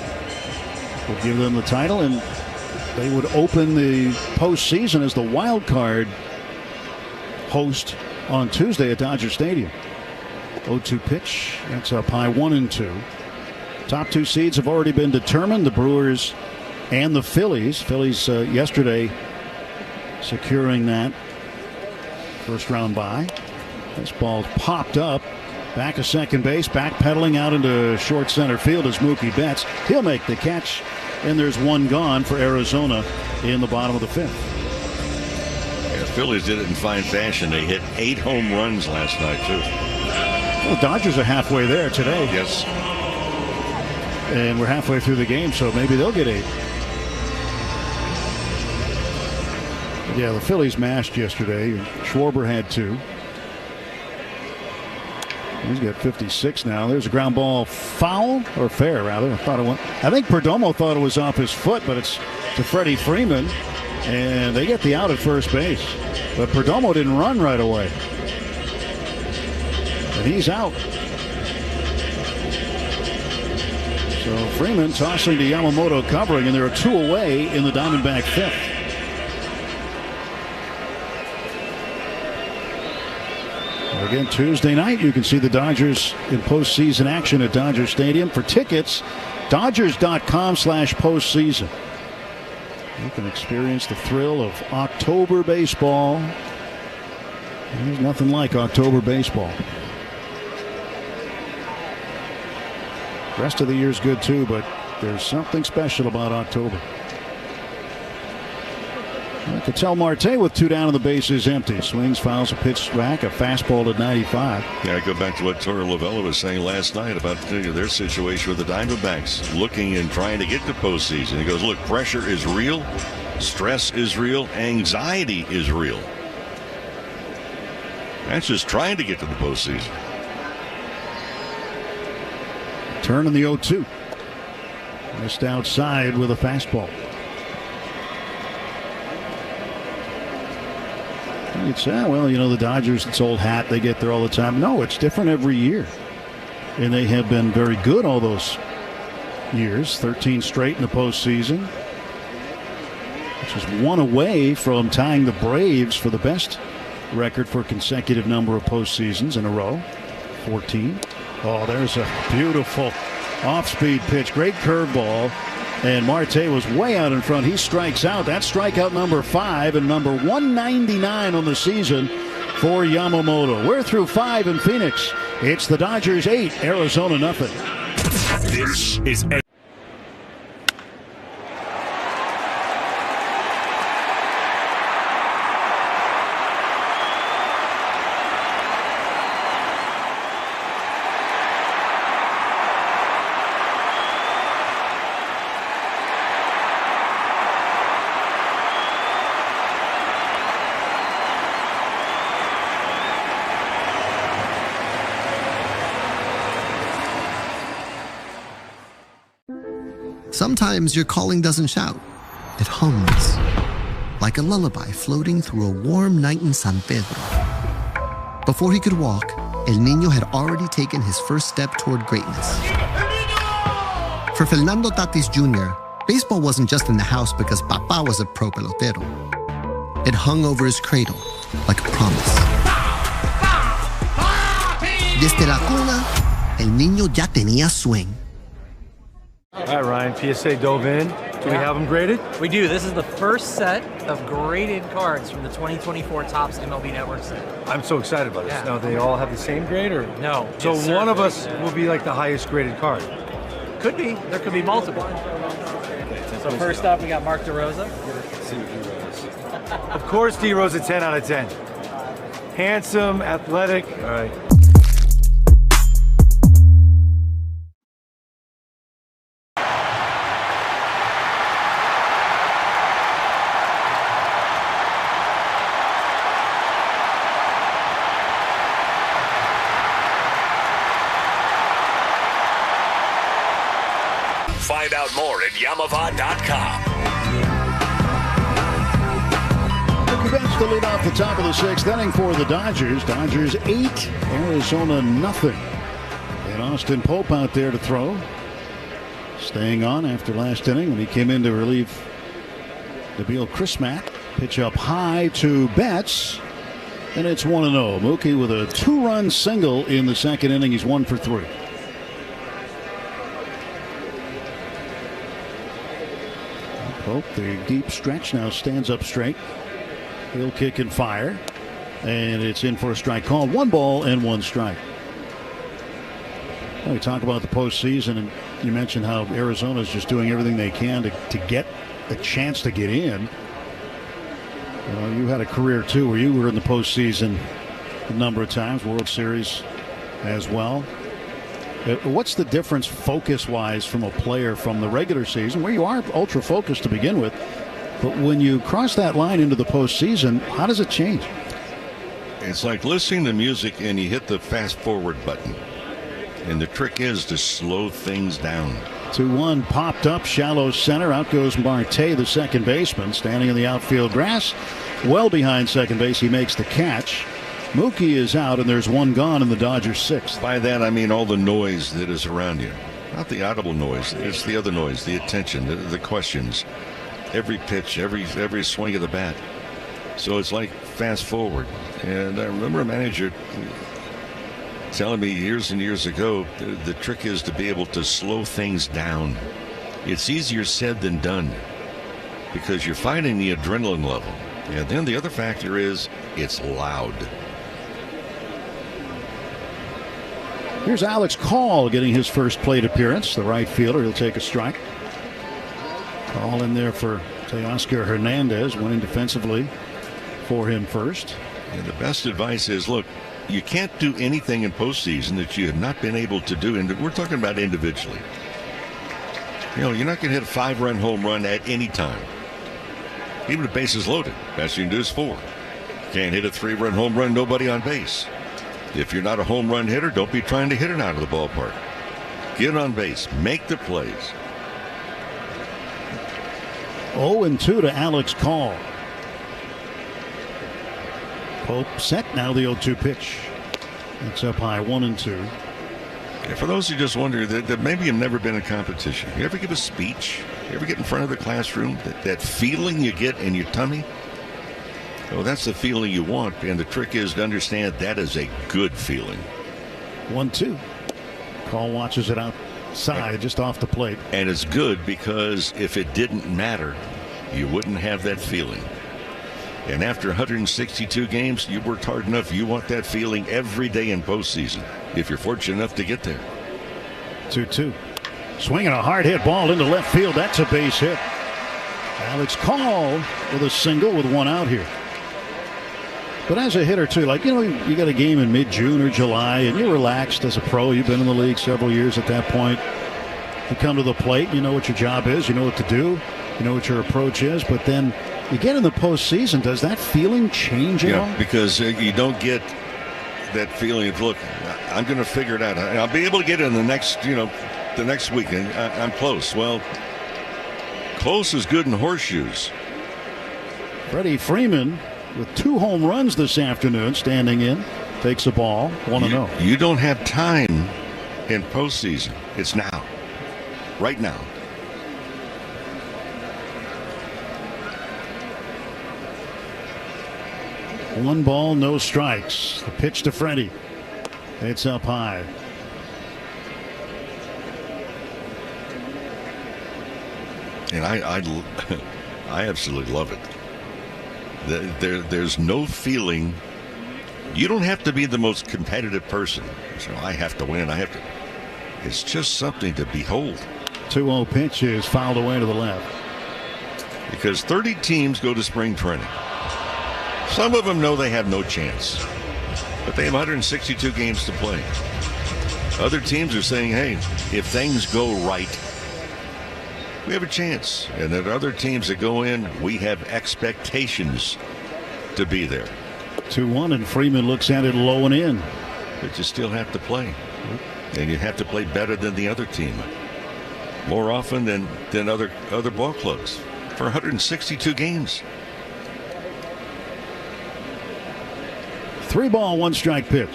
Would give them the title, and they would open the postseason as the wild card host on Tuesday at Dodger Stadium. 0-2 pitch. That's up high, 1-2. Top 2 seeds have already been determined. The Brewers and the Phillies. Phillies yesterday securing that first round bye. This ball popped up. Back to second base. Backpedaling out into short center field is Mookie Betts. He'll make the catch. And there's one gone for Arizona in the bottom of the fifth. Phillies did it in fine fashion. They hit 8 home runs last night, too. Well, the Dodgers are halfway there today. Yes. And we're halfway through the game, so maybe they'll get 8. Yeah, the Phillies mashed yesterday. Schwarber had 2. He's got 56 now. There's a ground ball, foul or fair, rather. I think Perdomo thought it was off his foot, but it's to Freddie Freeman. And they get the out at first base. But Perdomo didn't run right away. And he's out. So Freeman tossing to Yamamoto covering, and there are 2 away in the Diamondback fifth. Again, Tuesday night, you can see the Dodgers in postseason action at Dodger Stadium. For tickets, Dodgers.com/postseason. You can experience the thrill of October baseball. There's nothing like October baseball. The rest of the year's good too, but there's something special about October. Ketel Marte with 2 down and the base is empty. Swings, fouls a pitch back, a fastball at 95. Yeah, I go back to what Torre Lavella was saying last night about their situation with the Diamondbacks, looking and trying to get to postseason. He goes, look, pressure is real, stress is real, anxiety is real. That's just trying to get to the postseason. Turn in the 0-2. Missed outside with a fastball. You'd say, well, the Dodgers, it's old hat. They get there all the time. No, it's different every year. And they have been very good all those years. 13 straight in the postseason. Which is 1 away from tying the Braves for the best record for consecutive number of postseasons in a row. 14. Oh, there's a beautiful off-speed pitch. Great curveball. And Marte was way out in front. He strikes out. That's strikeout number 5 and number 199 on the season for Yamamoto. We're through 5 in Phoenix. It's the Dodgers 8, Arizona nothing. This is Sometimes your calling doesn't shout. It hums. Like a lullaby floating through a warm night in San Pedro. Before he could walk, El Niño had already taken his first step toward greatness. For Fernando Tatis Jr., baseball wasn't just in the house because Papa was a pro pelotero. It hung over his cradle like a promise. Desde la cuna, El Niño ya tenía swing. All right, Ryan, PSA dove in. Do we have them graded? We do. This is the first set of graded cards from the 2024 Topps MLB Network set. I'm so excited about this. Yeah. Now, they all have the same grade, or? No. So one of us will be like the highest graded card. Could be. There could be multiple. So first up, we got Mark DeRosa. Of course, D-Rose a 10 out of 10. Handsome, athletic. All right. Find out more at Yamava.com. Mookie Betts to lead off the top of the 6th inning for the Dodgers. Dodgers 8, Arizona nothing. And Austin Pope out there to throw. Staying on after last inning when he came in to relieve Nabil Chrismat. Pitch up high to Betts. And it's 1-0. Mookie with a 2-run single in the 2nd inning. He's 1 for 3. Pope, the deep stretch, now stands up straight. He'll kick and fire. And it's in for a strike called. 1 ball and 1 strike. Well, we talk about the postseason, and you mentioned how Arizona is just doing everything they can to get a chance to get in. You had a career, too, where you were in the postseason a number of times, World Series as well. What's the difference focus-wise from a player from the regular season, where you are ultra-focused to begin with, but when you cross that line into the postseason, how does it change? It's like listening to music and you hit the fast-forward button. And the trick is to slow things down. 2-1 popped up, shallow center. Out goes Marte, the second baseman, standing in the outfield grass. Well behind second base, he makes the catch. Mookie is out, and there's 1 gone in the Dodgers 6th. By that, I mean all the noise that is around you. Not the audible noise. It's the other noise, the attention, the questions. Every pitch, every swing of the bat. So it's like fast forward. And I remember a manager telling me years and years ago, the trick is to be able to slow things down. It's easier said than done because you're finding the adrenaline level. And then the other factor is it's loud. Here's Alex Call getting his first plate appearance. The right fielder. He'll take a strike. Call in there for Teoscar Hernandez, winning defensively for him first. And the best advice is, look, you can't do anything in postseason that you have not been able to do. And we're talking about individually. You're not going to hit a 5-run home run at any time. Even if bases loaded, best you can do is 4. Can't hit a 3-run home run, nobody on base. If you're not a home run hitter, don't be trying to hit it out of the ballpark. Get on base, make the plays. 0-2 to Alex Call. Pope set, now the 0-2 pitch. It's up high, 1-2. And for those who just wonder that maybe you've never been in competition, you ever give a speech? You ever get in front of the classroom? That feeling you get in your tummy? Well, that's the feeling you want, and the trick is to understand that is a good feeling. 1-2. Call watches it outside, just off the plate. And it's good because if it didn't matter, you wouldn't have that feeling. And after 162 games, you worked hard enough. You want that feeling every day in postseason, if you're fortunate enough to get there. 2-2. Swinging a hard hit ball into left field. That's a base hit. Alex Call with a single with one out here. But as a hitter, too, like, you got a game in mid-June or July, and you're relaxed as a pro. You've been in the league several years at that point. You come to the plate, you know what your job is, you know what to do, you know what your approach is, but then you get in the postseason. Does that feeling change at all? Yeah, because you don't get that feeling of, look, I'm going to figure it out. I'll be able to get it in the next weekend. I'm close. Well, close is good in horseshoes. Freddie Freeman with 2 home runs this afternoon, standing in, takes a ball, 1-0. You don't have time in postseason. It's now. Right now. One ball, no strikes. The pitch to Freddie. It's up high. And I absolutely love it. There's no feeling. You don't have to be the most competitive person. So I have to win. It's just something to behold. 2-0 pitch is fouled away to the left. Because 30 teams go to spring training. Some of them know they have no chance, but they have 162 games to play. Other teams are saying, hey, if things go right, we have a chance. And there are other teams that go in, we have expectations to be there. 2-1, and Freeman looks at it low and in. But you still have to play. And you have to play better than the other team. More often than other ball clubs for 162 games. 3-ball, 1-strike pitch.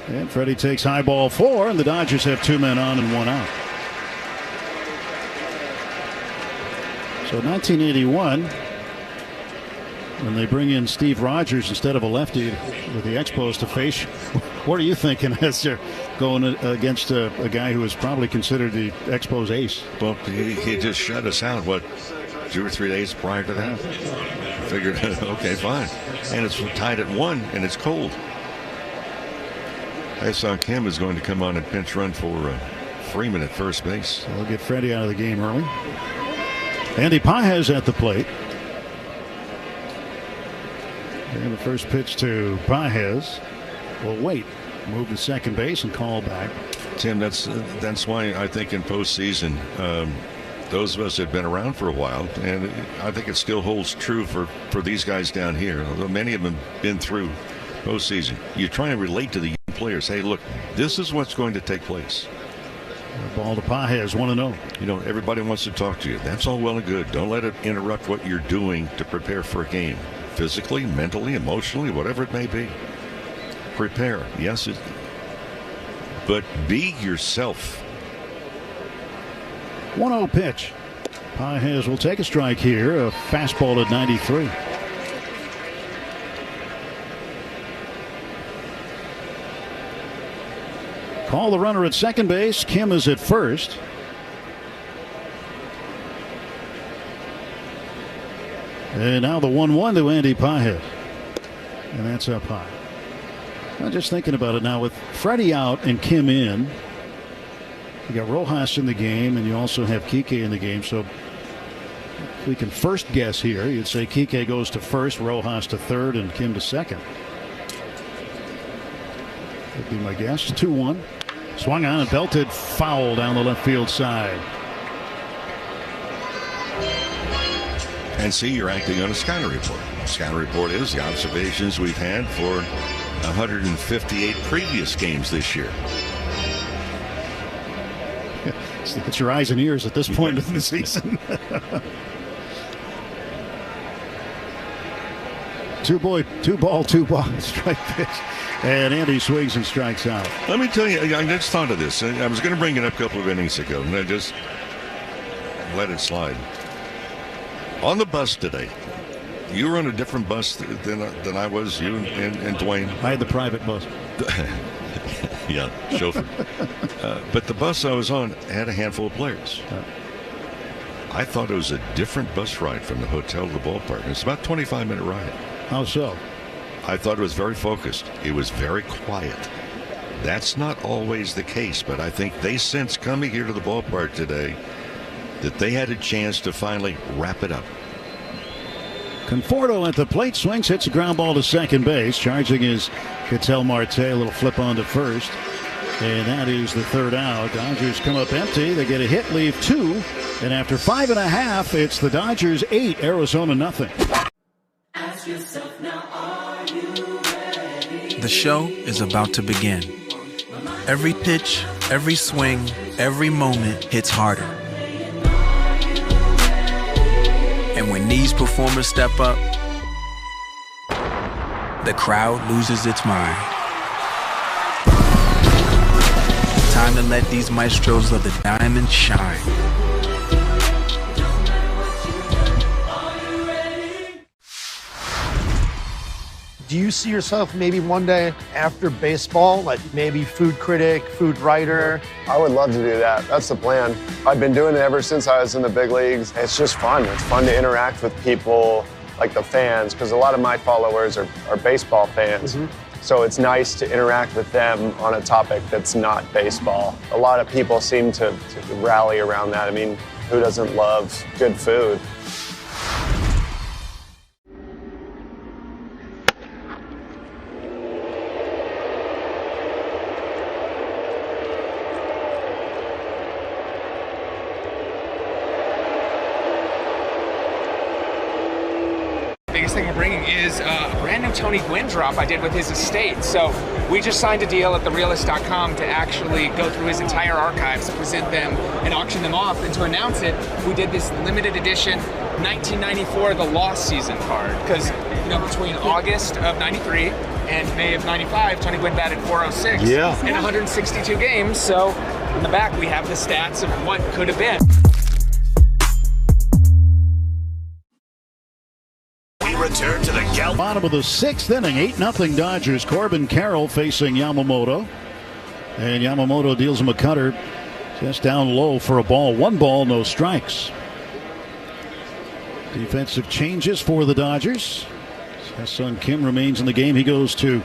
And Freddie takes high ball 4, and the Dodgers have 2 men on and 1 out. So 1981, when they bring in Steve Rogers instead of a lefty with the Expos to face, what are you thinking as they're going against a guy who is probably considered the Expos ace? Well, he just shut us out, 2 or 3 days prior to that. Figured, okay, fine. And it's tied at 1, and it's cold. I saw Kim is going to come on and pinch run for Freeman at first base. So they'll get Freddie out of the game early. Andy Pages at the plate. And the first pitch to Pages will wait. Move to second base and call back. Tim, that's why I think in postseason, those of us that have been around for a while, and I think it still holds true for these guys down here, although many of them have been through postseason. You try and relate to the young players. Hey, look, this is what's going to take place. Ball to Pages, 1-0. You know, everybody wants to talk to you. That's all well and good. Don't let it interrupt what you're doing to prepare for a game. Physically, mentally, emotionally, whatever it may be. Prepare. Yes, but be yourself. 1-0 pitch. Pages will take a strike here. A fastball at 93. Call the runner at second base. Kim is at first. And now the 1-1 to Andy Pages. And that's up high. I'm just thinking about it now with Freddie out and Kim in. You got Rojas in the game, and you also have Kike in the game. So if we can first guess here, you'd say Kike goes to first, Rojas to third, and Kim to second. That'd be my guess. 2-1. Swung on and belted foul down the left field side. And see, you're acting on a scouting report. Scouting report is the observations we've had for 158 previous games this year. It's your eyes and ears at this point of the season. 2-ball, strike pitch. And Andy swings and strikes out. Let me tell you, I just thought of this. I was going to bring it up a couple of innings ago, and I just let it slide. On the bus today, you were on a different bus than I was, you and Dwayne. I had the private bus. Yeah, chauffeur. But the bus I was on had a handful of players. I thought it was a different bus ride from the hotel to the ballpark. It's about a 25-minute ride. How so? I thought it was very focused. It was very quiet. That's not always the case, but I think they sensed coming here to the ballpark today that they had a chance to finally wrap it up. Conforto at the plate, swings, hits a ground ball to second base. Charging is Ketel Marte, a little flip on to first. And that is the third out. Dodgers come up empty. They get a hit, leave 2. And after 5.5, it's the Dodgers 8, Arizona nothing. Ask yourself now, are you ready? The show is about to begin. Every pitch, every swing, every moment hits harder. And when these performers step up, the crowd loses its mind. Time to let these maestros of the diamond shine. Do you see yourself maybe one day after baseball, like maybe food critic, food writer? I would love to do that. That's the plan. I've been doing it ever since I was in the big leagues. It's just fun. It's fun to interact with people like the fans, because a lot of my followers are baseball fans. So it's nice to interact with them on a topic that's not baseball. A lot of people seem to rally around that. I mean, who doesn't love good food? Biggest thing we're bringing is a brand new Tony Gwynn drop I did with his estate. So we just signed a deal at therealist.com to actually go through his entire archives, present them, and auction them off. And to announce it, we did this limited edition 1994 The Lost Season card. Because, you know, between August of 93 and May of 95, Tony Gwynn batted .406 in 162 games. So in the back, we have the stats of what could have been. Return to the bottom of the 6th inning, 8-0 Dodgers. Corbin Carroll facing Yamamoto, and Yamamoto deals him a cutter just down low for a ball. 1 ball, no strikes. Defensive changes for the Dodgers. Son Kim remains in the game. He goes to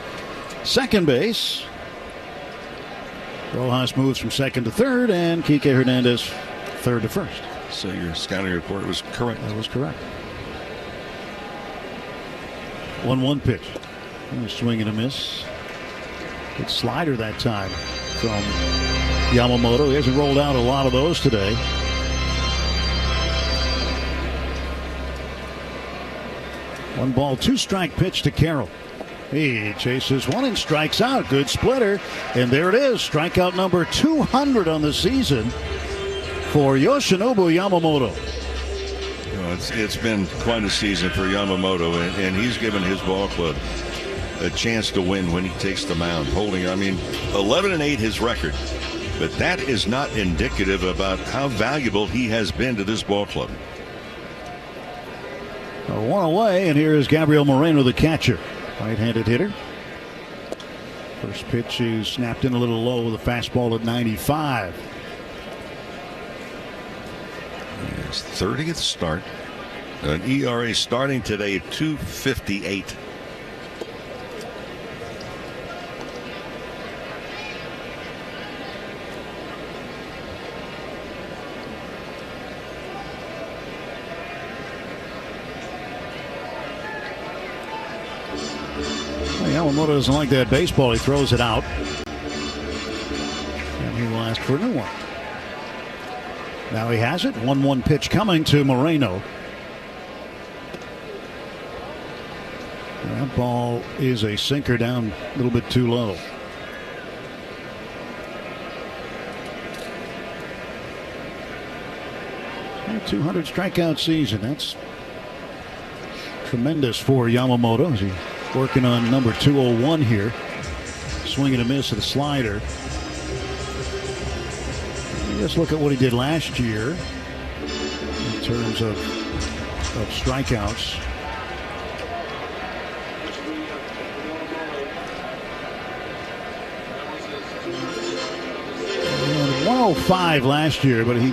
second base. Rojas moves from second to third, and Kike Hernandez third to first. So your scouting report was correct. That was correct. 1-1 pitch. A swing and a miss. Good slider that time from Yamamoto. He hasn't rolled out a lot of those today. One ball, 2 strike pitch to Carroll. He chases one and strikes out. Good splitter. And there it is. Strikeout number 200 on the season for Yoshinobu Yamamoto. It's been quite a season for Yamamoto, and he's given his ball club a chance to win when he takes the mound. Holding, I mean, 11-8 his record, but that is not indicative about how valuable he has been to this ball club. 1 away, and here is Gabriel Moreno, the catcher, right-handed hitter. First pitch is snapped in a little low with a fastball at 95. His 30th start. An ERA starting today at 2.58. Yamamoto doesn't like that baseball. He throws it out. And he will ask for a new one. Now he has it. 1-1 pitch coming to Moreno. That ball is a sinker down a little bit too low. A 200 strikeout season. That's tremendous for Yamamoto as he's working on number 201 here. Swing and a miss at the slider. Just look at what he did last year in terms of strikeouts. 105 last year, but he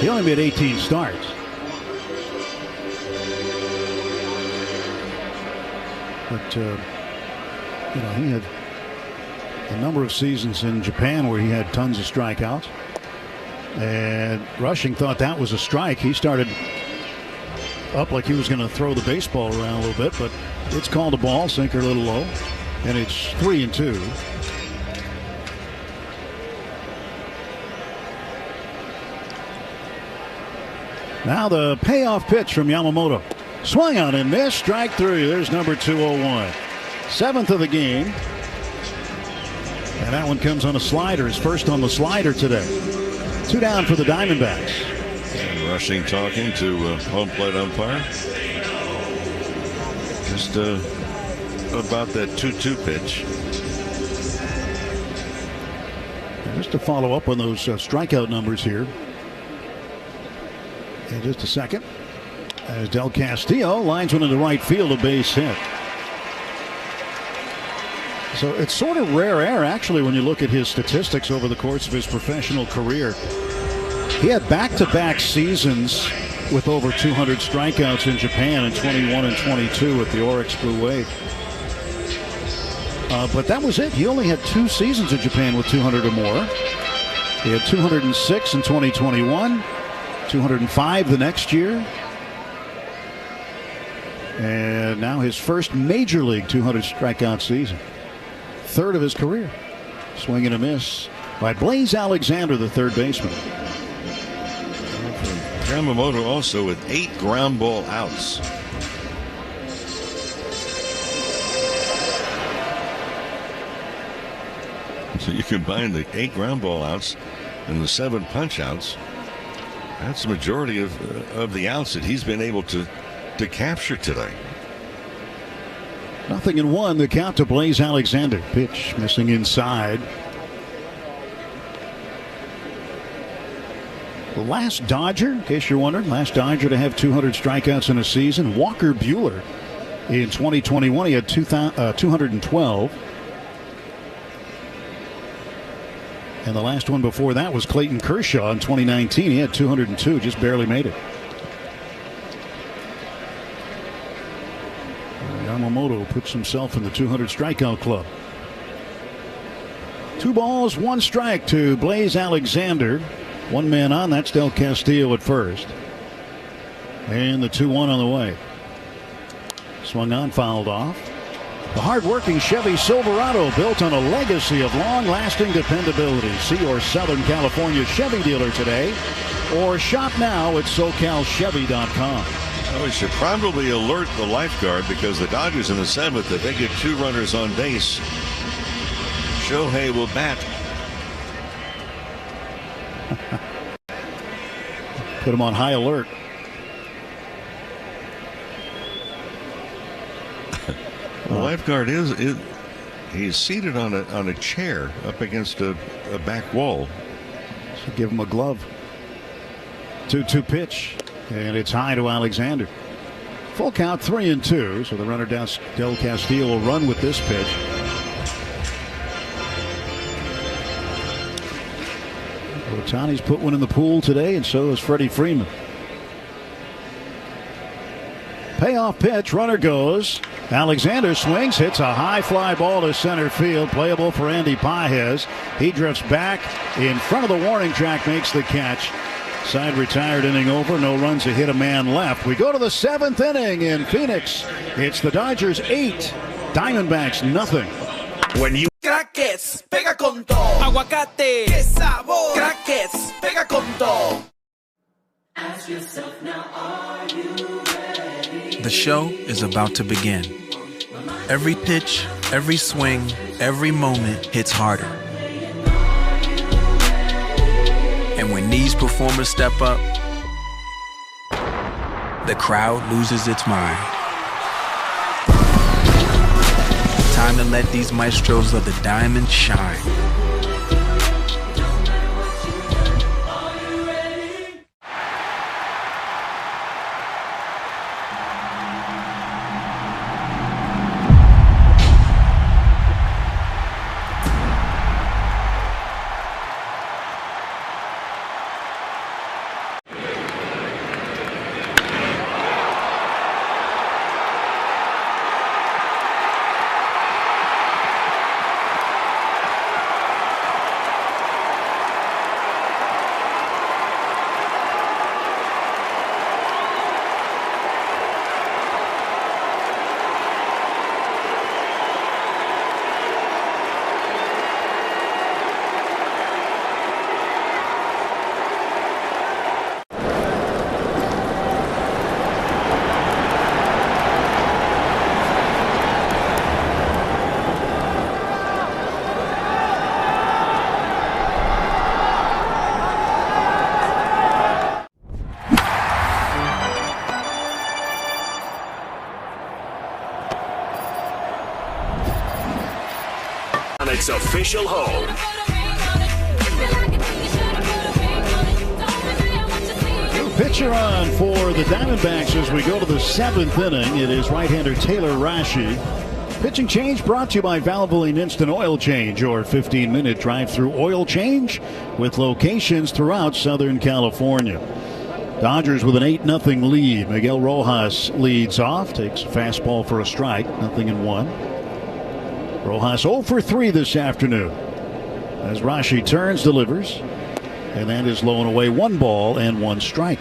only made 18 starts. But, he had a number of seasons in Japan where he had tons of strikeouts. And Rushing thought that was a strike. He started up like he was going to throw the baseball around a little bit, but it's called a ball, sinker a little low, and it's 3-2. Now the payoff pitch from Yamamoto. Swung on and missed. Strike three. There's number 201. Seventh of the game. And that one comes on a slider. His first on the slider today. 2 down for the Diamondbacks. And Rushing talking to home plate umpire. Just about that 2-2 pitch. And just to follow up on those strikeout numbers here. In just a second, as Del Castillo lines one into right field, a base hit. So it's sort of rare air, actually, when you look at his statistics over the course of his professional career. He had back-to-back seasons with over 200 strikeouts in Japan in 21 and 22 with the Oryx Blue Wave. But that was it. He only had 2 seasons in Japan with 200 or more. He had 206 in 2021. 205 the next year. And now his first major league 200 strikeout season. Third of his career. Swing and a miss by Blaze Alexander, the third baseman. Yamamoto also with 8 ground ball outs. So you combine the 8 ground ball outs and the 7 punch outs. That's the majority of the outs that he's been able to capture today. 0-1, the count to Blaze Alexander. Pitch missing inside. The last Dodger, in case you're wondering, last Dodger to have 200 strikeouts in a season, Walker Buehler. In 2021, he had 212. And the last one before that was Clayton Kershaw in 2019. He had 202, just barely made it. Yamamoto puts himself in the 200 strikeout club. 2 balls, 1 strike to Blaze Alexander. 1 man on, that's Del Castillo at first. And the 2-1 on the way. Swung on, fouled off. The hard-working Chevy Silverado, built on a legacy of long-lasting dependability. See your Southern California Chevy dealer today, or shop now at SoCalChevy.com. Oh, we should probably alert the lifeguard, because the Dodgers in the 7th, if they get 2 runners on base, Shohei will bat. Put him on high alert. The lifeguard he's seated on a chair up against a back wall. So give him a glove. 2-2 pitch, and it's high to Alexander. Full count, 3-2. So the runner Del Castillo will run with this pitch. Ohtani's put one in the pool today, and so has Freddie Freeman. Payoff pitch, runner goes. Alexander swings, hits a high fly ball to center field, playable for Andy Pages. He drifts back in front of the warning track, makes the catch. Side retired, inning over, no runs, a hit, a man left. We go to the 7th inning in Phoenix. It's the Dodgers 8, Diamondbacks nothing. When you Crackers, pega con todo. Aguacate, qué sabor. Crackers, pega con todo. Ask yourself now, are you ready? The show is about to begin. Every pitch, every swing, every moment hits harder. And when these performers step up, the crowd loses its mind. Time to let these maestros of the diamond shine. Diamondbacks official home. Pitcher on for the Diamondbacks as we go to the 7th inning. It is right-hander Taylor Rashi. Pitching change brought to you by Valvoline Instant Oil Change, your 15-minute drive-through oil change with locations throughout Southern California. Dodgers with an 8-0 lead. Miguel Rojas leads off, takes a fastball for a strike, 0-1. Rojas 0 for 3 this afternoon as Rashi turns, delivers. And that is low and away, 1 ball and 1 strike.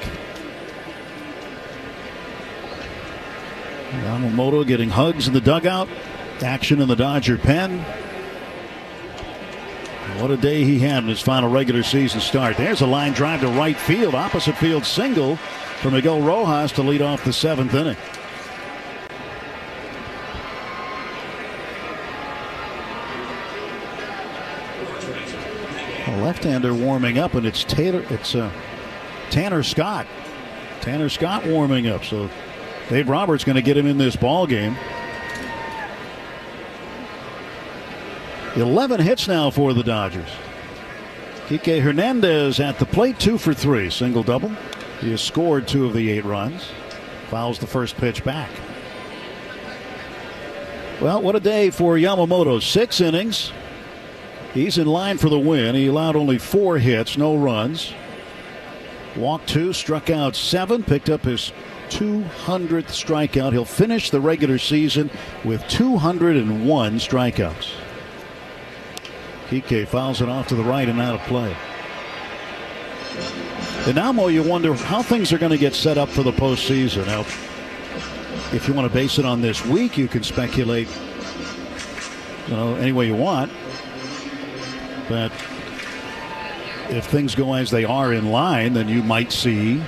Yamamoto getting hugs in the dugout. Action in the Dodger pen. What a day he had in his final regular season start. There's a line drive to right field. Opposite field single for Miguel Rojas to lead off the 7th inning. A left-hander warming up, and it's Tanner Scott. Tanner Scott warming up. So Dave Roberts going to get him in this ball game. 11 hits now for the Dodgers. Kike Hernandez at the plate, 2 for 3, single double. He has scored 2 of the 8 runs. Fouls the first pitch back. Well, what a day for Yamamoto. 6 innings. He's in line for the win. He allowed only 4 hits, no runs. Walked 2, struck out 7, picked up his 200th strikeout. He'll finish the regular season with 201 strikeouts. Kike fouls it off to the right and out of play. And now, Mo, you wonder how things are going to get set up for the postseason. Now, if you want to base it on this week, you can speculate, any way you want. But if things go as they are in line, then you might see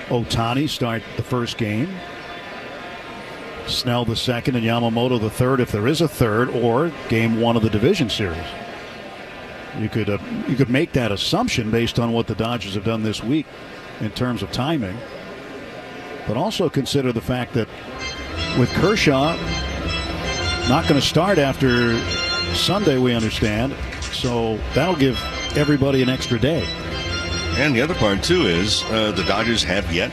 Ohtani start the first game, Snell the second, and Yamamoto the third, if there is a third, or game 1 of the division series. You could make that assumption based on what the Dodgers have done this week in terms of timing. But also consider the fact that with Kershaw not going to start after Sunday, we understand. So that'll give everybody an extra day. And the other part, too, is the Dodgers have yet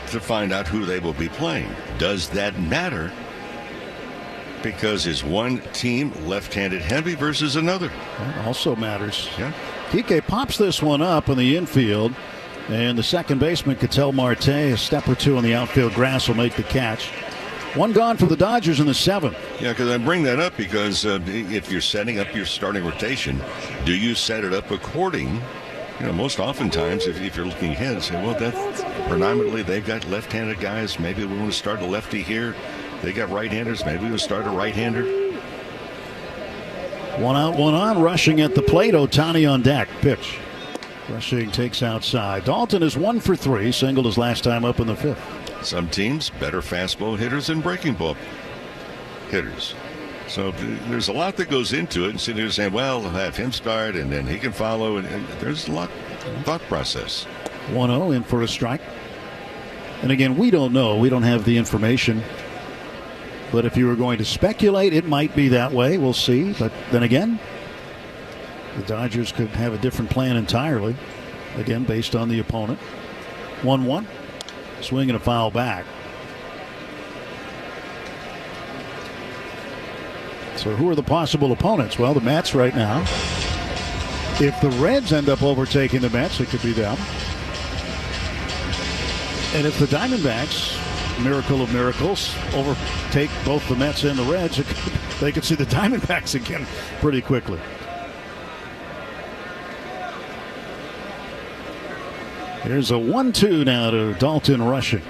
to find out who they will be playing. Does that matter? Because is one team left-handed heavy versus another? That also matters. Yeah. Kike pops this one up in the infield, and the second baseman, Ketel Marte, a step or 2 on the outfield grass, will make the catch. 1 gone for the Dodgers in the 7th. Yeah, because I bring that up because if you're setting up your starting rotation, do you set it up according, most oftentimes if you're looking ahead, say, well, that's predominantly they've got left-handed guys. Maybe we want to start a lefty here. They got right-handers. Maybe we'll start a right-hander. 1 out, 1 on. Rushing at the plate. Ohtani on deck. Pitch. Rushing takes outside. Dalton is 1 for 3. Singled his last time up in the 5th. Some teams better fastball hitters than breaking ball hitters. So there's a lot that goes into it. And sitting there saying, well, we'll have him start and then he can follow. And there's a lot of thought process. 1-0 in for a strike. And again, we don't know. We don't have the information. But if you were going to speculate, it might be that way. We'll see. But then again, the Dodgers could have a different plan entirely. Again, based on the opponent. 1-1. Swing and a foul back. So who are the possible opponents? Well, the Mets right now. If the Reds end up overtaking the Mets, it could be them. And if the Diamondbacks, miracle of miracles, overtake both the Mets and the Reds, they could see the Diamondbacks again pretty quickly. Here's a 1-2 now to Dalton rushing.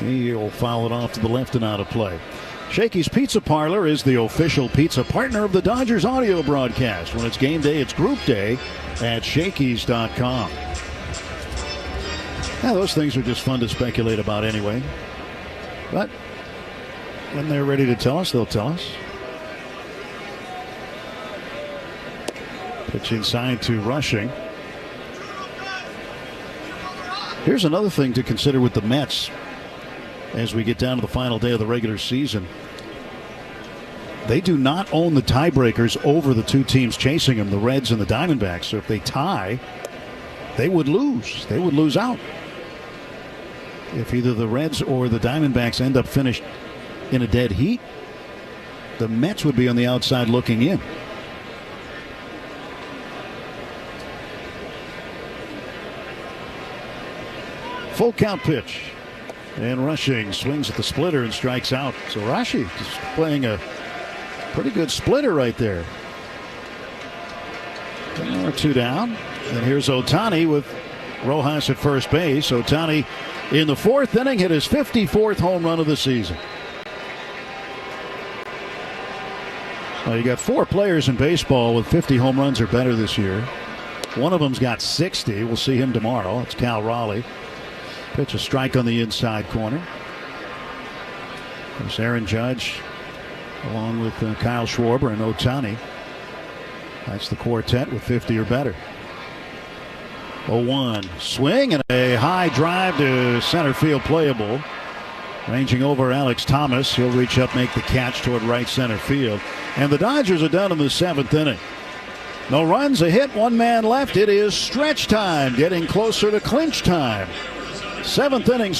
He'll foul it off to the left and out of play. Shakey's Pizza Parlor is the official pizza partner of the Dodgers audio broadcast. When it's game day, it's group day at Shakey's.com. Yeah, those things are just fun to speculate about anyway. But when they're ready to tell us, they'll tell us. Pitch inside to rushing. Here's another thing to consider with the Mets as we get down to the final day of the regular season. they do not own the tiebreakers over the two teams chasing them, the Reds and the Diamondbacks. So if they tie, they would lose. They would lose out. If either the Reds or the Diamondbacks end up finished in a dead heat, the Mets would be on the outside looking in. Full count pitch. And Rushing swings at the splitter and strikes out. So Rashi just playing a pretty good splitter right there. 2 down. And here's Ohtani with Rojas at first base. Ohtani in the 4th inning hit his 54th home run of the season. Well, you got 4 players in baseball with 50 home runs or better this year. One of them's got 60. We'll see him tomorrow. It's Cal Raleigh. Pitch a strike on the inside corner. There's Aaron Judge along with Kyle Schwarber and Ohtani. That's the quartet with 50 or better. 0-1 swing and a high drive to center field, playable. Ranging over Alex Thomas. He'll reach up, make the catch toward right center field. And the Dodgers are done in the 7th inning. No runs, a hit, 1 man left. It is stretch time, getting closer to clinch time. 7th inning.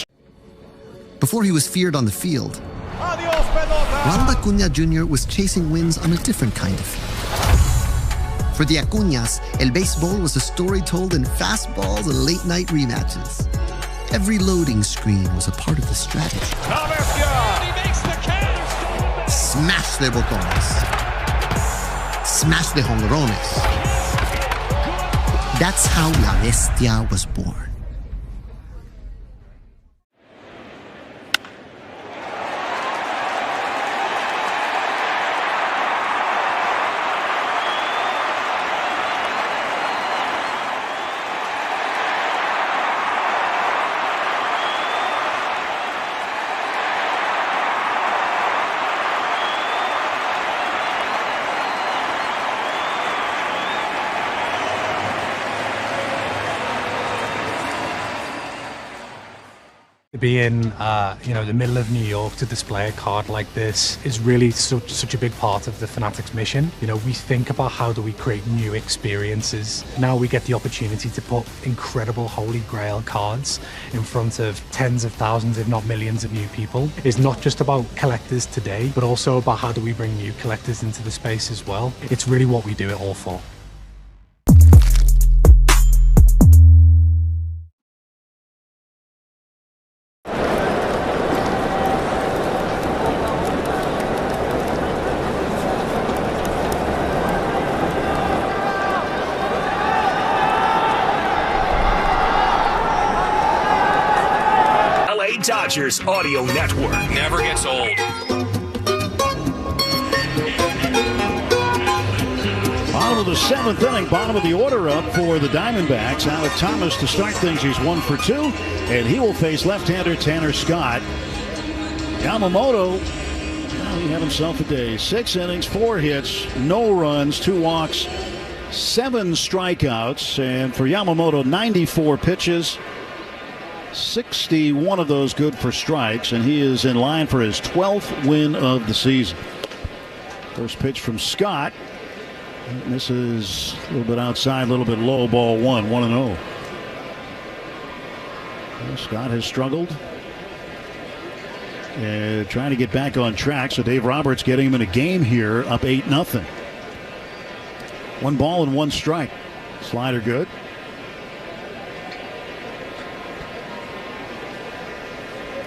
Before he was feared on the field, Ronald Acuna Jr. was chasing wins on a different kind of field. For the Acuñas, el béisbol was a story told in fastballs and late-night rematches. Every loading screen was a part of the strategy. Smash de botones. Smash de jonrones. That's how La Bestia was born. To be in, the middle of New York to display a card like this is really such a big part of the Fanatics mission. We think about how do we create new experiences. Now we get the opportunity to put incredible Holy Grail cards in front of tens of thousands, if not millions of new people. It's not just about collectors today, but also about how do we bring new collectors into the space as well. It's really what we do it all for. Dodgers Audio Network. Never gets old. Bottom of the 7th inning, bottom of the order up for the Diamondbacks. Alec Thomas to start things. He's 1 for 2, and he will face left-hander Tanner Scott. Yamamoto, he had himself a day. 6 innings, 4 hits, no runs, 2 walks, 7 strikeouts, and for Yamamoto, 94 pitches. 61 of those good for strikes, and he is in line for his 12th win of the season. First pitch from Scott. This is a little bit outside, a little bit low, ball 1, 1-0. Scott has struggled and trying to get back on track, so Dave Roberts getting him in a game here, up 8-0. 1 ball and 1 strike. Slider good.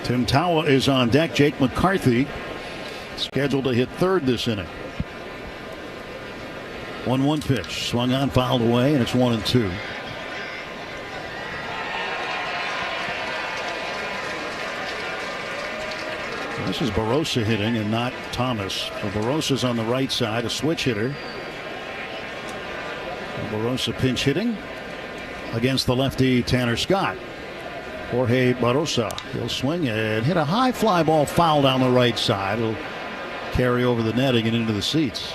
Tim Tawa is on deck. Jake McCarthy scheduled to hit 3rd this inning. 1-1 pitch. Swung on, fouled away, and it's 1-2. This is Barossa hitting and not Thomas. So Barossa's on the right side, a switch hitter. Barossa pinch hitting against the lefty Tanner Scott. Jorge Barossa, he'll swing and hit a high fly ball foul down the right side. It'll carry over the netting and into the seats.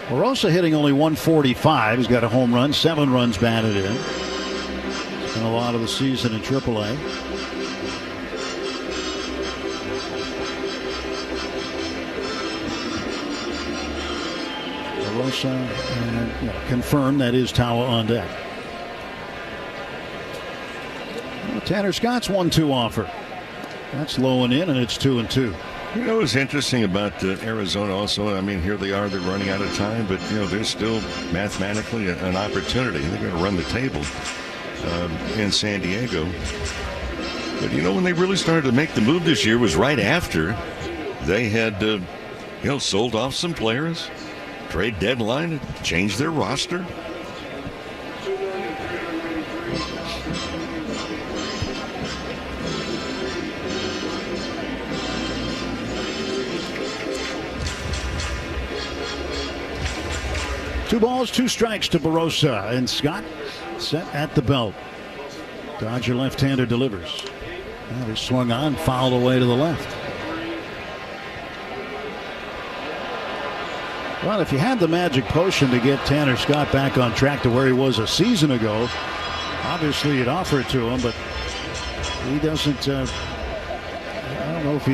Barossa hitting only 145. He's got a home run, 7 runs batted in. Spent a lot of the season in AAA. Barossa confirmed that is Tawa on deck. Well, Tanner Scott's 1-2 offer. That's low and in, and it's 2-2. You know what's interesting about Arizona also? I mean, here they are, they're running out of time, but, there's still mathematically an opportunity. They're going to run the table in San Diego. But, when they really started to make the move this year was right after they had, sold off some players, trade deadline, changed their roster. Two balls, two strikes to Barossa, and Scott set at the belt. Dodger left-hander delivers. Well, he swung on, fouled away to the left. Well, if you had the magic potion to get Tanner Scott back on track to where he was a season ago, obviously you'd offer it to him, but he doesn't. I don't know if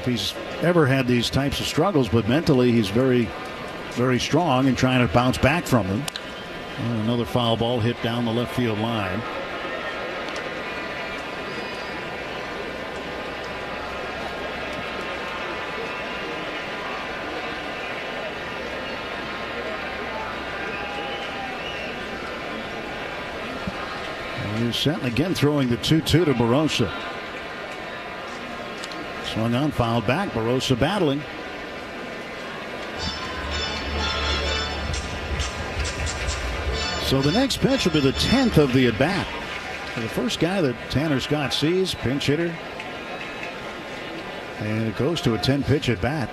he's ever had these types of struggles, but mentally he's very, very strong and trying to bounce back from them. And another foul ball hit down the left field line. He's set, and again throwing the 2-2 to Barossa. Swung on, fouled back. Barossa battling. So the next pitch will be the 10th of the at-bat. The first guy that Tanner Scott sees, pinch hitter. And it goes to a 10-pitch at-bat.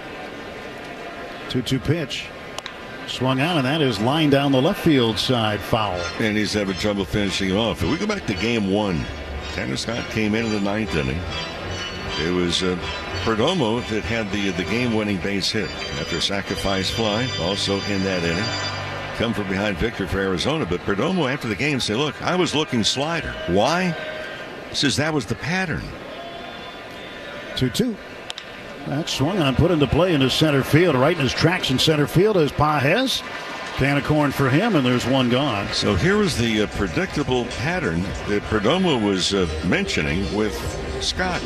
2-2 pitch. Swung on, and that is lined down the left field side, foul. And he's having trouble finishing it off. If we go back to game one, Tanner Scott came in the ninth inning. It was Perdomo that had the game-winning base hit after a sacrifice fly, also in that inning. Come from behind victory for Arizona, but Perdomo after the game said, look, I was looking slider. Why? He says that was the pattern. 2-2. That swung on, put into play into center field. Right in his tracks in center field is Pages. Can of corn for him, and there's one gone. So here was the predictable pattern that Perdomo was mentioning with Scott.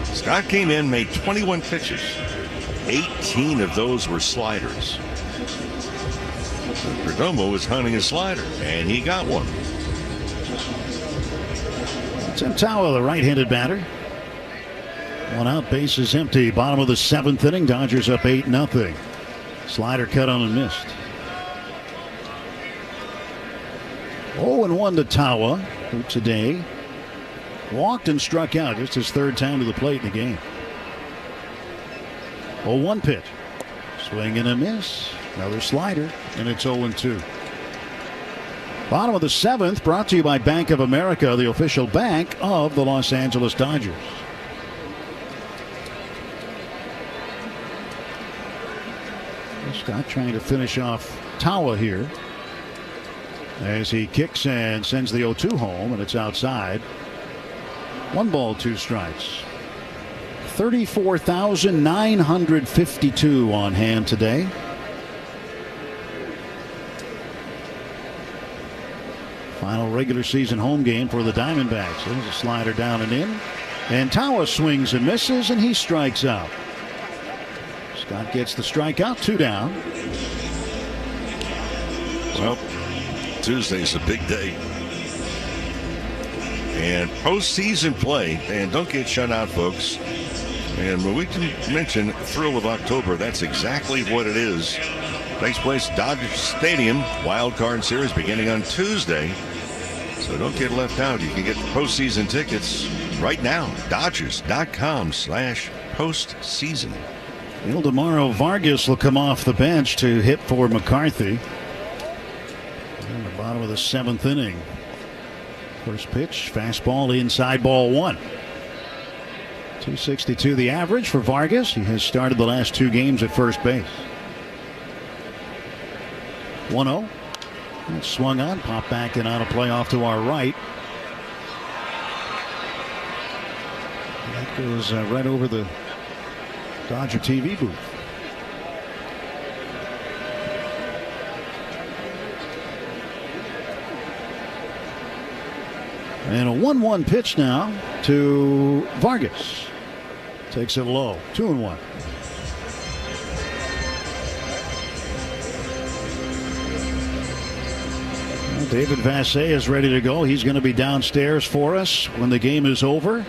Scott came in, made 21 pitches. 18 of those were sliders. So Perdomo was hunting a slider, and he got one. Tim Tawa, the right-handed batter. One out, base is empty. Bottom of the seventh inning. Dodgers up 8-0. Slider cut on and missed. 0-1 to Tawa, who today walked and struck out. Just his third time to the plate in the game. 0-1 pitch. Swing and a miss. Another slider, and it's 0-2. Bottom of the seventh, brought to you by Bank of America, the official bank of the Los Angeles Dodgers. Scott trying to finish off Tawa here as he kicks and sends the 0-2 home, and it's outside. 1 ball, 2 strikes. 34,952 on hand today. Final regular season home game for the Diamondbacks. There's a slider down and in, and Tawa swings and misses, and he strikes out. Scott gets the strikeout, 2 down. Well, Tuesday's a big day. And postseason play, and don't get shut out, folks. And when we can mention Thrill of October, that's exactly what it is. Takes place at Dodger Stadium, Wild Card Series beginning on Tuesday. So don't get left out. You can get postseason tickets right now. Dodgers.com/postseason. Tomorrow Vargas will come off the bench to hit for McCarthy. In the bottom of the seventh inning. First pitch, fastball inside, ball 1. 262 the average for Vargas. He has started the last 2 games at first base. 1-0. And swung on, popped back and on a play off to our right. That goes right over the Dodger TV booth. And a 1-1 pitch now to Vargas. Takes it low. 2-1. David Vassay is ready to go. He's going to be downstairs for us when the game is over.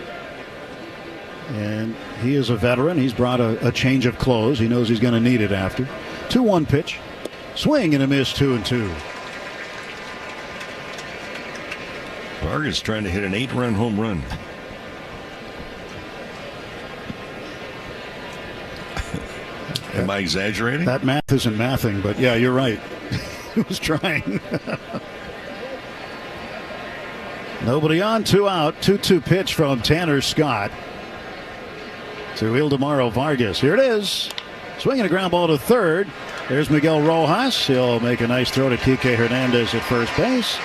And he is a veteran. He's brought a change of clothes. He knows he's going to need it after. 2-1 pitch. Swing and a miss, 2-2. Vargas trying to hit an 8-run home run. Am I exaggerating? That math isn't mathing, but yeah, you're right. He was trying. Nobody on, 2 out. 2-2 pitch from Tanner Scott to Ildemaro Vargas. Here it is. Swinging a ground ball to third. There's Miguel Rojas. He'll make a nice throw to Kike Hernandez at first base.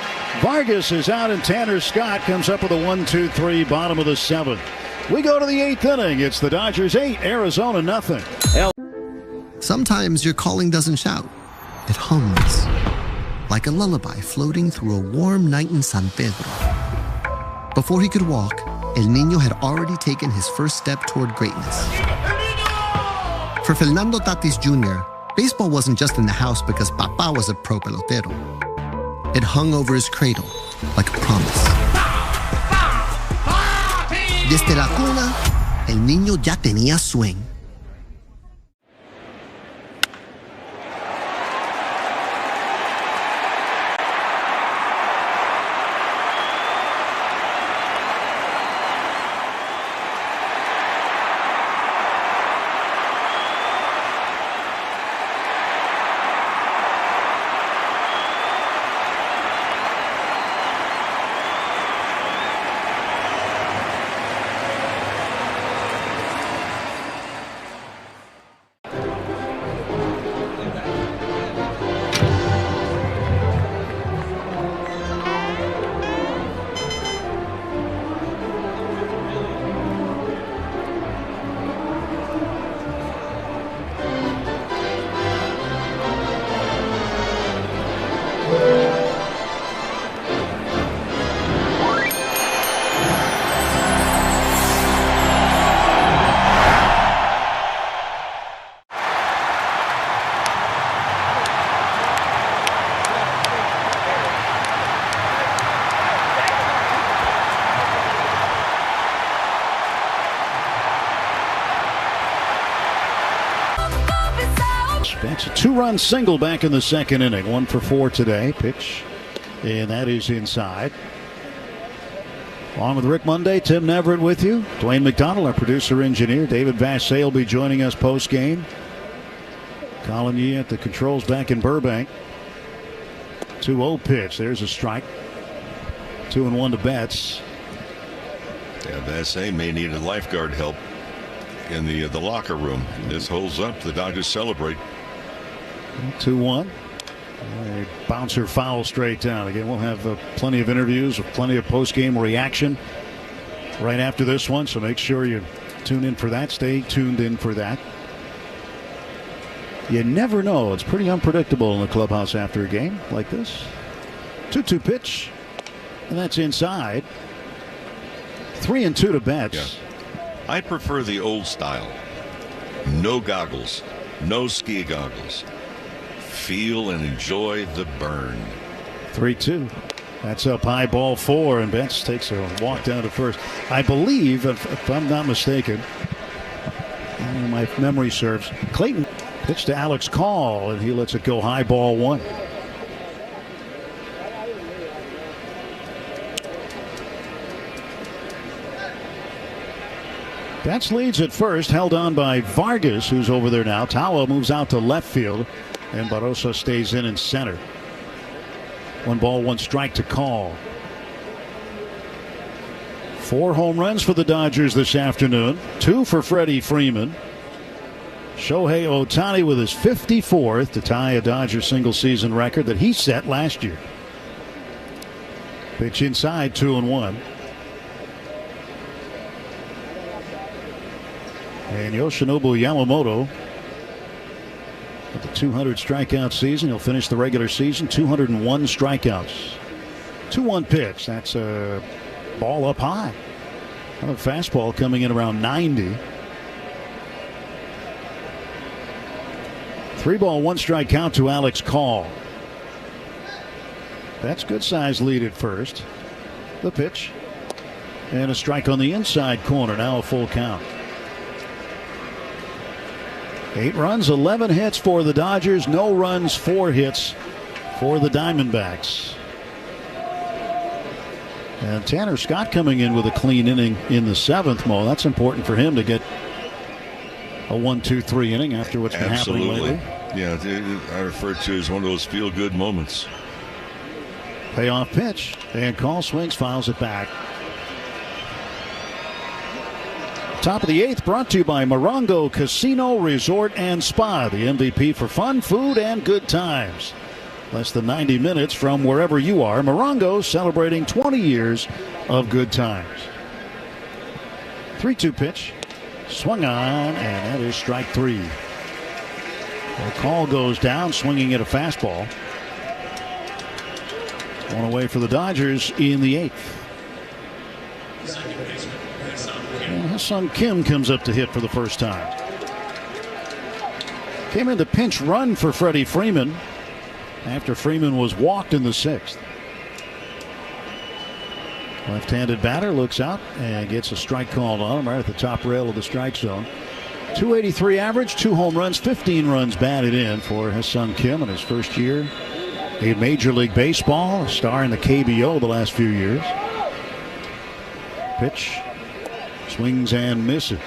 Vargas is out, and Tanner Scott comes up with a 1-2-3, bottom of the 7th. We go to the 8th inning. It's the Dodgers 8, Arizona nothing. Sometimes your calling doesn't shout. It hums like a lullaby floating through a warm night in San Pedro. Before he could walk, El Niño had already taken his first step toward greatness. For Fernando Tatis Jr., baseball wasn't just in the house because Papa was a pro pelotero. It hung over his cradle like a promise. Desde la cuna, El Niño ya tenía swing. That's a 2-run single back in the 2nd inning. 1 for 4 today. Pitch, and that is inside. Along with Rick Monday, Tim Neverett with you. Dwayne McDonald, our producer-engineer. David Vassay will be joining us post-game. Colin Yee at the controls back in Burbank. 2-0 pitch. There's a strike. 2-1 to Betts. Yeah, Vassay may need a lifeguard help in the locker room. This holds up. The Dodgers celebrate. 2-1. A bouncer foul straight down. Again, we'll have plenty of interviews with plenty of post-game reaction right after this one, so make sure you tune in for that. Stay tuned in for that. You never know. It's pretty unpredictable in the clubhouse after a game like this. 2-2 pitch, and that's inside. 3-2 to Betts. Yeah. I prefer the old style. No goggles, no ski goggles. Feel and enjoy the burn. 3-2. That's up high, ball 4, and Betts takes a walk down to first. I believe, if I'm not mistaken, my memory serves, Clayton pitched to Alex Call, and he lets it go high, ball 1. Betts leads at first, held on by Vargas, who's over there now. Tawa moves out to left field, and Barroso stays in center. 1 ball, 1 strike to Call. 4 home runs for the Dodgers this afternoon. 2 for Freddie Freeman. Shohei Ohtani with his 54th to tie a Dodgers single season record that he set last year. Pitch inside, 2-1. And Yoshinobu Yamamoto with the 200 strikeout season. He'll finish the regular season 201 strikeouts. 2-1 pitch. That's a Ball up high. Another fastball coming in around 90. 3-ball, 1-strike count to Alex Call. That's good size lead at first. The pitch. And a strike on the inside corner. Now a full count. 8 runs, 11 hits for the Dodgers. No runs, 4 hits for the Diamondbacks. And Tanner Scott coming in with a clean inning in the 7th, Mo. That's important for him to get a 1-2-3 inning after what's been happening lately. Yeah, I refer to it as one of those feel-good moments. Payoff pitch. And Call swings, fouls it back. Top of the 8th, brought to you by Morongo Casino Resort and Spa, the MVP for fun, food, and good times. Less than 90 minutes from wherever you are. Morongo celebrating 20 years of good times. 3-2 pitch. Swung on, and that is strike 3. The Call goes down, swinging at a fastball. One away for the Dodgers in the 8th. And his son Kim comes up to hit for the first time. Came in to pinch run for Freddie Freeman after Freeman was walked in the 6th. Left-handed batter looks out and gets a strike called on him right at the top rail of the strike zone. 283 average, 2 home runs, 15 runs batted in for his son Kim in his first year in Major League Baseball, a star in the KBO the last few years. Pitch. Swings and misses.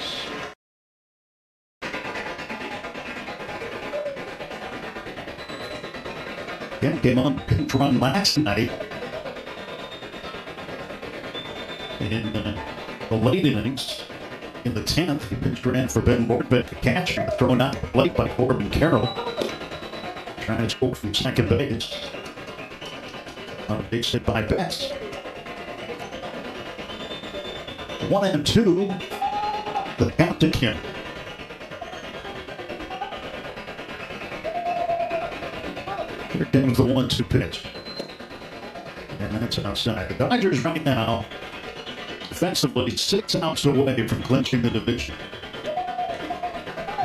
Yeah, came on pinch run last night in the late innings. In the 10th, he pitched ran for Ben Bortbeck, the catcher, thrown out the plate by Corbin Carroll. Trying to score from second base. On a base hit by Betts. 1-2. The count to Kim. Here comes the 1-2 pitch. And that's outside. The Dodgers right now, defensively, 6 outs away from clinching the division.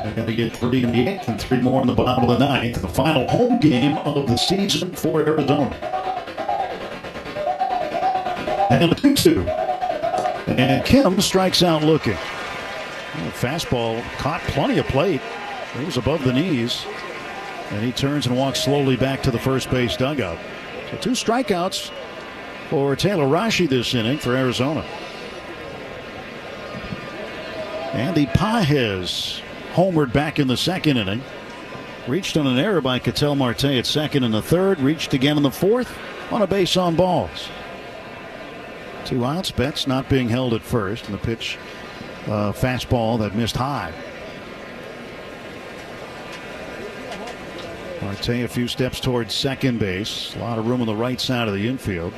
They're going to get 3 in the 8th and 3 more in the bottom of the 9th. The final home game of the season for Arizona. And a 2-2. And Kim strikes out looking. Fastball caught plenty of plate. It was above the knees. And he turns and walks slowly back to the first base dugout. So 2 strikeouts for Taylor Rashi this inning for Arizona. Andy Pages homered back in the 2nd inning. Reached on an error by Ketel Marte at 2nd in the 3rd. Reached again in the 4th on a base on balls. 2 outs. Betts not being held at first. And the pitch, fastball that missed high. Marte a few steps towards second base. A lot of room on the right side of the infield.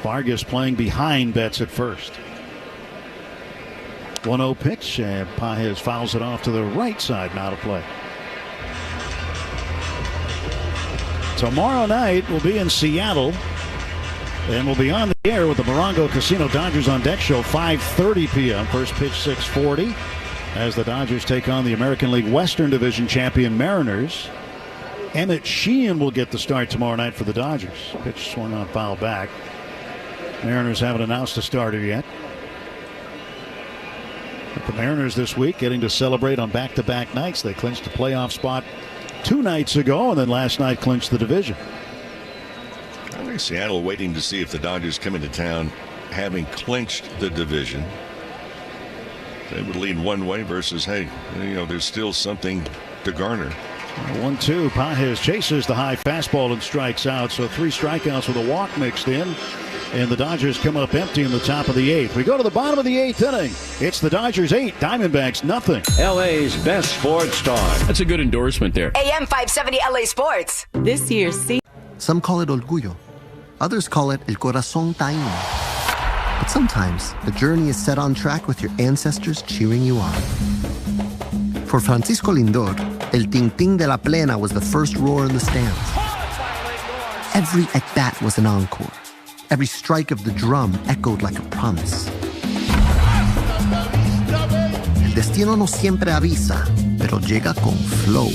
Vargas playing behind Betts at first. 1-0 pitch, and Pages fouls it off to the right side, now to play. Tomorrow night we'll be in Seattle, and we'll be on the air with the Morongo Casino Dodgers on Deck show, 5:30 p.m. First pitch 6:40 as the Dodgers take on the American League Western Division champion Mariners. Emmett Sheen will get the start tomorrow night for the Dodgers. Pitch swung on, foul back. Mariners haven't announced a starter yet. But the Mariners this week getting to celebrate on back-to-back nights. They clinched a playoff spot 2 nights ago, and then last night clinched the division. I think Seattle waiting to see if the Dodgers come into town having clinched the division. They would lean one way versus, hey, there's still something to garner. 1-2. Pages chases the high fastball and strikes out. So 3 strikeouts with a walk mixed in. And the Dodgers come up empty in the top of the 8th. We go to the bottom of the 8th inning. It's the Dodgers 8, Diamondbacks nothing. LA's best sports star. That's a good endorsement there. AM 570 LA Sports. This year's season. Some call it orgullo. Others call it el corazón taíno. But sometimes the journey is set on track with your ancestors cheering you on. For Francisco Lindor, El Ting Ting de la Plena was the first roar in the stands. Every at-bat was an encore. Every strike of the drum echoed like a promise. El destino no siempre avisa, pero llega con flow.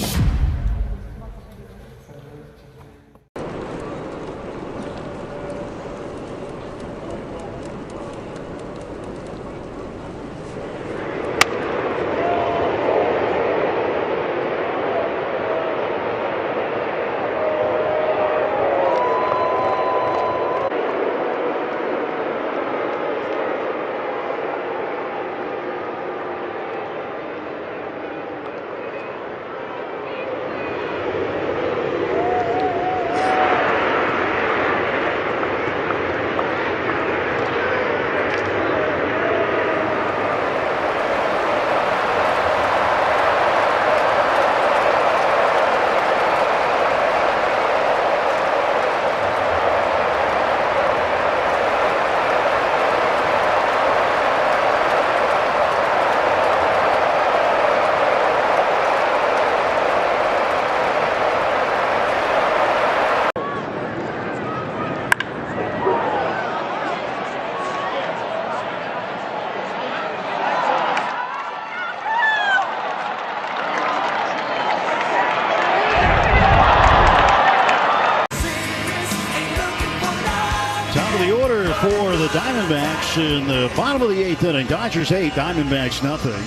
For the Diamondbacks in the bottom of the 8th inning. Dodgers 8, Diamondbacks nothing.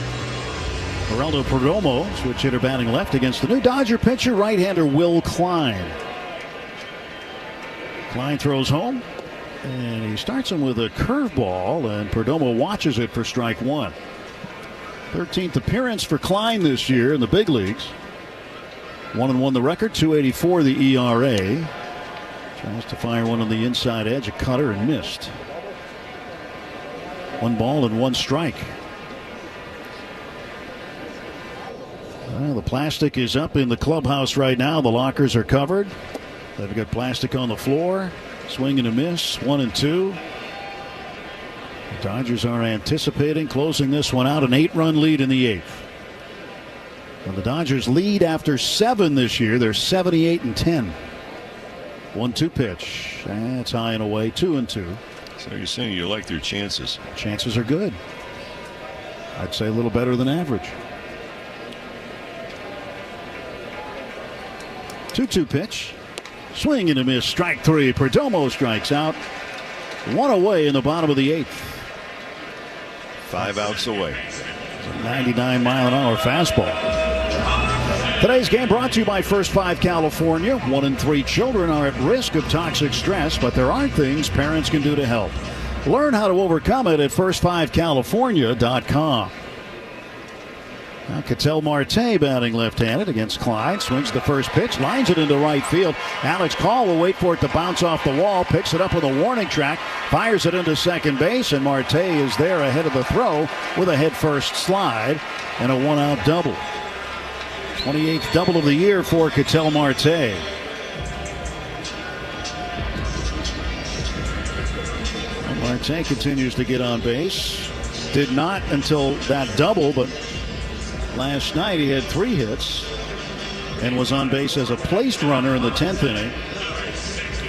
Geraldo Perdomo, switch hitter batting left against the new Dodger pitcher, right-hander Will Klein. Klein throws home, and he starts him with a curveball, and Perdomo watches it for strike one. 13th appearance for Klein this year in the big leagues. 1-1 the record, 2.84 the ERA. Tries to fire one on the inside edge, a cutter, and missed. 1 ball and 1 strike. Well, the plastic is up in the clubhouse right now. The lockers are covered. They've got plastic on the floor. Swing and a miss, 1-2. The Dodgers are anticipating closing this one out, an 8-run lead in the 8th. When the Dodgers lead after 7 this year, they're 78-10. 1-2 pitch. That's high and away. 2-2. So you're saying you like their chances? Chances are good. I'd say a little better than average. 2-2 pitch. Swing and a miss. Strike 3. Perdomo strikes out. 1 away in the bottom of the 8th. 5 outs away. 99-mile-an-hour fastball. Today's game brought to you by First 5 California. 1 in 3 children are at risk of toxic stress, but there are things parents can do to help. Learn how to overcome it at first5california.com. Now Ketel Marte batting left-handed against Klein. Swings the first pitch, lines it into right field. Alex Call will wait for it to bounce off the wall, picks it up with a warning track, fires it into second base, and Marte is there ahead of the throw with a head-first slide and a 1-out double. 28th double of the year for Ketel Marte. Marte continues to get on base. Did not until that double, but last night he had 3 hits and was on base as a placed runner in the 10th inning.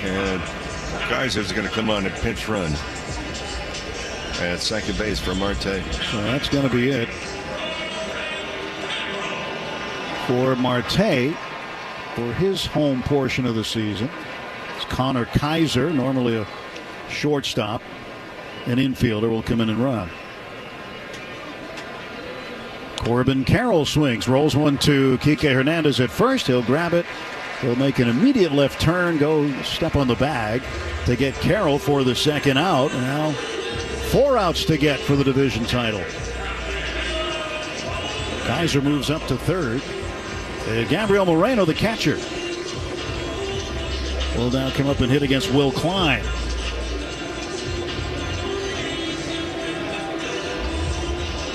And Kaiser's going to come on a pinch run at second base for Marte. So that's going to be it for Marte for his home portion of the season. It's Connor Kaiser, normally a shortstop. An infielder will come in and run. Corbin Carroll swings, rolls one to Kike Hernandez at first. He'll grab it. He'll make an immediate left turn, go step on the bag to get Carroll for the second out. Now 4 outs to get for the division title. Kaiser moves up to third. Gabriel Moreno, the catcher, will now come up and hit against Will Klein.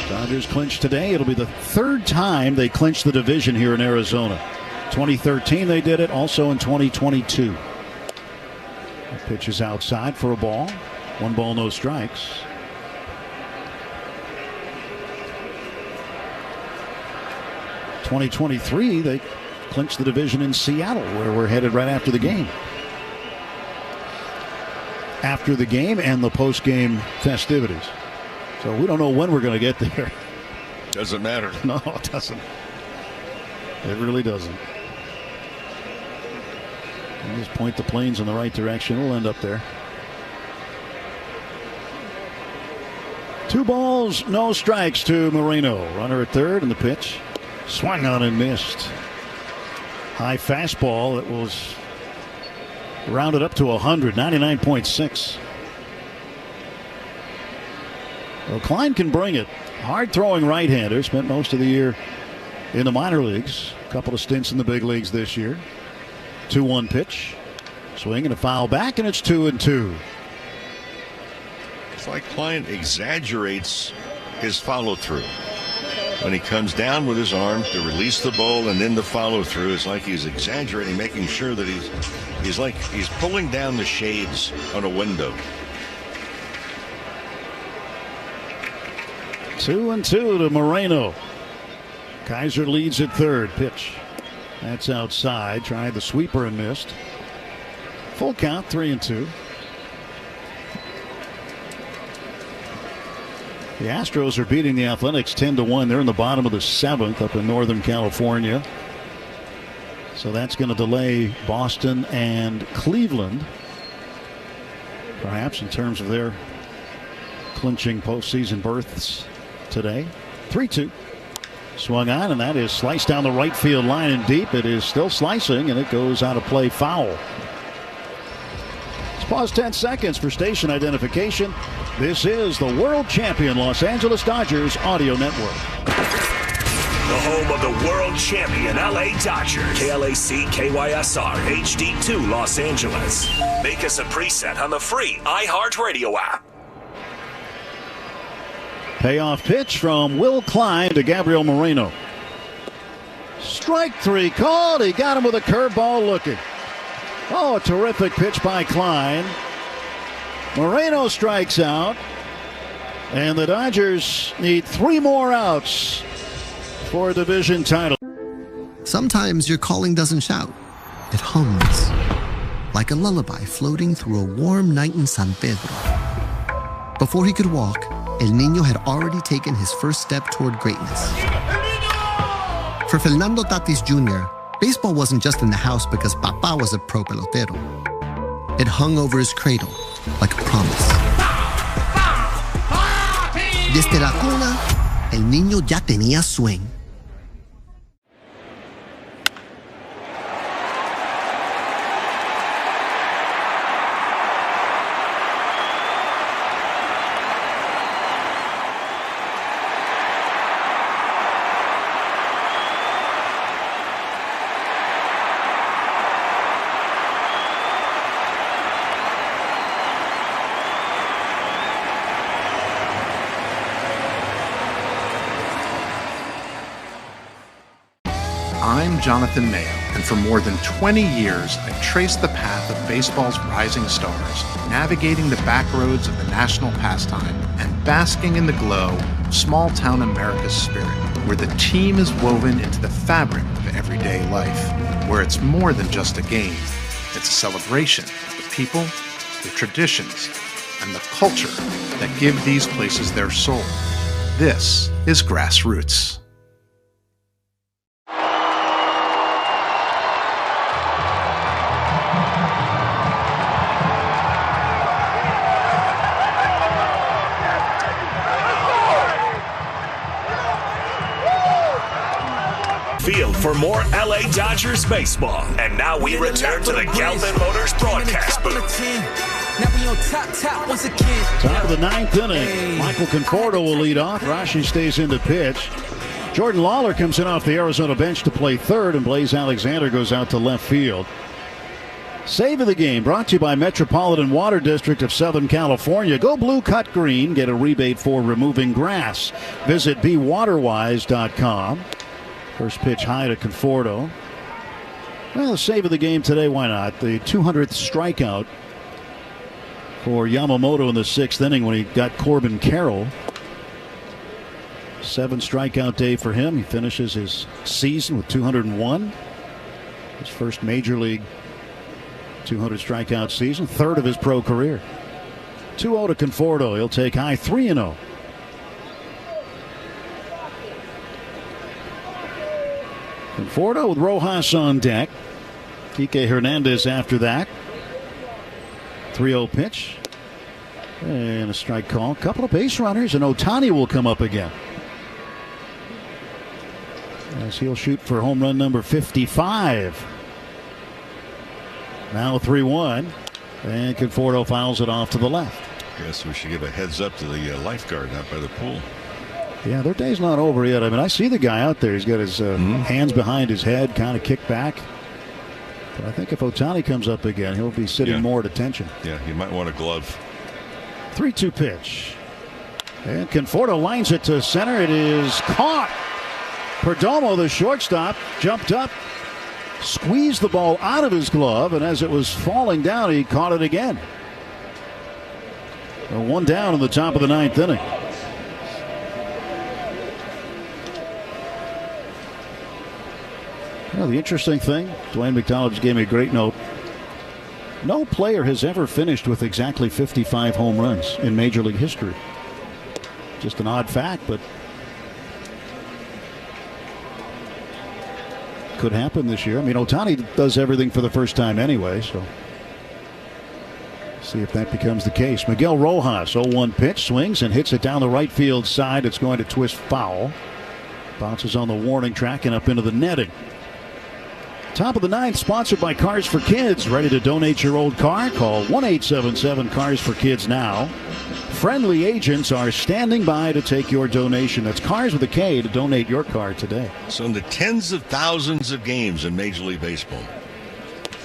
Dodgers clinch today. It'll be the 3rd time they clinch the division here in Arizona. 2013 they did it, also in 2022. The pitch is outside for a ball. 1 ball, no strikes. In 2023 they clinched the division in Seattle, where we're headed right after the game. after the game and the post-game festivities. So we don't know when we're going to get there. Doesn't matter. No, it doesn't. It really doesn't. You just point the planes in the right direction. We'll end up there. 2 balls, no strikes to Moreno. Runner at third, and the pitch swung on and missed. High fastball that was rounded up to 100, 99.6. Well, Klein can bring it. Hard throwing right-hander. Spent most of the year in the minor leagues. A couple of stints in the big leagues this year. 2-1 pitch. Swing and a foul back, and it's 2-2. It's like Klein exaggerates his follow-through. When he comes down with his arm to release the ball and then the follow-through, it's like he's exaggerating, making sure that he's pulling down the shades on a window. 2-2 to Moreno. Kaiser leads at third. Pitch. That's outside. Tried the sweeper and missed. Full count, 3-2. The Astros are beating the Athletics 10-1. They're in the bottom of the 7th up in Northern California. So that's going to delay Boston and Cleveland, perhaps, in terms of their clinching postseason berths today. 3-2. Swung on, and that is sliced down the right field line and deep. It is still slicing, and it goes out of play, foul. Let's pause 10 seconds for station identification. This is the world champion Los Angeles Dodgers audio network. The home of the world champion LA Dodgers. KLAC KYSR HD2 Los Angeles. Make us a preset on the free iHeartRadio app. Payoff pitch from Will Klein to Gabriel Moreno. Strike 3 called. He got him with a curveball looking. Oh, a terrific pitch by Klein. Moreno strikes out. And the Dodgers need 3 more outs for a division title. Sometimes your calling doesn't shout. It hums. Like a lullaby floating through a warm night in San Pedro. Before he could walk, El Niño had already taken his first step toward greatness. For Fernando Tatis Jr., baseball wasn't just in the house because Papa was a pro pelotero. It hung over his cradle like a promise. Desde la cuna, El Niño ya tenía swing. I'm Jonathan Mayo, and for more than 20 years, I've traced the path of baseball's rising stars, navigating the back roads of the national pastime and basking in the glow of small-town America's spirit, where the team is woven into the fabric of everyday life, where it's more than just a game. It's a celebration of the people, the traditions, and the culture that give these places their soul. This is Grassroots. Field for more LA Dodgers baseball. And now we return to the Galvin Motors broadcast booth. Top of the 9th inning. Michael Conforto will lead off. Rashi stays in to pitch. Jordan Lawler comes in off the Arizona bench to play third, and Blaze Alexander goes out to left field. Save of the game brought to you by Metropolitan Water District of Southern California. Go blue, cut green. Get a rebate for removing grass. Visit bewaterwise.com. First pitch high to Conforto. Well, the save of the game today, why not? The 200th strikeout for Yamamoto in the 6th inning when he got Corbin Carroll. 7 strikeout day for him. He finishes his season with 201. His first major league 200 strikeout season, third of his pro career. 2-0 to Conforto. He'll take high 3-0. Conforto with Rojas on deck. Kike Hernandez after that. 3-0 pitch. And a strike call. Couple of base runners, and Ohtani will come up again, as he'll shoot for home run number 55. Now 3-1. And Conforto fouls it off to the left. Guess we should give a heads up to the lifeguard out by the pool. Yeah, their day's not over yet. I mean, I see the guy out there. He's got his hands behind his head, kind of kicked back. But I think if Ohtani comes up again, he'll be sitting more at attention. Yeah, he might want a glove. 3-2 pitch. And Conforto lines it to center. It is caught. Perdomo, the shortstop, jumped up, squeezed the ball out of his glove, and as it was falling down, he caught it again. One down in the top of the ninth inning. Well, the interesting thing, Dwayne McDonald just gave me a great note. No player has ever finished with exactly 55 home runs in Major League history. Just an odd fact, but could happen this year. I mean, Ohtani does everything for the first time anyway, so see if that becomes the case. Miguel Rojas, 0-1 pitch, swings and hits it down the right field side. It's going to twist foul. Bounces on the warning track and up into the netting. Top of the ninth, sponsored by Cars for Kids. Ready to donate your old car? Call 1-877-CARS for Kids now. Friendly agents are standing by to take your donation. That's Cars with a K to donate your car today. So in the tens of thousands of games in Major League Baseball.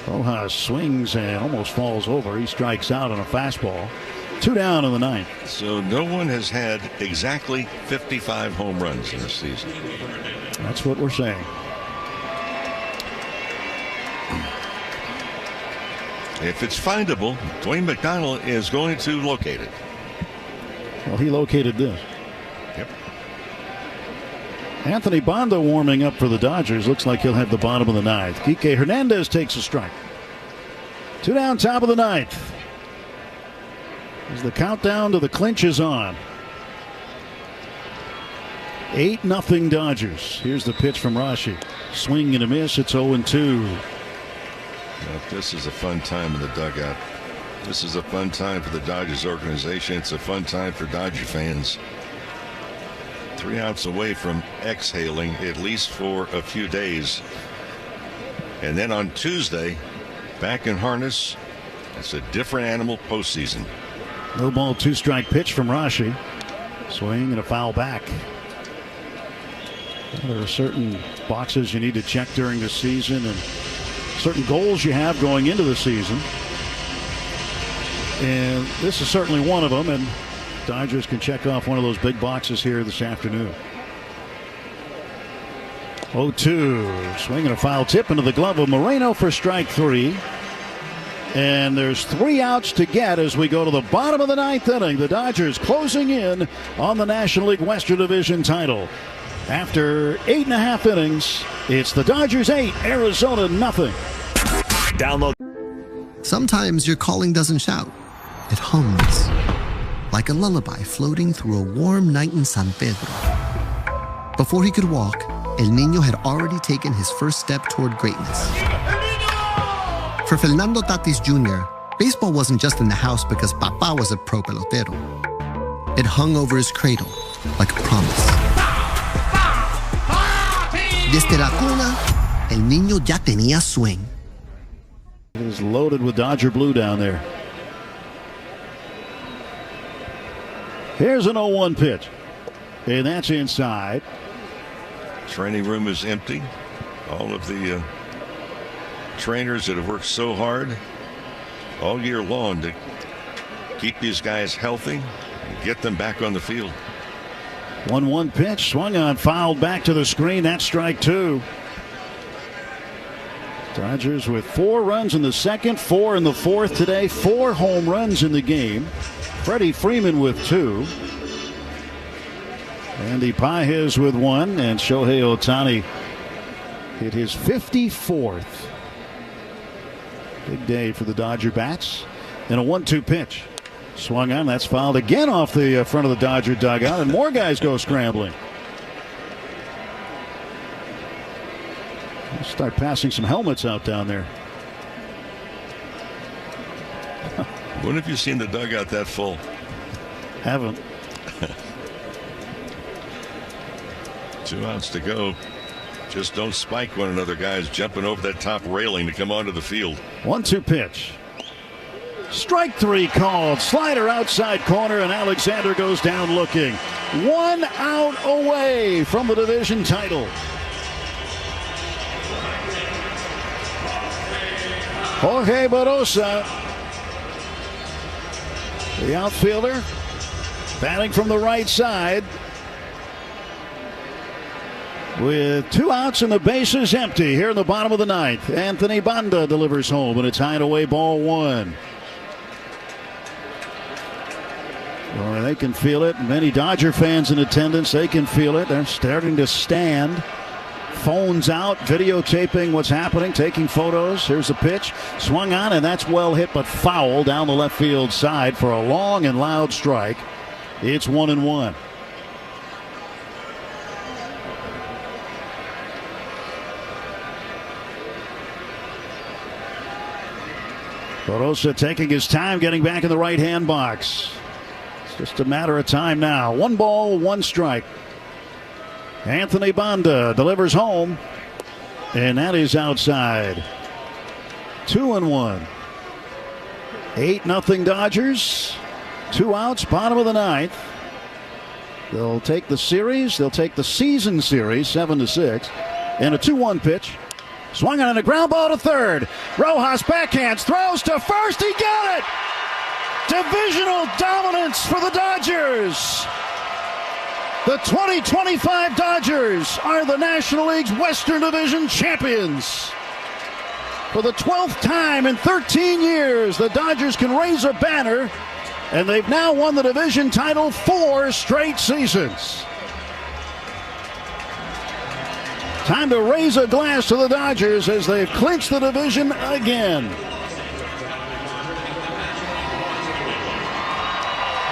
Rojas swings and almost falls over. He strikes out on a fastball. 2 down in the ninth. So no one has had exactly 55 home runs in this season. That's what we're saying. If it's findable, Dwayne McDonald is going to locate it. Well, he located this. Yep. Anthony Banda warming up for the Dodgers. Looks like he'll have the bottom of the ninth. Kike Hernandez takes a strike. 2 down, top of the ninth. As the countdown to the clinch is on. 8-0 Dodgers. Here's the pitch from Rashi. Swing and a miss. It's 0-2. Well, this is a fun time in the dugout. This is a fun time for the Dodgers organization. It's a fun time for Dodger fans. 3 outs away from exhaling, at least for a few days. And then on Tuesday, back in harness. It's a different animal postseason. No ball, 2-strike pitch from Rashi. Swing and a foul back. Well, there are certain boxes you need to check during the season and certain goals you have going into the season. And this is certainly one of them, and Dodgers can check off one of those big boxes here this afternoon. 0-2. Swing and a foul tip into the glove of Moreno for strike 3. And there's 3 outs to get as we go to the bottom of the ninth inning. The Dodgers closing in on the National League Western Division title. After 8.5 innings, it's the Dodgers 8, Arizona 0. Download. Sometimes your calling doesn't shout. It hums. Like a lullaby floating through a warm night in San Pedro. Before he could walk, El Niño had already taken his first step toward greatness. For Fernando Tatis Jr., baseball wasn't just in the house because Papa was a pro pelotero. It hung over his cradle like a promise. Desde la cuna, El Niño ya tenía swing. It is loaded with Dodger blue down there. Here's an 0-1 pitch. And that's inside. Training room is empty. All of the trainers that have worked so hard all year long to keep these guys healthy and get them back on the field. 1-1 pitch, swung on, fouled back to the screen. That's strike 2. Dodgers with 4 runs in the second, 4 in the fourth today, 4 home runs in the game. Freddie Freeman with 2. Andy Pages with 1, and Shohei Ohtani hit his 54th. Big day for the Dodger bats. And a 1-2 pitch. Swung on. That's fouled again off the front of the Dodger dugout, and more guys go scrambling. Let's start passing some helmets out down there. When have you seen the dugout that full? Haven't. 2 outs to go. Just don't spike one another, guys, jumping over that top railing to come onto the field. 1-2 pitch. Strike 3 called. Slider outside corner, and Alexander goes down looking. 1 out away from the division title. Jorge Barosa, the outfielder, batting from the right side. With 2 outs and the bases empty here in the bottom of the ninth. Anthony Banda delivers home, and it's high and away, ball 1. Well, they can feel it. Many Dodger fans in attendance, they can feel it. They're starting to stand. Phones out, videotaping what's happening, taking photos. Here's the pitch. Swung on, and that's well hit, but foul down the left field side for a long and loud strike. It's 1-1. Barosa taking his time, getting back in the right-hand box. It's just a matter of time now. 1 ball, 1 strike. Anthony Banda delivers home, and that is outside. 2-1. 8-0 Dodgers. 2 outs, bottom of the ninth. They'll take the series. They'll take the season series, 7-6. And a 2-1 pitch. Swung on a ground ball to third. Rojas backhands, throws to first. He got it! Divisional dominance for the Dodgers. The 2025 Dodgers are the National League's Western Division champions. For the 12th time in 13 years, the Dodgers can raise a banner, and they've now won the division title 4 straight seasons. Time to raise a glass to the Dodgers as they've clinched the division again.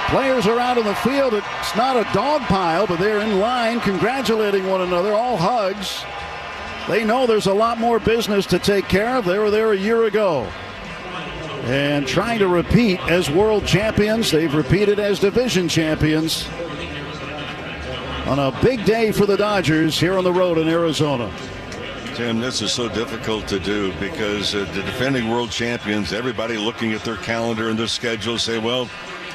Players are out in the field. It's not a dog pile, but they're in line congratulating one another, all hugs. They know there's a lot more business to take care of. They were there a year ago. And trying to repeat as world champions. They've repeated as division champions on a big day for the Dodgers here on the road in Arizona. Tim, this is so difficult to do because the defending world champions, everybody looking at their calendar and their schedule, say, well,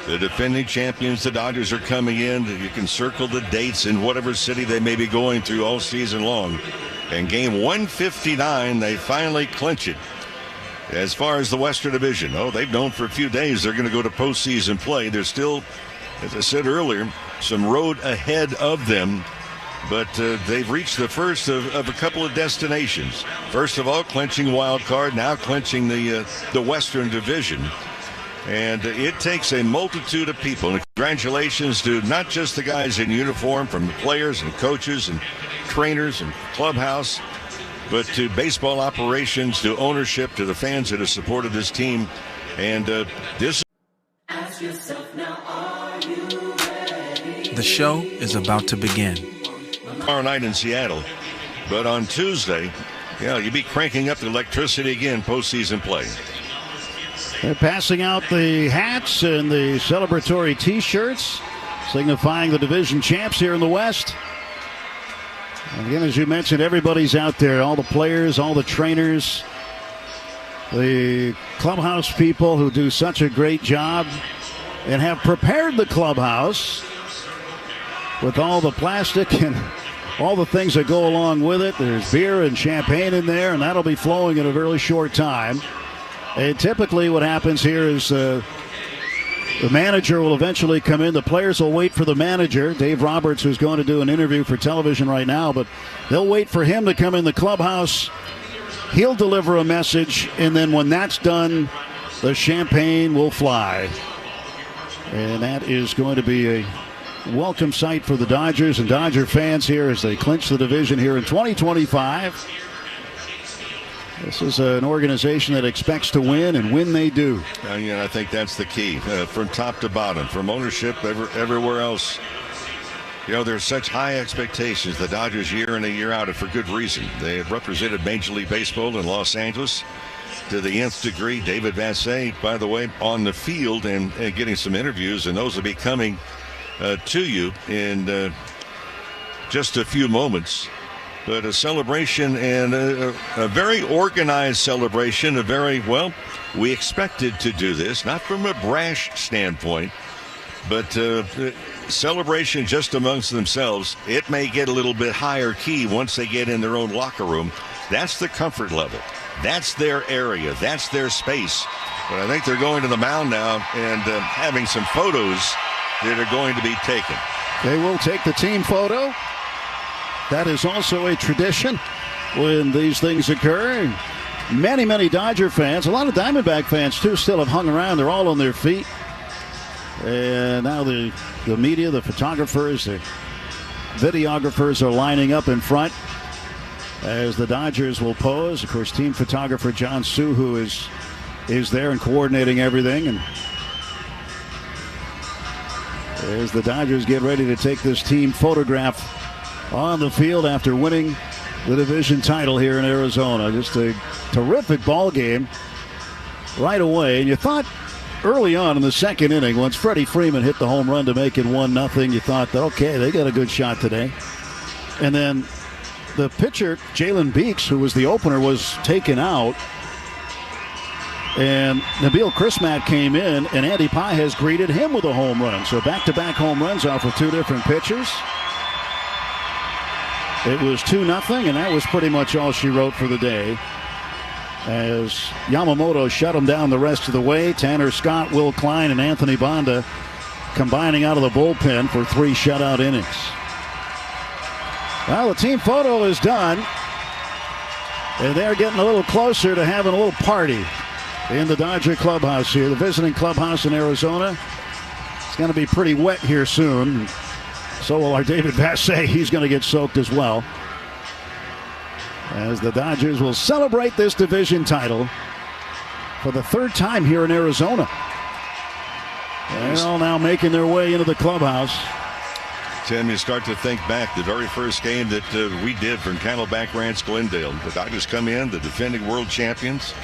the defending champions, the Dodgers, are coming in. You can circle the dates in whatever city they may be going through all season long. And game 159, they finally clinch it. As far as the Western Division, they've known for a few days they're going to go to postseason play. There's still, as I said earlier, some road ahead of them, but they've reached the first of a couple of destinations. First of all, clinching wild card, now clinching the Western Division. And it takes a multitude of people. And congratulations to not just the guys in uniform, from the players and coaches and trainers and clubhouse, but to baseball operations, to ownership, to the fans that have supported this team. And this. Ask yourself now, are you ready? The show is about to begin. Tomorrow night in Seattle. But on Tuesday, you'll be cranking up the electricity again, postseason play. They're passing out the hats and the celebratory T-shirts, signifying the division champs here in the West. And again, as you mentioned, everybody's out there, all the players, all the trainers, the clubhouse people who do such a great job and have prepared the clubhouse with all the plastic and all the things that go along with it. There's beer and champagne in there, and that'll be flowing in a very short time. And typically what happens here is the manager will eventually come in. The players will wait for the manager, Dave Roberts, who's going to do an interview for television right now, but they'll wait for him to come in the clubhouse. He'll deliver a message, and then when that's done, the champagne will fly. And that is going to be a welcome sight for the Dodgers and Dodger fans here as they clinch the division here in 2025. This is an organization that expects to win, and win they do. I think that's the key, from top to bottom, from ownership everywhere else. There's such high expectations. The Dodgers year in and year out, and for good reason. They have represented Major League Baseball in Los Angeles to the nth degree. David Vassegh, by the way, on the field and getting some interviews, and those will be coming to you in just a few moments. But a celebration, and a very organized celebration, we expected to do this, not from a brash standpoint, but celebration just amongst themselves. It may get a little bit higher key once they get in their own locker room. That's the comfort level. That's their area. That's their space. But I think they're going to the mound now and having some photos that are going to be taken. They will take the team photo. That is also a tradition when these things occur. Many, many Dodger fans, a lot of Diamondback fans too, still have hung around. They're all on their feet. And now the media, the photographers, the videographers are lining up in front as the Dodgers will pose. Of course, team photographer John Suhu is there and coordinating everything. And as the Dodgers get ready to take this team photograph on the field after winning the division title here in Arizona. Just a terrific ball game right away. And you thought early on in the second inning, once Freddie Freeman hit the home run to make it 1-0, you thought that, okay, they got a good shot today. And then the pitcher, Jalen Beeks, who was the opener, was taken out. And Nabil Crismatt came in, and Andy Pye has greeted him with a home run. So back-to-back home runs off of two different pitchers. It was 2-0, and that was pretty much all she wrote for the day, as Yamamoto shut him down the rest of the way. Tanner Scott, Will Klein, and Anthony Banda combining out of the bullpen for 3 shutout innings. Well, the team photo is done, and they're getting a little closer to having a little party in the Dodger clubhouse here, the visiting clubhouse in Arizona. It's going to be pretty wet here soon. So will our David Vassegh. He's going to get soaked as well, as the Dodgers will celebrate this division title for the 3rd time here in Arizona. They're all now making their way into the clubhouse. Tim, you start to think back, the very first game that we did from Candleback Ranch, Glendale. The Dodgers come in, the defending world champions,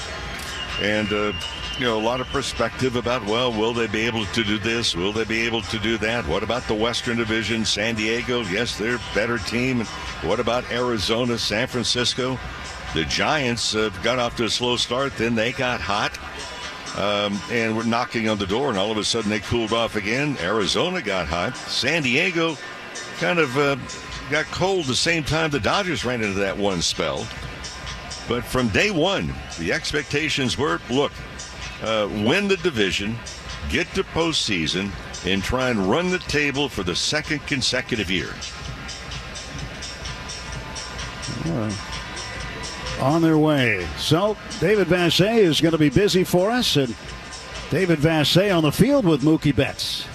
and a lot of perspective about, well, will they be able to do this? Will they be able to do that? What about the Western Division? San Diego, yes, they're a better team. What about Arizona, San Francisco? The Giants got off to a slow start, then they got hot and were knocking on the door, and all of a sudden they cooled off again. Arizona got hot. San Diego kind of got cold the same time the Dodgers ran into that one spell. But from day one, the expectations were, look, win the division, get to postseason, and try and run the table for the 2nd consecutive year. On their way. So David Vassegh is going to be busy for us, and David Vassegh on the field with Mookie Betts.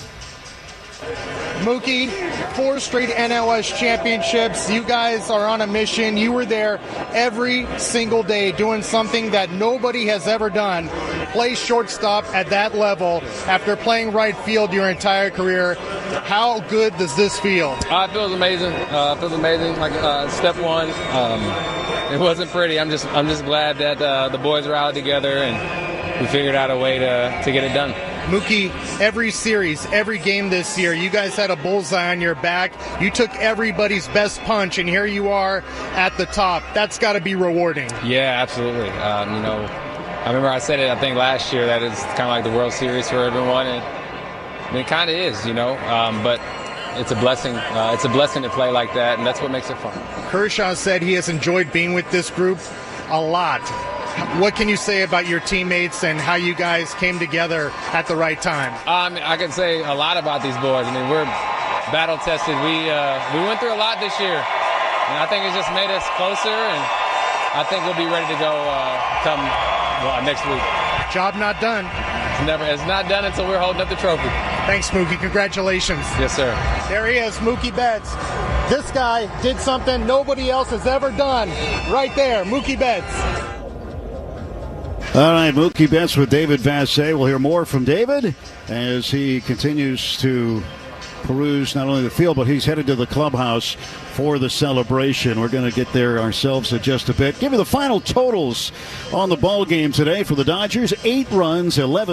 Mookie, 4 straight NLS championships. You guys are on a mission. You were there every single day doing something that nobody has ever done. Play shortstop at that level after playing right field your entire career. How good does this feel? It feels amazing. Like step one, it wasn't pretty. I'm just glad that the boys are out together and we figured out a way to get it done. Mookie, every series, every game this year, you guys had a bullseye on your back. You took everybody's best punch, and here you are at the top. That's got to be rewarding. Yeah, absolutely. I remember I said it, I think, last year, that it's kind of like the World Series for everyone, and it kind of is, but it's a blessing. It's a blessing to play like that, and that's what makes it fun. Kershaw said he has enjoyed being with this group a lot. What can you say about your teammates and how you guys came together at the right time? I can say a lot about these boys. We're battle tested. We went through a lot this year, and I think it's just made us closer, and I think we'll be ready to go come next week. Job not done. It's not done until we're holding up the trophy. Thanks, Mookie. Congratulations. Yes, sir. There he is, Mookie Betts. This guy did something nobody else has ever done. Right there, Mookie Betts. All right, Mookie Betts with David Vassegh. We'll hear more from David as he continues to peruse not only the field, but he's headed to the clubhouse for the celebration. We're going to get there ourselves in just a bit. Give you the final totals on the ball game today for the Dodgers. 8 runs, 11